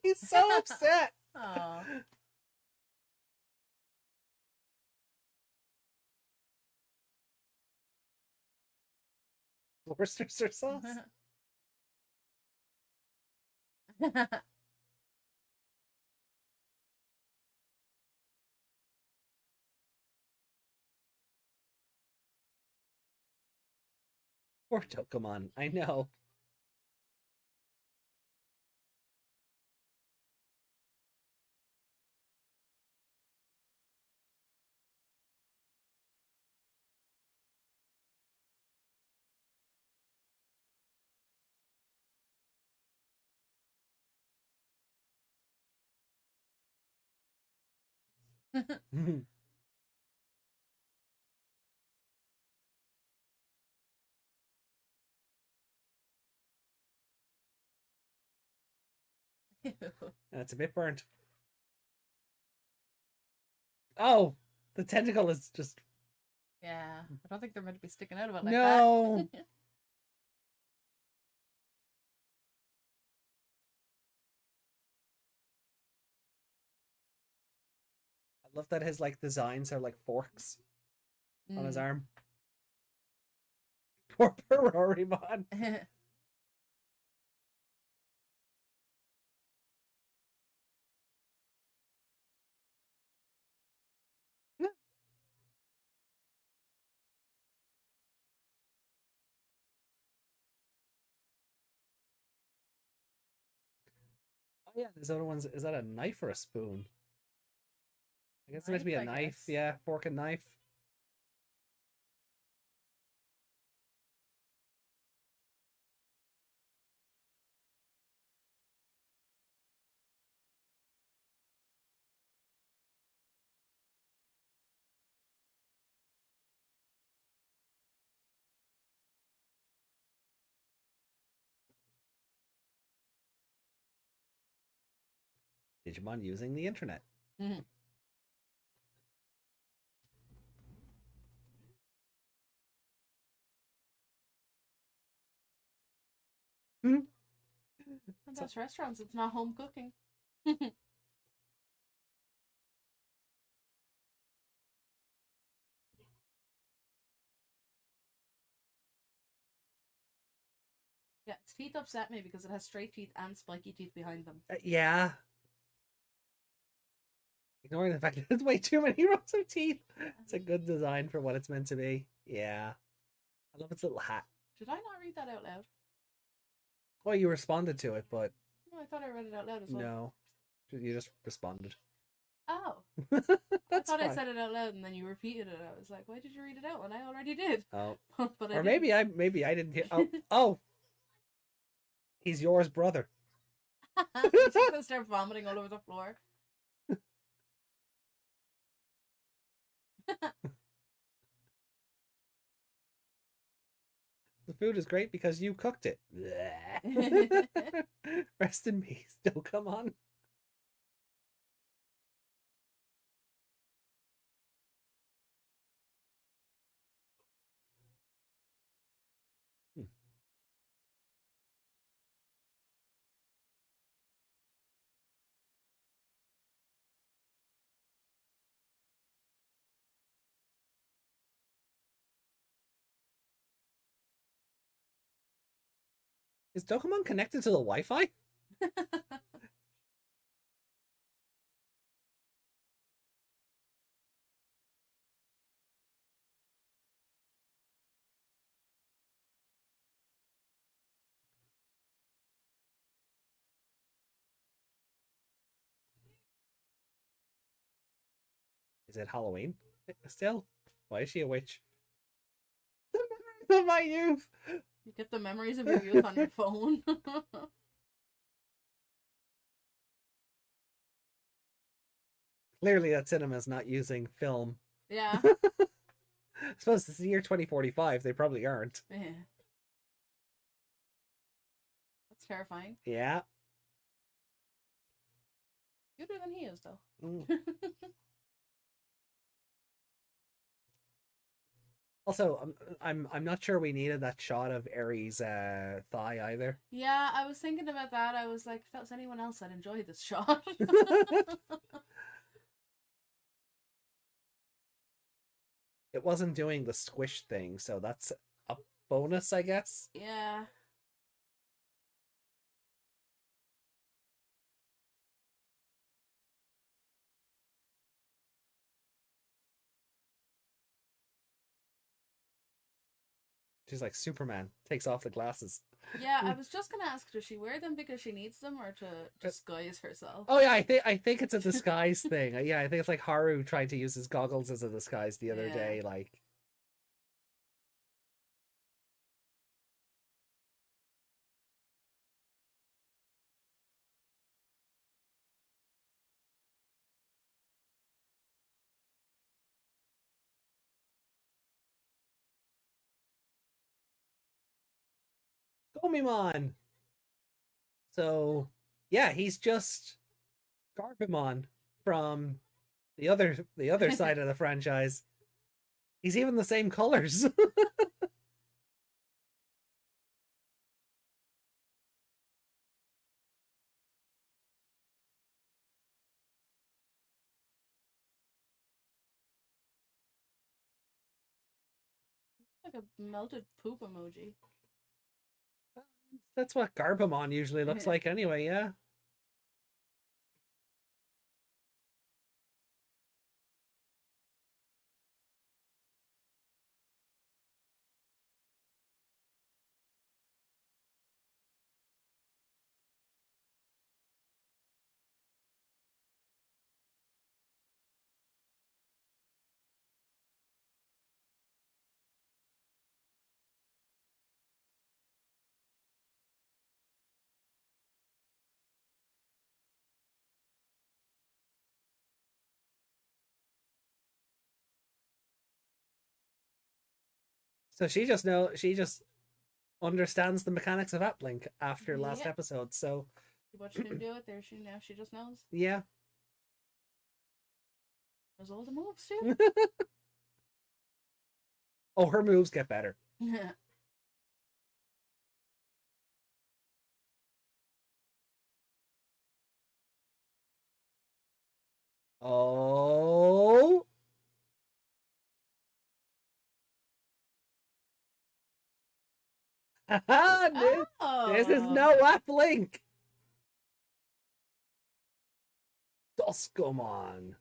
Speaker 1: He's so upset.
Speaker 2: Aww.
Speaker 1: Worcestershire sauce? Poor Dokemon, I know. That's a bit burnt. Oh, the tentacle is just...
Speaker 2: Yeah, I don't think they're meant to be sticking out of it like
Speaker 1: no.
Speaker 2: that.
Speaker 1: I love that his like designs are like forks on his arm. Poor Perorimon. Oh yeah, there's other ones. Is that a knife or a spoon? I guess it's meant to be a knife. Yeah, fork and knife. Digimon using the internet.
Speaker 2: That's restaurants. It's not home cooking. Yeah, its teeth upset me because it has straight teeth and spiky teeth behind them.
Speaker 1: Yeah. Ignoring the fact that there's way too many rows of teeth. It's a good design for what it's meant to be. Yeah. I love its little hat.
Speaker 2: Did I not read that out loud?
Speaker 1: Well, you responded to it, but...
Speaker 2: No, I thought I read it out loud as well.
Speaker 1: No. You just responded.
Speaker 2: Oh. I thought I said it out loud and then you repeated it. I was like, why did you read it out when I already did?
Speaker 1: Oh.
Speaker 2: But
Speaker 1: or maybe I didn't hear... Oh. Oh. He's yours, brother.
Speaker 2: He's just gonna start vomiting all over the floor.
Speaker 1: The food is great because you cooked it. Rest in peace. Don't come on. Is Dokemon connected to the Wi-Fi? Is it Halloween still? Why is she a witch? The memories of my youth!
Speaker 2: You get the memories of your youth on your phone.
Speaker 1: Clearly that cinema's not using film.
Speaker 2: Yeah.
Speaker 1: I suppose it's the year 2045. They probably aren't.
Speaker 2: Yeah. That's terrifying.
Speaker 1: Yeah.
Speaker 2: Cuter than he is, though.
Speaker 1: Mm. Also, I'm not sure we needed that shot of Aries' thigh either.
Speaker 2: Yeah, I was thinking about that. I was like, if that was anyone else, I'd enjoy this shot.
Speaker 1: It wasn't doing the squish thing, so that's a bonus, I guess.
Speaker 2: Yeah.
Speaker 1: She's like Superman, takes off the glasses.
Speaker 2: Yeah, I was just gonna ask, does she wear them because she needs them or to disguise herself?
Speaker 1: Oh yeah, I think it's a disguise thing. Yeah, I think it's like Haru tried to use his goggles as a disguise the other day, like. Gomimon! So, yeah, he's just Garbimon from the other side of the franchise. He's even the same colors.
Speaker 2: Like a melted poop emoji.
Speaker 1: That's what Garbamon usually looks like anyway, yeah. So she just understands the mechanics of Uplink after last
Speaker 2: Yep.
Speaker 1: episode, so
Speaker 2: You watched him do it. There, she just knows.
Speaker 1: yeah.
Speaker 2: Knows all the moves too.
Speaker 1: Oh, her moves get better. Oh. This is
Speaker 2: Oh.
Speaker 1: no Uplink. Doskomon.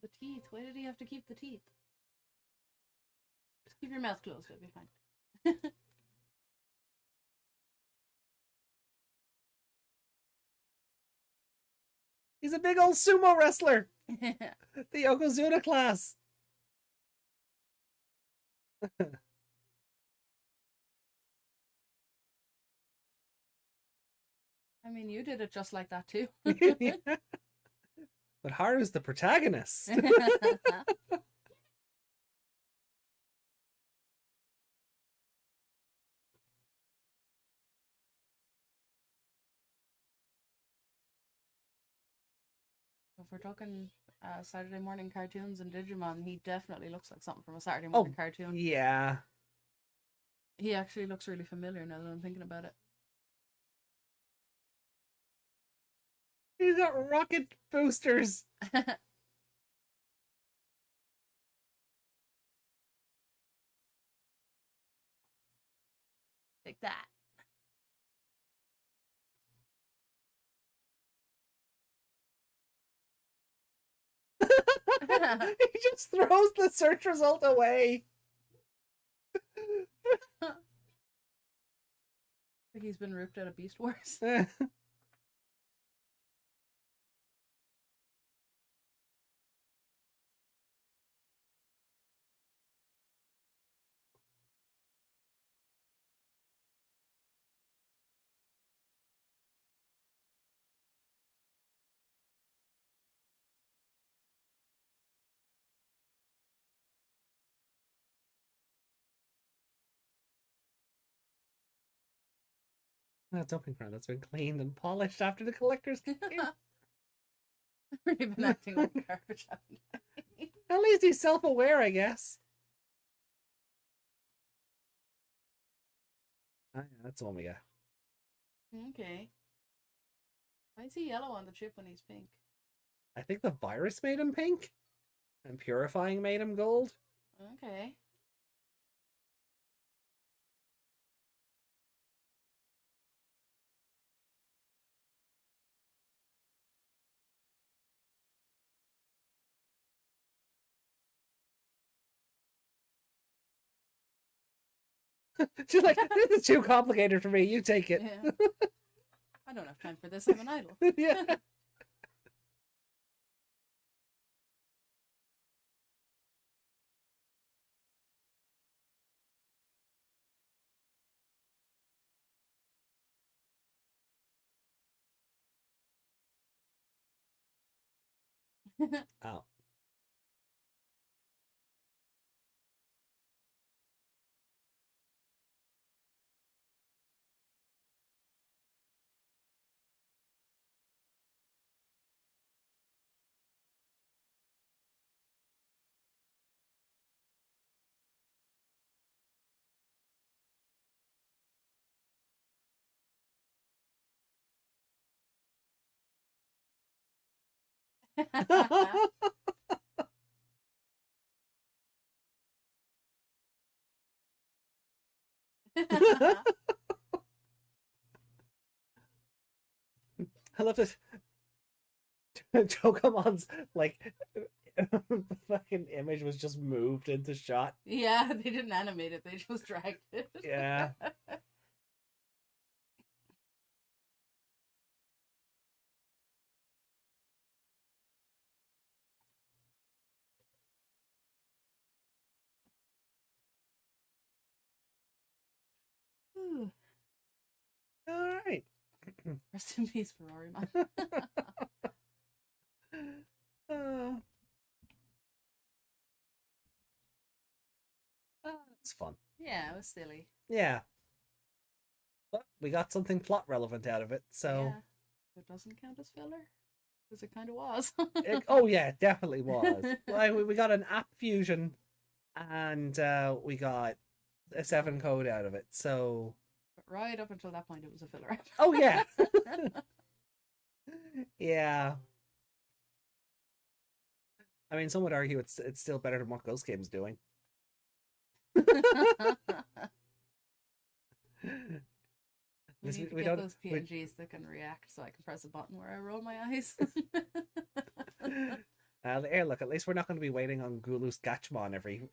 Speaker 2: The teeth. Why did he have to keep the teeth? Just keep your mouth closed. It'll be fine.
Speaker 1: He's a big old sumo wrestler. The Yokozuna class.
Speaker 2: I mean, you did it just like that too.
Speaker 1: Yeah. But Haru's the protagonist.
Speaker 2: If we're talking Saturday morning cartoons and Digimon, he definitely looks like something from a Saturday morning cartoon.
Speaker 1: Yeah.
Speaker 2: He actually looks really familiar now that I'm thinking about it.
Speaker 1: He's got rocket boosters.
Speaker 2: Like that.
Speaker 1: He just throws the search result away.
Speaker 2: Like he's been ripped out of Beast Wars.
Speaker 1: A dumping ground that's been cleaned and polished after the collectors came.
Speaker 2: We've been acting like garbage.
Speaker 1: At least he's self-aware, I guess. Oh, yeah, that's the one we got.
Speaker 2: Okay. Why is he yellow on the chip when he's pink?
Speaker 1: I think the virus made him pink, and purifying made him gold.
Speaker 2: Okay.
Speaker 1: She's like, this is too complicated for me. You take it.
Speaker 2: Yeah. I don't have time for this. I'm an idol.
Speaker 1: Yeah. Oh. I love this. Chocomon's like the fucking image was just moved into shot.
Speaker 2: Yeah, they didn't animate it. They just dragged it.
Speaker 1: Yeah. All right.
Speaker 2: Rest in peace, Ferrari man.
Speaker 1: It's fun.
Speaker 2: Yeah, it was silly.
Speaker 1: Yeah. But we got something plot relevant out of it, so.
Speaker 2: Yeah. It doesn't count as filler? Because it kind of was.
Speaker 1: Oh, yeah, it definitely was. Like, we got an app fusion, and we got a 7 code out of it, so.
Speaker 2: But right up until that point, it was a filler.
Speaker 1: Oh, yeah. Yeah. I mean, some would argue it's still better than what Ghost Game's doing.
Speaker 2: We need to get those PNGs that can react so I can press a button where I roll my eyes.
Speaker 1: Here, look, at least we're not going to be waiting on Gulu's Gachmon every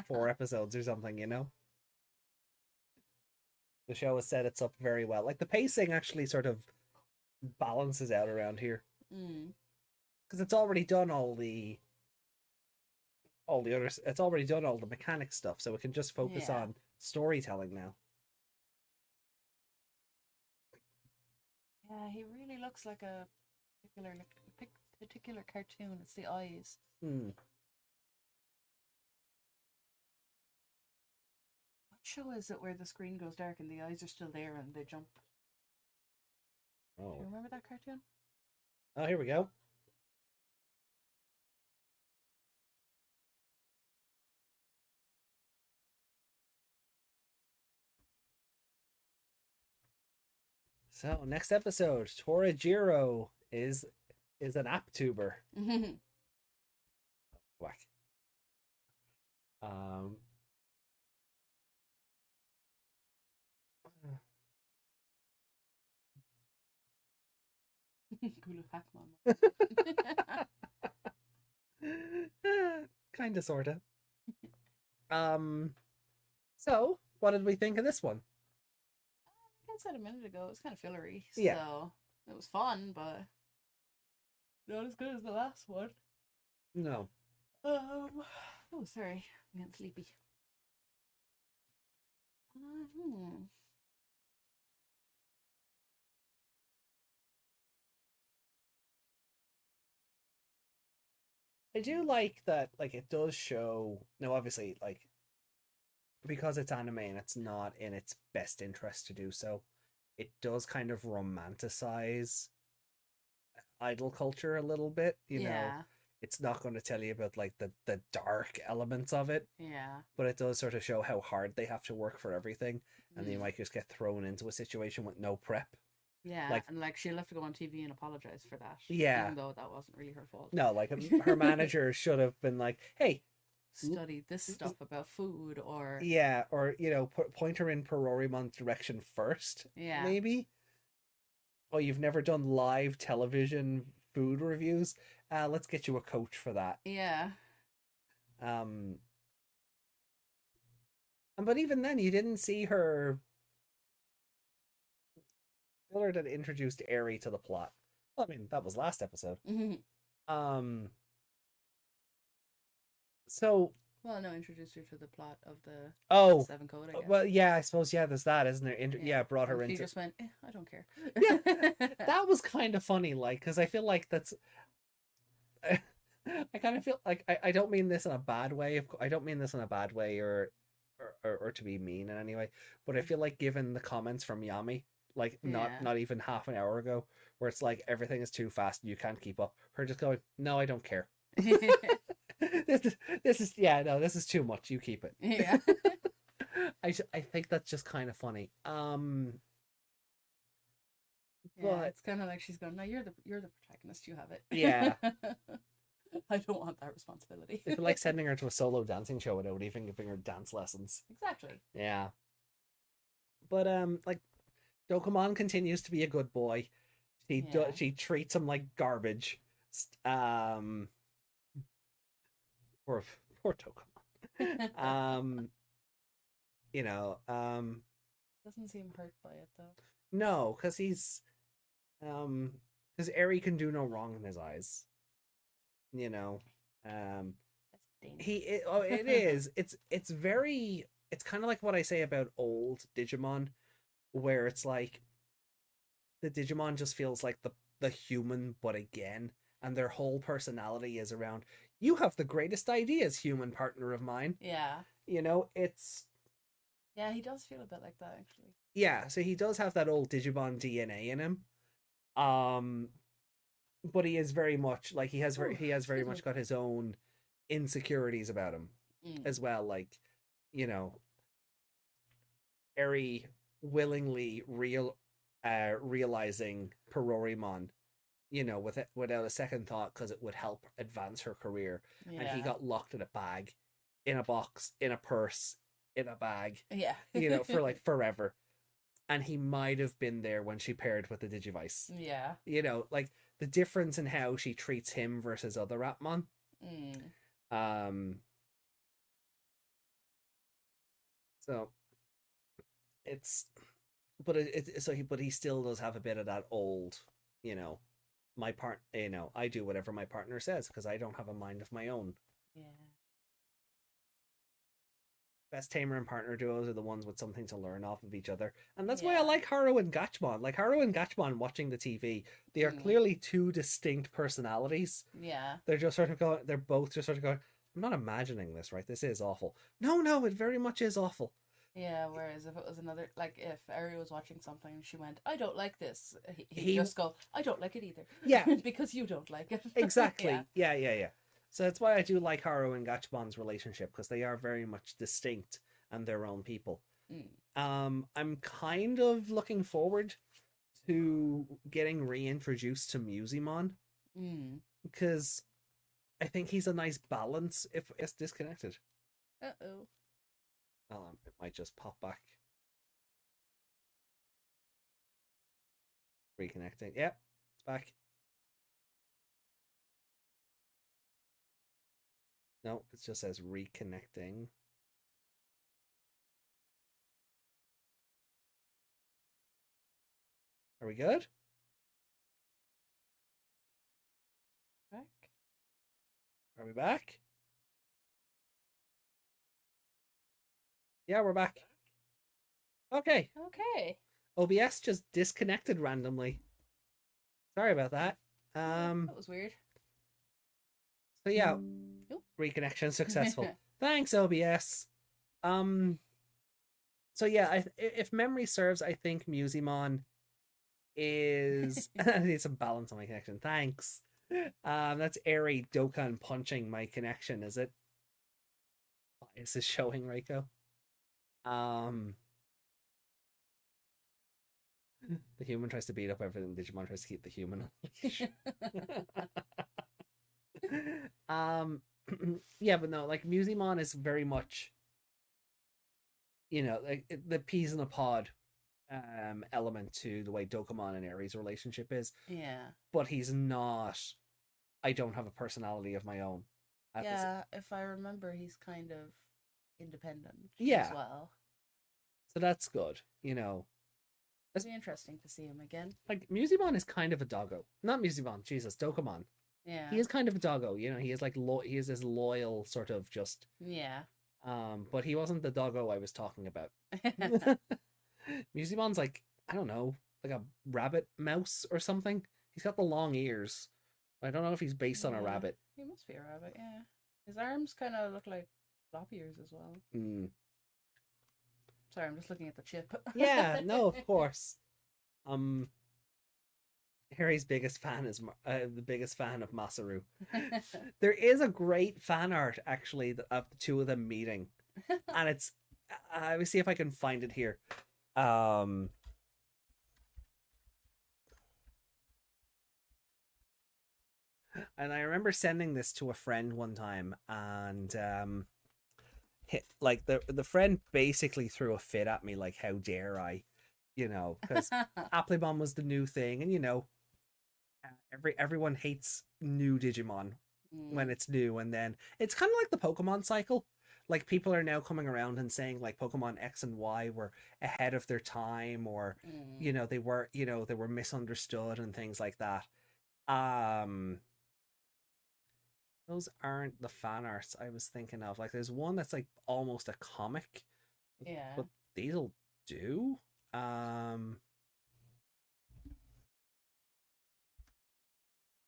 Speaker 1: 4 episodes or something, you know? The show has set it up very well. Like, the pacing actually sort of balances out around here. Because it's already done all the other, it's already done all the mechanic stuff, so it can just focus on storytelling now.
Speaker 2: Yeah, he really looks like a particular cartoon. It's the eyes. What show is it where the screen goes dark and the eyes are still there and they jump?
Speaker 1: Oh.
Speaker 2: Do you remember that cartoon?
Speaker 1: Oh, here we go. So, next episode, Torajiro is an app tuber. Whack.
Speaker 2: Gulu Hackmon.
Speaker 1: Kinda, sorta. So, what did we think of this one?
Speaker 2: Like I said a minute ago, it was kind of fillery.
Speaker 1: Yeah.
Speaker 2: So, it was fun, but not as good as the last one.
Speaker 1: No.
Speaker 2: Oh, sorry. I'm getting sleepy.
Speaker 1: I do like that, like, it does show. Now, obviously, like, because it's anime and it's not in its best interest to do so, it does kind of romanticize idol culture a little bit, you know. It's not going to tell you about like the dark elements of it.
Speaker 2: Yeah.
Speaker 1: But it does sort of show how hard they have to work for everything, and then you might just get thrown into a situation with no prep.
Speaker 2: Yeah,
Speaker 1: like,
Speaker 2: and like she'll have to go on TV and apologize for that.
Speaker 1: Yeah.
Speaker 2: Even though that wasn't really her fault.
Speaker 1: No, like her manager should have been like, "Hey,
Speaker 2: study this stuff about food," or
Speaker 1: yeah, or you know, point her in Perorimon's direction first.
Speaker 2: Yeah.
Speaker 1: Maybe. Oh, you've never done live television food reviews? Let's get you a coach for that.
Speaker 2: Yeah.
Speaker 1: But even then, you didn't see her. Filler that introduced Aerie to the plot. Well, I mean, that was last episode. So.
Speaker 2: Well, no, introduced her to the plot of the Seven Code. I guess.
Speaker 1: Well, yeah, I suppose there's that, isn't there? Yeah, brought her into.
Speaker 2: She just went, I don't care.
Speaker 1: Yeah, that was kind of funny, like, because I feel like that's. I kind of feel like I don't mean this in a bad way. I don't mean this in a bad way or to be mean in any way, but I feel like given the comments from Yami, like not even half an hour ago, where it's like everything is too fast and you can't keep up. Her just going, no, I don't care. this is too much. You keep it.
Speaker 2: Yeah.
Speaker 1: I think that's just kind of funny.
Speaker 2: But it's kind of like she's going, no, you're the protagonist. You have it.
Speaker 1: Yeah.
Speaker 2: I don't want that responsibility.
Speaker 1: It's like sending her to a solo dancing show without even giving her dance lessons.
Speaker 2: Exactly.
Speaker 1: Yeah. But like, Dokemon continues to be a good boy. She treats him like garbage. Poor Dokemon. You know.
Speaker 2: Doesn't seem hurt by it though.
Speaker 1: No, because Eri can do no wrong in his eyes. You know, it is. It's very. It's kind of like what I say about old Digimon, where it's like the Digimon just feels like the human, but again, and their whole personality is around. You have the greatest ideas, human partner of mine.
Speaker 2: Yeah.
Speaker 1: You know, it's.
Speaker 2: Yeah, he does feel a bit like that actually.
Speaker 1: Yeah, so he does have that old Digimon DNA in him. But he is very much like he has very much got his own insecurities about him as well. Like, you know, Eri willingly realizing Perorimon, you know, without a second thought, because it would help advance her career. Yeah. And he got locked in a bag, in a box, in a purse, in a bag.
Speaker 2: Yeah.
Speaker 1: You know, for like forever. And he might have been there when she paired with the Digivice.
Speaker 2: Yeah.
Speaker 1: You know, like the difference in how she treats him versus other Appmon. So it's, but he still does have a bit of that old, you know, I do whatever my partner says because I don't have a mind of my own.
Speaker 2: Yeah.
Speaker 1: Best tamer and partner duos are the ones with something to learn off of each other. And that's why I like Haru and Gachmon. Like Haru and Gachmon watching the TV, they are clearly two distinct personalities.
Speaker 2: Yeah.
Speaker 1: They're both just sort of going, I'm not imagining this, right? This is awful. No, it very much is awful.
Speaker 2: Yeah, whereas if it was another, like if Ari was watching something and she went, I don't like this, he'd just go, I don't like it either.
Speaker 1: Yeah.
Speaker 2: Because you don't like it.
Speaker 1: Exactly. Yeah. So that's why I do like Haru and Gachmon's relationship, because they are very much distinct and their own people. I'm kind of looking forward to getting reintroduced to Musimon, because I think he's a nice balance if it's disconnected.
Speaker 2: Uh-oh.
Speaker 1: It might just pop back. Reconnecting. Yep, it's back. No, it just says reconnecting. Are we good?
Speaker 2: Back?
Speaker 1: Are we back? Yeah, we're back. Okay. OBS just disconnected randomly. Sorry about that.
Speaker 2: That was weird.
Speaker 1: So yeah, reconnection successful. Thanks, OBS. So yeah, if memory serves, I think Musimon is I need some balance on my connection. Thanks. That's Airy Dokkan punching my connection, is it? Why is this showing, Reiko? The human tries to beat up everything. Digimon tries to keep the human on leash. Yeah, but no, like Musimon is very much, like the peas in a pod element to the way Dokomon and Aries relationship is.
Speaker 2: Yeah.
Speaker 1: But he's not. I don't have a personality of my own.
Speaker 2: Yeah, if I remember, he's kind of independent
Speaker 1: as
Speaker 2: well.
Speaker 1: So that's good,
Speaker 2: It'd be interesting to see him again.
Speaker 1: Like Musimon is kind of a doggo. Not Musimon, Jesus, Dokomon.
Speaker 2: Yeah.
Speaker 1: He is kind of a doggo, he is like he is this loyal sort of just.
Speaker 2: Yeah.
Speaker 1: But he wasn't the doggo I was talking about. Musimon's like, I don't know, like a rabbit mouse or something. He's got the long ears. I don't know if he's based on a rabbit.
Speaker 2: He must be a rabbit, yeah. His arms kind of look like flop ears as well. Sorry, I'm just looking at the chip.
Speaker 1: Yeah, no, of course. Harry's biggest fan is the biggest fan of Masaru. There is a great fan art actually of the two of them meeting, and it's. Let me see if I can find it here. And I remember sending this to a friend one time, and like the friend basically threw a fit at me, like, how dare I, because Applimon was the new thing, and everyone hates new Digimon when it's new, and then it's kind of like the Pokemon cycle. Like, people are now coming around and saying like Pokemon X and Y were ahead of their time, or they were misunderstood and things like that. Those aren't the fan arts I was thinking of. Like, there's one that's like almost a comic.
Speaker 2: Yeah.
Speaker 1: But these'll do. See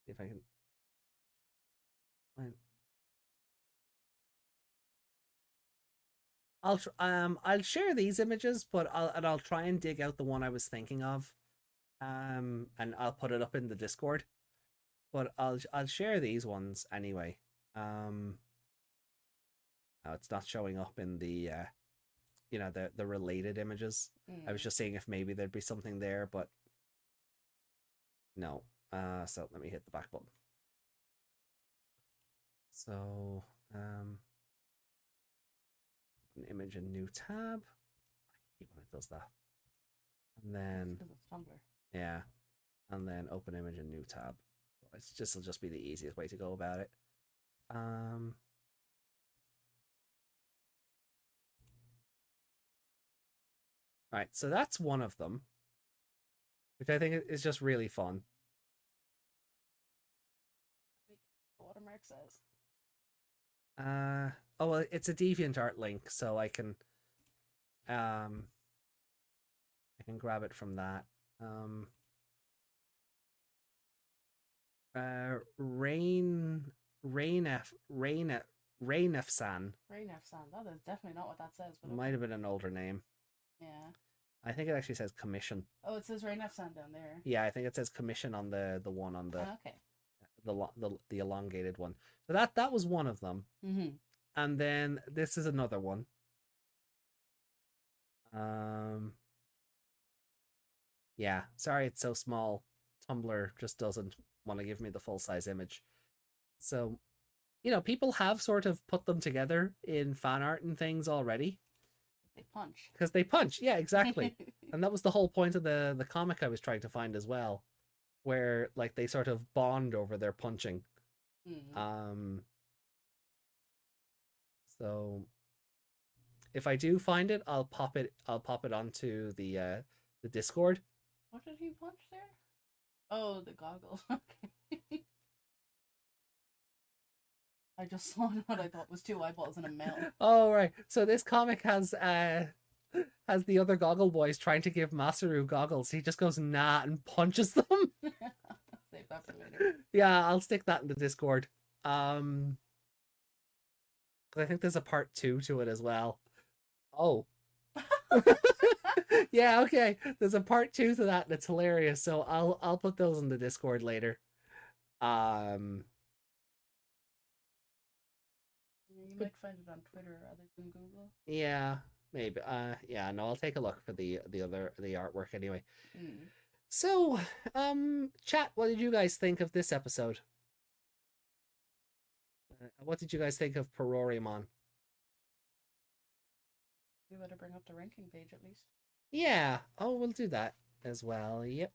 Speaker 1: if I can. I'll share these images, but I'll try and dig out the one I was thinking of. And I'll put it up in the Discord. But I'll share these ones anyway. Oh, it's not showing up in the the related images. I was just seeing if maybe there'd be something there, but no. So let me hit the back button. So an image in new tab. I hate when it does that. And then
Speaker 2: because it's Tumblr.
Speaker 1: Yeah. And then open image in new tab. It'll just be the easiest way to go about it. Right, so that's one of them, which I think is just really fun.
Speaker 2: Watermark says.
Speaker 1: Oh well, it's a DeviantArt link, so I can grab it from that. Rain F-san.
Speaker 2: That is definitely not what that says. But
Speaker 1: might have been an older name.
Speaker 2: Yeah.
Speaker 1: I think it actually says commission.
Speaker 2: Oh, it says Rain F-san down there.
Speaker 1: Yeah, I think it says commission on the one on the
Speaker 2: okay.
Speaker 1: The elongated one. So that was one of them. And then this is another one. Yeah, sorry it's so small. Tumblr just doesn't want to give me the full size image. So, people have sort of put them together in fan art and things already.
Speaker 2: They punch.
Speaker 1: Because they punch, yeah, exactly. And that was the whole point of the comic I was trying to find as well, where like they sort of bond over their punching. So if I do find it, I'll pop it onto the Discord.
Speaker 2: What did he punch there? Oh, the goggles. Okay. I just saw what I thought was two eyeballs and a mouth.
Speaker 1: Oh right. So this comic has the other goggle boys trying to give Masaru goggles. He just goes nah and punches them.
Speaker 2: Save that for later.
Speaker 1: Yeah, I'll stick that in the Discord. I think there's a part 2 to it as well. Oh. Yeah, okay. There's a part 2 to that that's hilarious. So I'll put those in the Discord later.
Speaker 2: You might find it on Twitter rather than Google.
Speaker 1: Yeah, maybe. Yeah, no, I'll take a look for the artwork anyway. So, chat, what did you guys think of this episode? What did you guys think of Perorimon?
Speaker 2: We better bring up the ranking page at least.
Speaker 1: Yeah. Oh, we'll do that as well. Yep.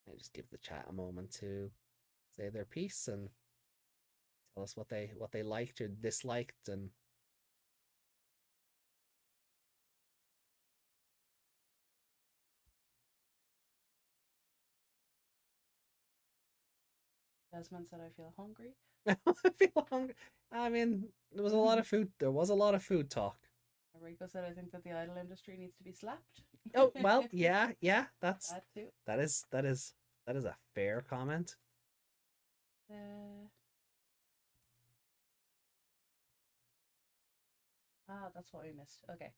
Speaker 1: I just give the chat a moment to say their piece and tell us what they liked or disliked and
Speaker 2: Desmond said, "I feel hungry."
Speaker 1: I feel hungry. I mean, there was a lot of food. There was a lot of food talk.
Speaker 2: Rico said, "I think that the idol industry needs to be slapped."
Speaker 1: Oh well, yeah. That's
Speaker 2: that too.
Speaker 1: That is a fair comment.
Speaker 2: That's what we missed. Okay.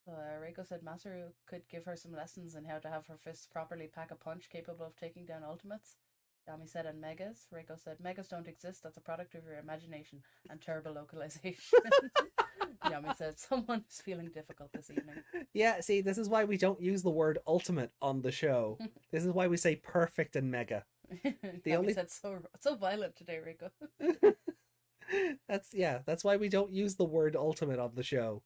Speaker 2: So Reiko said Masaru could give her some lessons in how to have her fists properly pack a punch capable of taking down ultimates. Yami said, and Megas. Reiko said, Megas don't exist. That's a product of your imagination and terrible localization. Yami said, someone is feeling difficult this evening.
Speaker 1: Yeah, see, this is why we don't use the word ultimate on the show. This is why we say perfect and mega.
Speaker 2: Yami said, so violent today, Reiko.
Speaker 1: That's why we don't use the word ultimate on the show.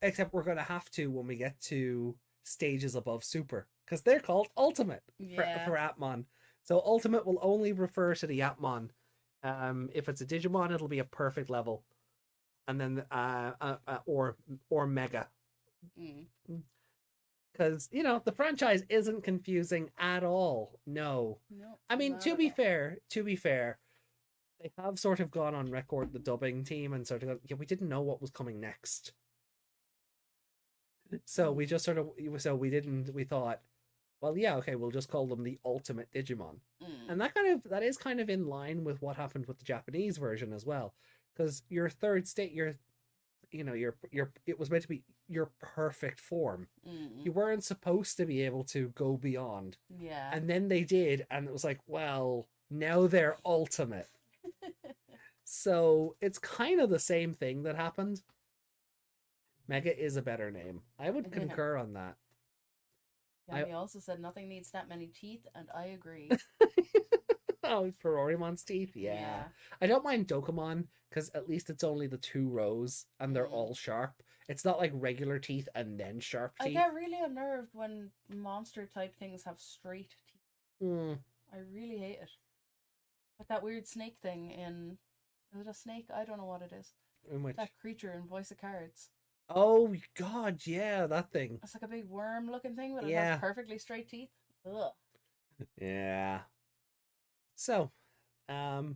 Speaker 1: Except we're gonna have to when we get to stages above super, because they're called ultimate for Appmon. So ultimate will only refer to the Appmon. If it's a Digimon, it'll be a perfect level, and then or mega. Because the franchise isn't confusing at all. No, I mean, to be fair, they have sort of gone on record, the dubbing team, and sort of we didn't know what was coming next. So we just sort of we thought, well, yeah, okay, we'll just call them the Ultimate Digimon. And that is kind of in line with what happened with the Japanese version as well, because your third state, it was meant to be your perfect form. You weren't supposed to be able to go beyond.
Speaker 2: Yeah.
Speaker 1: And then they did, and it was like, well, now they're ultimate. So it's kind of the same thing that happened. Mega is a better name. I would concur on that.
Speaker 2: Yami also said nothing needs that many teeth, and I agree.
Speaker 1: Oh, Perorimon's teeth? Yeah. I don't mind Dokemon, because at least it's only the 2 rows, and they're all sharp. It's not like regular teeth and then sharp teeth.
Speaker 2: I get really unnerved when monster-type things have straight teeth. I really hate it. Like that weird snake thing in... Is it a snake? I don't know what it is. That creature in Voice of Cards.
Speaker 1: Oh, God, yeah, that thing.
Speaker 2: It's like a big worm-looking thing, but it has perfectly straight teeth. Ugh.
Speaker 1: Yeah. So, I'll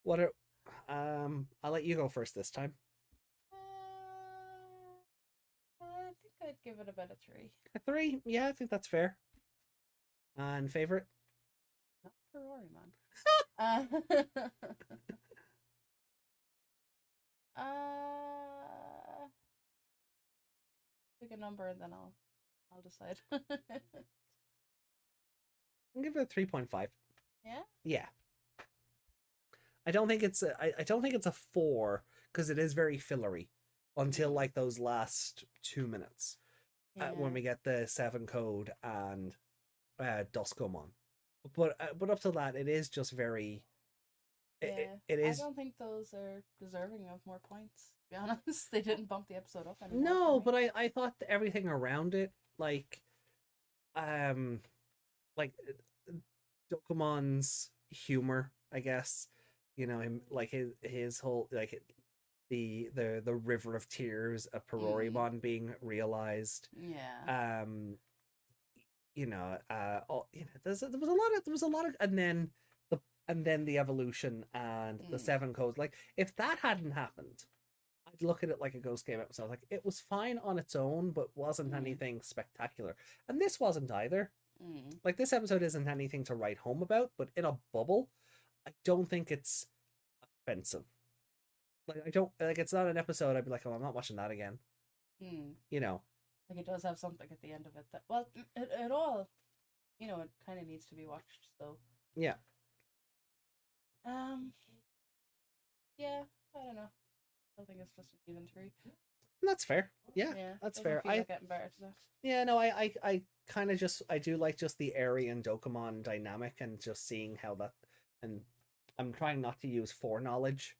Speaker 1: let you go first this time.
Speaker 2: I think I'd give it about a 3.
Speaker 1: A 3? Yeah, I think that's fair. And favorite?
Speaker 2: Not Perorimon. Pick a number and then I'll decide.
Speaker 1: I'll give it a 3.5.
Speaker 2: Yeah?
Speaker 1: Yeah. I don't think it's a 4, because it is very fillery until like those last 2 minutes when we get the 7 code and Duskomon. But up to that, it is just very. It is.
Speaker 2: I don't think those are deserving of more points. To be honest, they didn't bump the episode up anymore.
Speaker 1: No, but I thought everything around it, like Dokomon's humor, I guess, him, like his whole, like the river of tears of Perorimon being realized.
Speaker 2: Yeah.
Speaker 1: There was a lot of, and then the evolution and the 7 codes. Like, if that hadn't happened, I'd look at it like a Ghost Game episode. Like, it was fine on its own, but wasn't anything spectacular. And this wasn't either. Like, this episode isn't anything to write home about, but in a bubble, I don't think it's offensive. Like I don't like it's not an episode I'd be like, oh, I'm not watching that again. You know.
Speaker 2: Like it does have something at the end of it that it all, it kind of needs to be watched. So
Speaker 1: yeah.
Speaker 2: Yeah, I don't know. I think it's just an even 3.
Speaker 1: That's fair. Yeah, that's fair.
Speaker 2: I getting better to that.
Speaker 1: Yeah, no, I kind of just I do like just the Eri and Dokemon dynamic and just seeing how that, and I'm trying not to use foreknowledge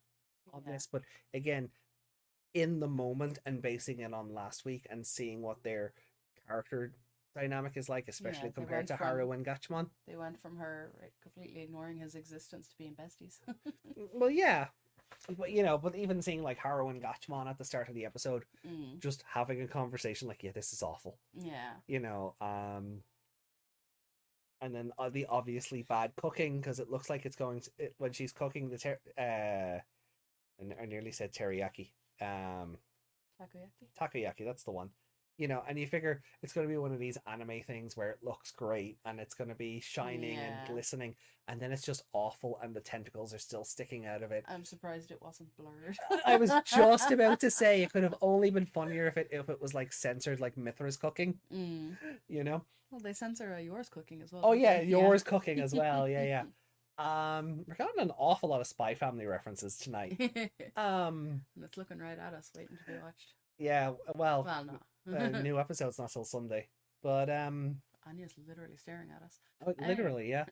Speaker 1: on this, but again, in the moment and basing it on last week and seeing what their character dynamic is like, especially compared to Haru and Gatchmon.
Speaker 2: They went from her completely ignoring his existence to being besties.
Speaker 1: Well, yeah. But but even seeing like Haru and Gatchmon at the start of the episode, just having a conversation like, yeah, this is awful.
Speaker 2: Yeah.
Speaker 1: And then the obviously bad cooking, because it looks like it's going to, when she's cooking the and I nearly said teriyaki. Takoyaki, that's the one. And you figure it's going to be one of these anime things where it looks great and it's going to be shining and glistening, and then it's just awful and the tentacles are still sticking out of it.
Speaker 2: I'm surprised it wasn't blurred.
Speaker 1: I was just about to say it could have only been funnier if it was like censored like Mithra's cooking.
Speaker 2: Well, they censor yours cooking as well.
Speaker 1: Oh yeah, yours cooking as well. Yeah. We're getting an awful lot of Spy Family references tonight.
Speaker 2: And it's looking right at us, waiting to be watched.
Speaker 1: Yeah, well
Speaker 2: no.
Speaker 1: New episode's not till Sunday, but
Speaker 2: Anya's literally staring at us.
Speaker 1: Oh, literally, yeah.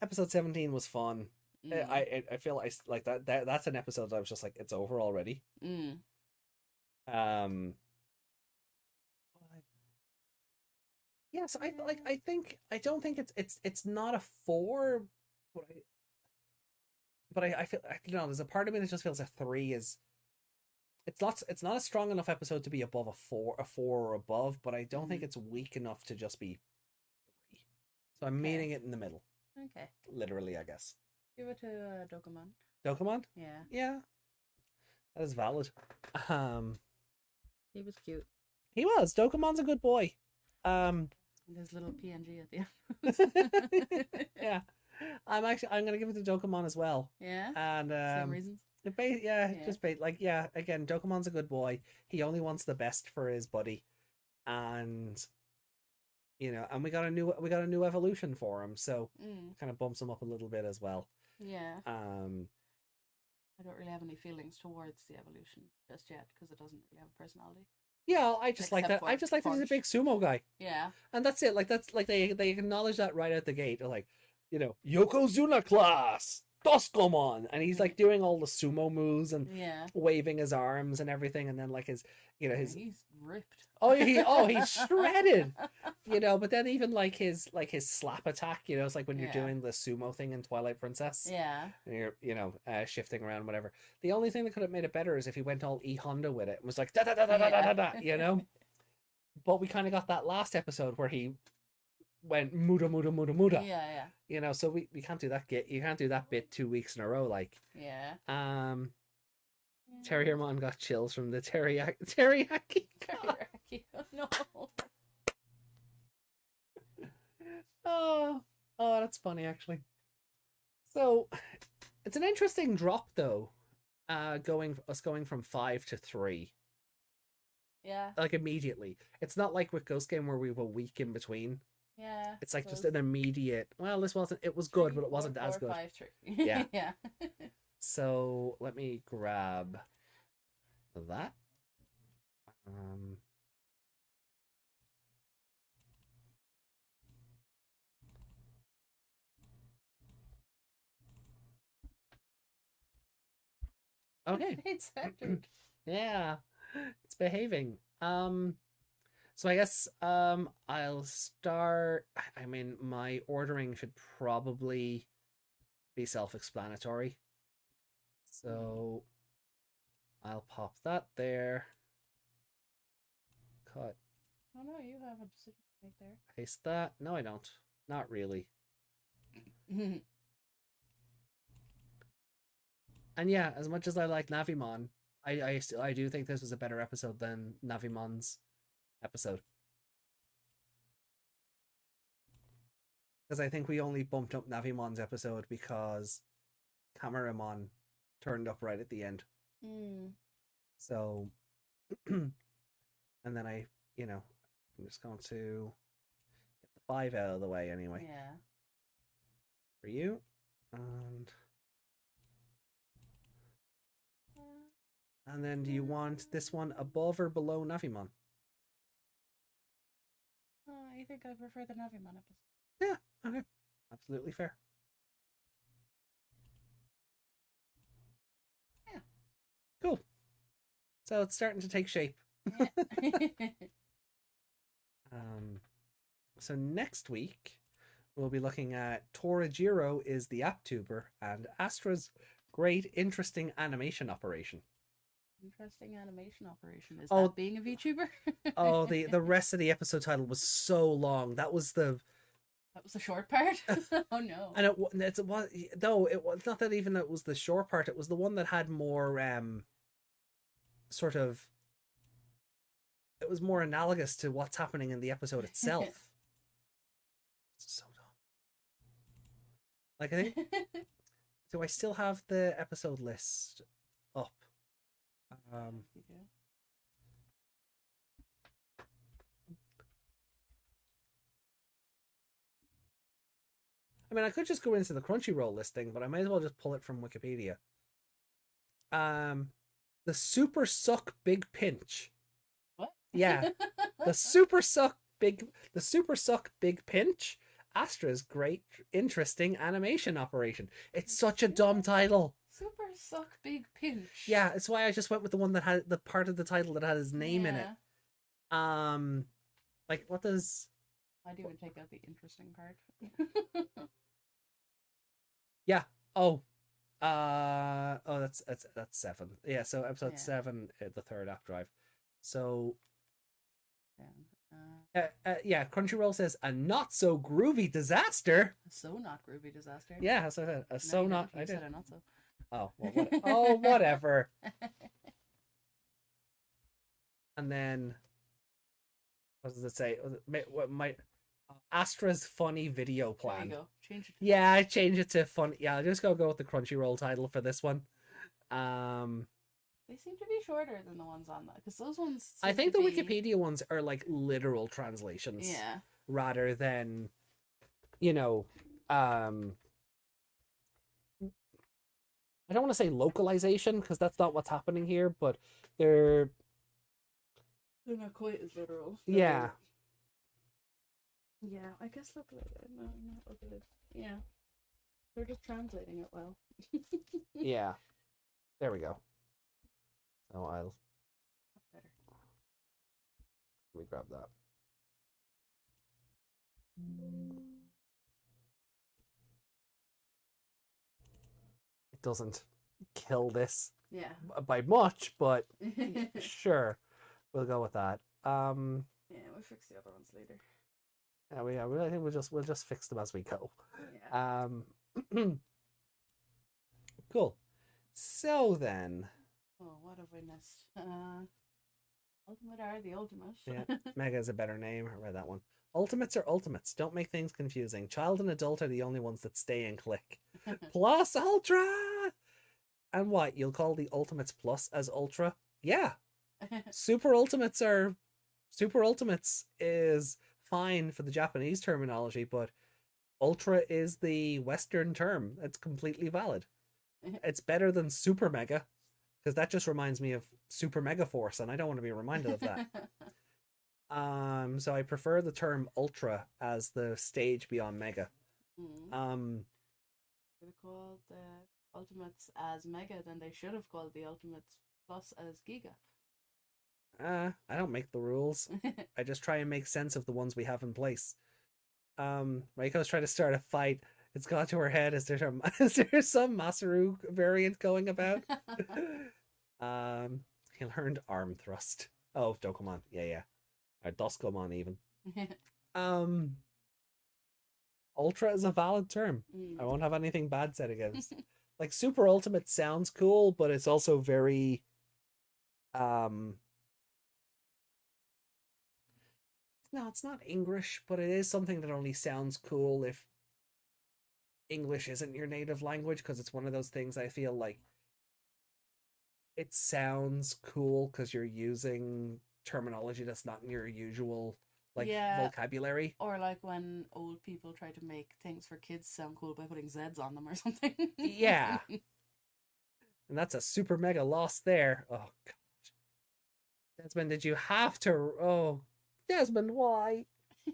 Speaker 1: Episode 17 was fun. I feel like that's an episode that I was just like, it's over already. Yes, I don't think it's not a 4, but I feel, there's a part of me that just feels a 3 is, it's not a strong enough episode to be above a 4 or above, but I don't think it's weak enough to just be 3. So I'm meeting it in the middle.
Speaker 2: Okay.
Speaker 1: Literally, I guess.
Speaker 2: Give it to Dokemon.
Speaker 1: Dokemon?
Speaker 2: Yeah.
Speaker 1: Yeah. That is valid.
Speaker 2: He was cute.
Speaker 1: He was. Dokemon's a good boy.
Speaker 2: And his little PNG at the end.
Speaker 1: Yeah. I'm gonna give it to Dokemon as well.
Speaker 2: Yeah.
Speaker 1: And
Speaker 2: same reasons.
Speaker 1: Again, Dokemon's a good boy. He only wants the best for his buddy, and and we got a new evolution for him, so kind of bumps him up a little bit as well.
Speaker 2: Yeah. I don't really have any feelings towards the evolution just yet because it doesn't really have a personality.
Speaker 1: Yeah, I just like that. I just like that he's a big sumo guy.
Speaker 2: Yeah.
Speaker 1: And that's it. Like that's like they acknowledge that right out the gate. They're like, Yokozuna class, Doskomon, and he's like doing all the sumo moves and waving his arms and everything, and then like his
Speaker 2: he's ripped.
Speaker 1: He's shredded. But then even like his slap attack, it's like when you're doing the sumo thing in Twilight Princess.
Speaker 2: Yeah.
Speaker 1: And you're shifting around, whatever. The only thing that could have made it better is if he went all E Honda with it and was like da da da da da da da, But we kind of got that last episode where he went muda muda muda muda.
Speaker 2: Yeah.
Speaker 1: So we can't do that. You can't do that bit 2 weeks in a row, like.
Speaker 2: Yeah.
Speaker 1: Terriermon got chills from the teriyaki.
Speaker 2: Teriyaki. Oh, no.
Speaker 1: Oh, that's funny actually. So it's an interesting drop though. Going from 5 to 3.
Speaker 2: Yeah.
Speaker 1: Like immediately. It's not like with Ghost Game where we have a week in between.
Speaker 2: Yeah.
Speaker 1: It's like just an immediate. Well, this wasn't. It was good, but it wasn't as good.
Speaker 2: 5, 3.
Speaker 1: Yeah.
Speaker 2: Yeah.
Speaker 1: So let me grab that. Okay.
Speaker 2: It's centered.
Speaker 1: Yeah, it's behaving. So I guess I'll start. I mean, my ordering should probably be self-explanatory. So I'll pop that there. Cut.
Speaker 2: Oh no, you have a decision to make there.
Speaker 1: Paste that. No, I don't. Not really. And yeah, as much as I like Navimon, I do think this was a better episode than Navimon's episode. Because I think we only bumped up Navimon's episode because Cameramon turned up right at the end. So, and then I'm just going to get the 5 out of the way anyway.
Speaker 2: Yeah.
Speaker 1: For you. And then do you want this one above or below Navimon?
Speaker 2: I think I prefer the Navimon episode.
Speaker 1: Yeah, okay. Absolutely fair.
Speaker 2: Yeah.
Speaker 1: Cool. So it's starting to take shape.
Speaker 2: Yeah.
Speaker 1: So next week we'll be looking at Torajiro is the app tuber and Astra's great interesting animation operation.
Speaker 2: Interesting animation operation. Is that being a VTuber?
Speaker 1: Oh, the rest of the episode title was so long. That was the
Speaker 2: short part. Oh no!
Speaker 1: And it was not that even it was the short part. It was the one that had more sort of. It was more analogous to what's happening in the episode itself. It's so dumb. Like, I think. Do I still have the episode list up?
Speaker 2: You do.
Speaker 1: I mean, I could just go into the Crunchyroll listing, but I might as well just pull it from Wikipedia. The Super Suck Big Pinch.
Speaker 2: What?
Speaker 1: Yeah, the Super Suck Big Pinch. Astra's great, interesting animation operation. It's such a dumb title.
Speaker 2: Super Suck Big Pinch.
Speaker 1: Yeah, it's why I just went with the one that had the part of the title that had his name in it. Like, what does?
Speaker 2: I'd even take out the interesting part.
Speaker 1: Yeah. That's 7. Yeah, so episode 7, the third app drive. So Crunchyroll says a not so groovy disaster.
Speaker 2: So not groovy disaster.
Speaker 1: Yeah, that's what I said. I did.
Speaker 2: Said a not so.
Speaker 1: Oh, well, whatever. And then what does it say? Astra's funny video plan.
Speaker 2: There you go. Change it.
Speaker 1: Yeah, I changed it to fun. Yeah, I'll just go with the Crunchyroll title for this one.
Speaker 2: They seem to be shorter than the ones on that, because those ones.
Speaker 1: I think the Wikipedia ones are like literal translations.
Speaker 2: Yeah.
Speaker 1: Rather than, I don't want to say localization because that's not what's happening here, but they're
Speaker 2: not quite as literal.
Speaker 1: Yeah.
Speaker 2: Yeah, I guess localization. No, not localization. Yeah. They're just translating it well.
Speaker 1: Yeah. There we go. So I'll.
Speaker 2: Better.
Speaker 1: Let me grab that. It doesn't kill this.
Speaker 2: Yeah.
Speaker 1: By much, but sure. We'll go with that.
Speaker 2: Yeah, we'll fix the other ones later.
Speaker 1: I think we'll just fix them as we go.
Speaker 2: Yeah.
Speaker 1: Cool. So then.
Speaker 2: Oh, what have we missed? Ultimate are the ultimate.
Speaker 1: Yeah, Mega is a better name. I read that one. Ultimates are ultimates. Don't make things confusing. Child and adult are the only ones that stay and click. Plus Ultra! And what? You'll call the Ultimates Plus as Ultra? Yeah. Super Ultimates is fine for the Japanese terminology, but Ultra is the Western term. It's completely valid. It's better than Super Mega, because that just reminds me of Super Mega Force, and I don't want to be reminded of that. So I prefer the term Ultra as the stage beyond Mega.
Speaker 2: They called the Ultimates as Mega, then they should have called the Ultimates Plus as Giga.
Speaker 1: I don't make the rules. I just try and make sense of the ones we have in place. Reiko's trying to start a fight. It's got to her head. Is there some Masaru variant going about? He learned arm thrust. Oh, Dokomon. Yeah. Or Doskomon even. Ultra is a valid term. I won't have anything bad said against. Like, Super Ultimate sounds cool, but it's also very no, it's not English, but it is something that only sounds cool if English isn't your native language, because it's one of those things I feel like it sounds cool because you're using terminology that's not in your usual like
Speaker 2: Yeah,
Speaker 1: vocabulary.
Speaker 2: or like when old people try to make things for kids sound cool by putting Z's on them or something.
Speaker 1: Yeah. And that's a super mega loss there. Oh god. Desmond, did you have to oh Desmond, why? I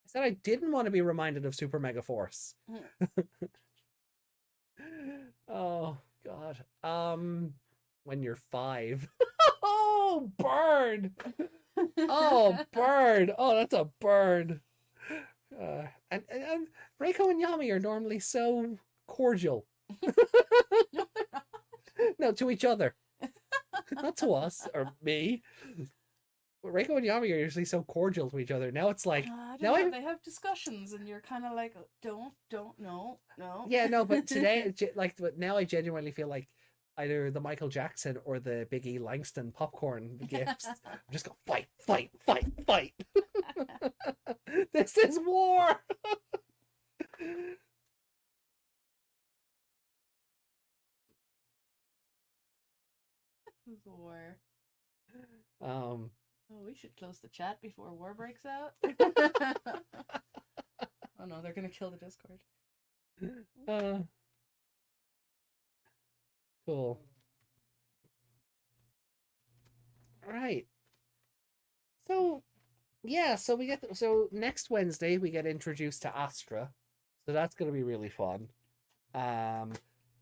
Speaker 1: said I didn't want to be reminded of Super Mega Force. Oh god. When you're 5. Oh, bird. Oh, bird. Oh, that's a bird. And Reiko and Yami are normally so cordial. No, to each other. Not to us or me. But Reiko and Yami are usually so cordial to each other. Now it's like
Speaker 2: they have discussions, and you're kind of like, don't, no.
Speaker 1: Yeah, no, but today, but now I genuinely feel like either the Michael Jackson or the Biggie Langston popcorn gifts. I'm just going fight, fight, fight, fight. This is war.
Speaker 2: This is war.
Speaker 1: Oh,
Speaker 2: we should close the chat before war breaks out. Oh no, they're gonna kill the Discord.
Speaker 1: Cool. Right. So yeah, so next Wednesday we get introduced to Astra. So that's gonna be really fun.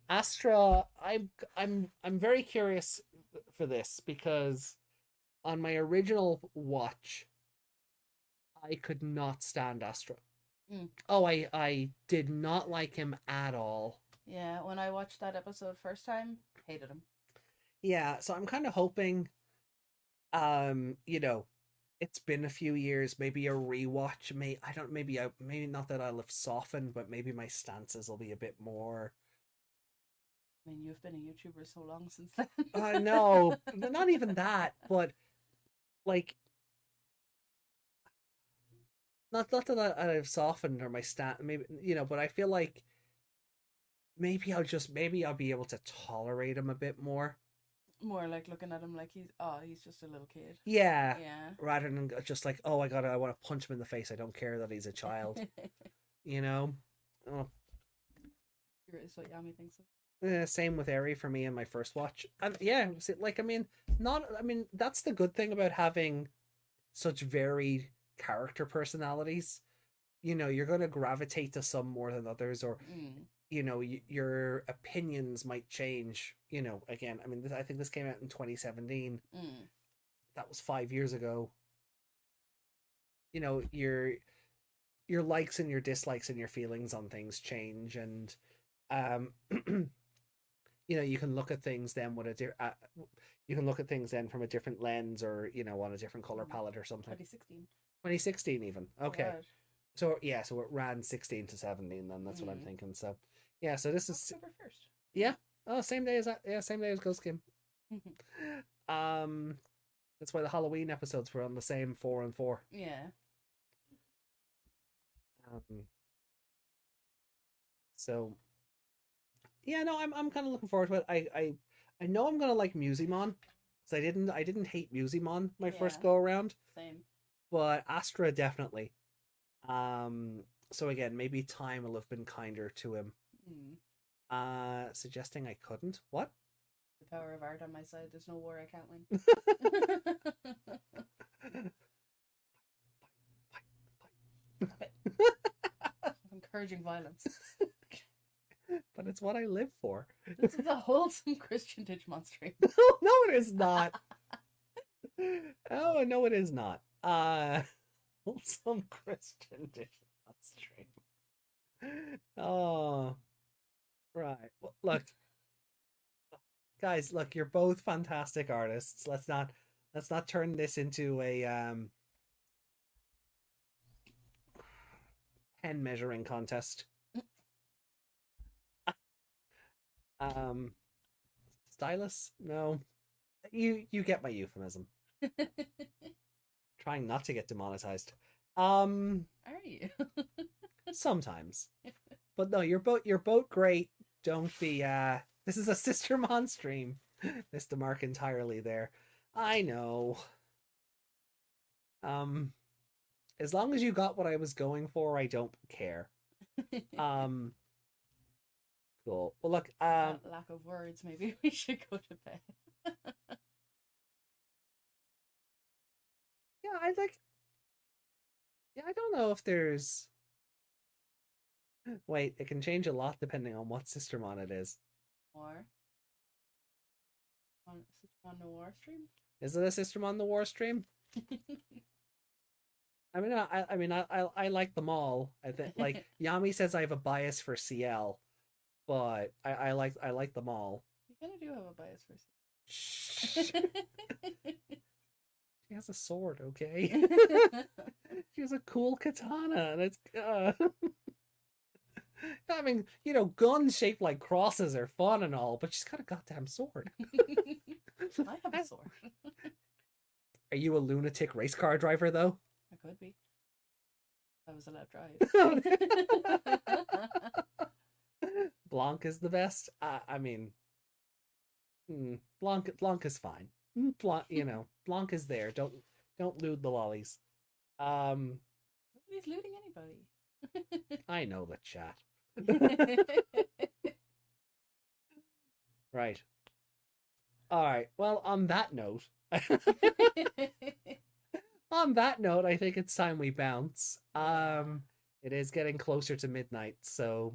Speaker 1: Astra, I'm very curious for this because on my original watch I could not stand Astra. Oh, I did not like him at all.
Speaker 2: Yeah, when I watched that episode first time, hated him.
Speaker 1: Yeah, so I'm kind of hoping it's been a few years, maybe a rewatch, maybe not that I'll have softened, but maybe my stances will be a bit more.
Speaker 2: I mean, you've been a YouTuber so long since then.
Speaker 1: I know, not even that, but like not that I've softened or my stat maybe but I feel like maybe I'll be able to tolerate him a bit more.
Speaker 2: More like looking at him like he's just a little kid.
Speaker 1: Yeah. Rather than just like, oh, I want to punch him in the face. I don't care that he's a child. Oh.
Speaker 2: Curious what Yami thinks of.
Speaker 1: Same with Eri for me in my first watch. And yeah, that's the good thing about having such varied character personalities. You're going to gravitate to some more than others, or your opinions might change. Again, I think this came out in 2017. That was 5 years ago. Your likes and your dislikes and your feelings on things change, and you can look at things then you can look at things then from a different lens, or on a different color palette or something. 2016 even. Okay. Oh, so yeah, so it ran 16 to 17 then. That's what I'm thinking. So yeah, so this is
Speaker 2: October 1st.
Speaker 1: Yeah. Oh, same day as that. Yeah, same day as Ghost Game. That's why the Halloween episodes were on the same 4 and 4.
Speaker 2: Yeah.
Speaker 1: So yeah, no, I'm kind of looking forward to it. I know I'm gonna like Musimon, because I didn't hate Musimon my first go around.
Speaker 2: Same.
Speaker 1: But Astra definitely. So again, maybe time will have been kinder to him. Suggesting I couldn't. What?
Speaker 2: The power of art on my side. There's no war I can't win. Encouraging violence.
Speaker 1: But it's what I live for.
Speaker 2: This is a wholesome Christian Digimon stream.
Speaker 1: No, it is not. Oh, no, it is not. Wholesome Christian Digimon stream. Oh, right. Well, look, guys, look, you're both fantastic artists. Let's not turn this into a pen measuring contest. Stylus? No. You get my euphemism. Trying not to get demonetized.
Speaker 2: Are you?
Speaker 1: Sometimes. But no, you're both great. Don't be this is a Sistermon stream. Missed the mark entirely there. I know. As long as you got what I was going for, I don't care. Cool. Well, look,
Speaker 2: lack of words, maybe we should go to bed.
Speaker 1: Yeah, I don't know if there's wait, it can change a lot depending on what Sistermon it is.
Speaker 2: Or on the War stream?
Speaker 1: Is it a Sistermon the War stream? I like them all. I think like Yami says I have a bias for CL, but I like them all.
Speaker 2: You kind of do have a bias for CL.
Speaker 1: Shh. She has a sword, okay? She has a cool katana, and it's I mean, guns shaped like crosses are fun and all, but she's got a goddamn sword.
Speaker 2: I have a sword.
Speaker 1: Are you a lunatic race car driver, though?
Speaker 2: I could be. I was allowed to drive.
Speaker 1: Blanc is the best. I mean, Blanc is fine. Blanc is there. Don't loot the lollies.
Speaker 2: Nobody's looting anybody.
Speaker 1: I know the chat. Right. All right. Well, on that note, I think it's time we bounce. It is getting closer to midnight, so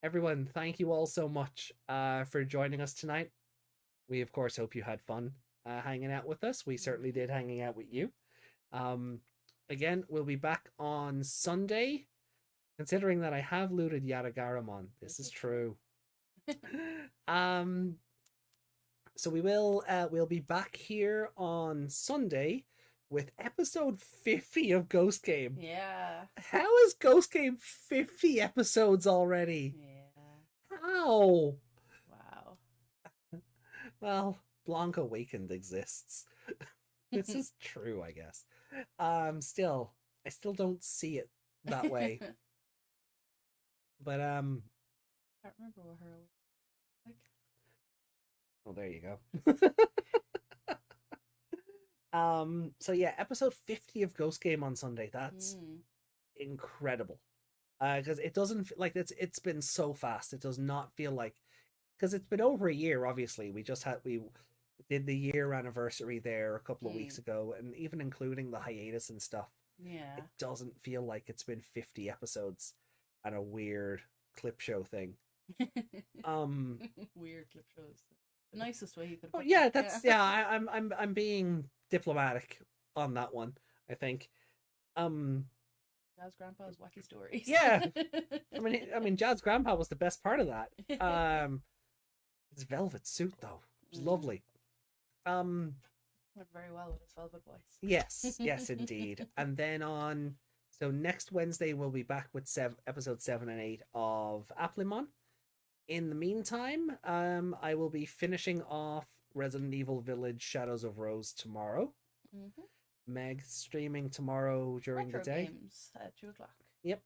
Speaker 1: everyone, thank you all so much for joining us tonight. We of course hope you had fun hanging out with us. We certainly did, hanging out with you. Again, we'll be back on Sunday. Considering that I have looted Yatagaramon, this is true. So we'll be back here on Sunday with episode 50 of Ghost Game.
Speaker 2: Yeah.
Speaker 1: How is Ghost Game 50 episodes already?
Speaker 2: Yeah.
Speaker 1: How?
Speaker 2: Wow.
Speaker 1: Well, Blanc Awakened exists. This is true, I guess. I still don't see it that way. But
Speaker 2: I can't remember what her like.
Speaker 1: Oh, there you go. So yeah, episode 50 of Ghost Game on Sunday. That's incredible. Because it doesn't like it's been so fast. It does not feel like, because it's been over a year. Obviously, we did the year anniversary there a couple of weeks ago, and even including the hiatus and stuff.
Speaker 2: Yeah,
Speaker 1: it doesn't feel like it's been 50 episodes and a weird clip show thing.
Speaker 2: Weird clip shows. The nicest way you could.
Speaker 1: Oh yeah, that's yeah. I'm being diplomatic on that one, I think.
Speaker 2: Jazz Grandpa's wacky stories.
Speaker 1: Yeah, I mean, Jazz Grandpa was the best part of that. His velvet suit though, it was lovely.
Speaker 2: Went very well with his velvet voice.
Speaker 1: Yes, indeed. And then so next Wednesday we'll be back with episode 7 and 8 of Applimon. In the meantime, I will be finishing off Resident Evil Village Shadows of Rose tomorrow. Meg streaming tomorrow during
Speaker 2: Retro
Speaker 1: the day.
Speaker 2: Games at 2:00.
Speaker 1: Yep.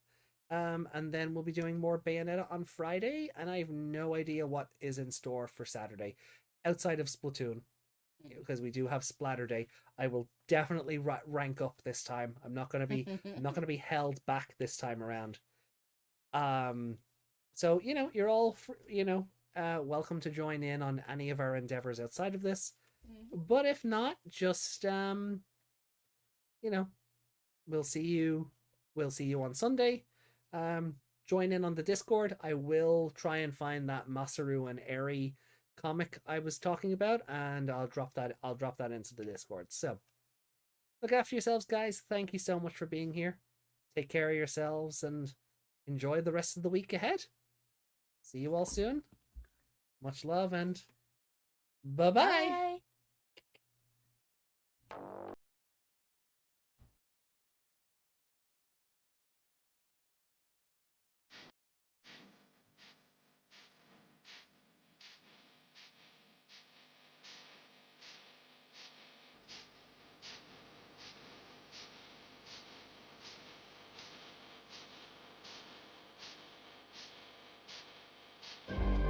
Speaker 1: And then we'll be doing more Bayonetta on Friday, and I have no idea what is in store for Saturday outside of Splatoon, because we do have Splatter Day. I will definitely rank up this time. I'm not going to be held back this time around. So you're all welcome to join in on any of our endeavors outside of this. But if not, just we'll see you on Sunday. Join in on the Discord. I will try and find that Masaru and Eri comic I was talking about, and I'll drop that into the Discord. So look after yourselves, guys. Thank you so much for being here. Take care of yourselves and enjoy the rest of the week ahead. See you all soon. Much love and bye-bye.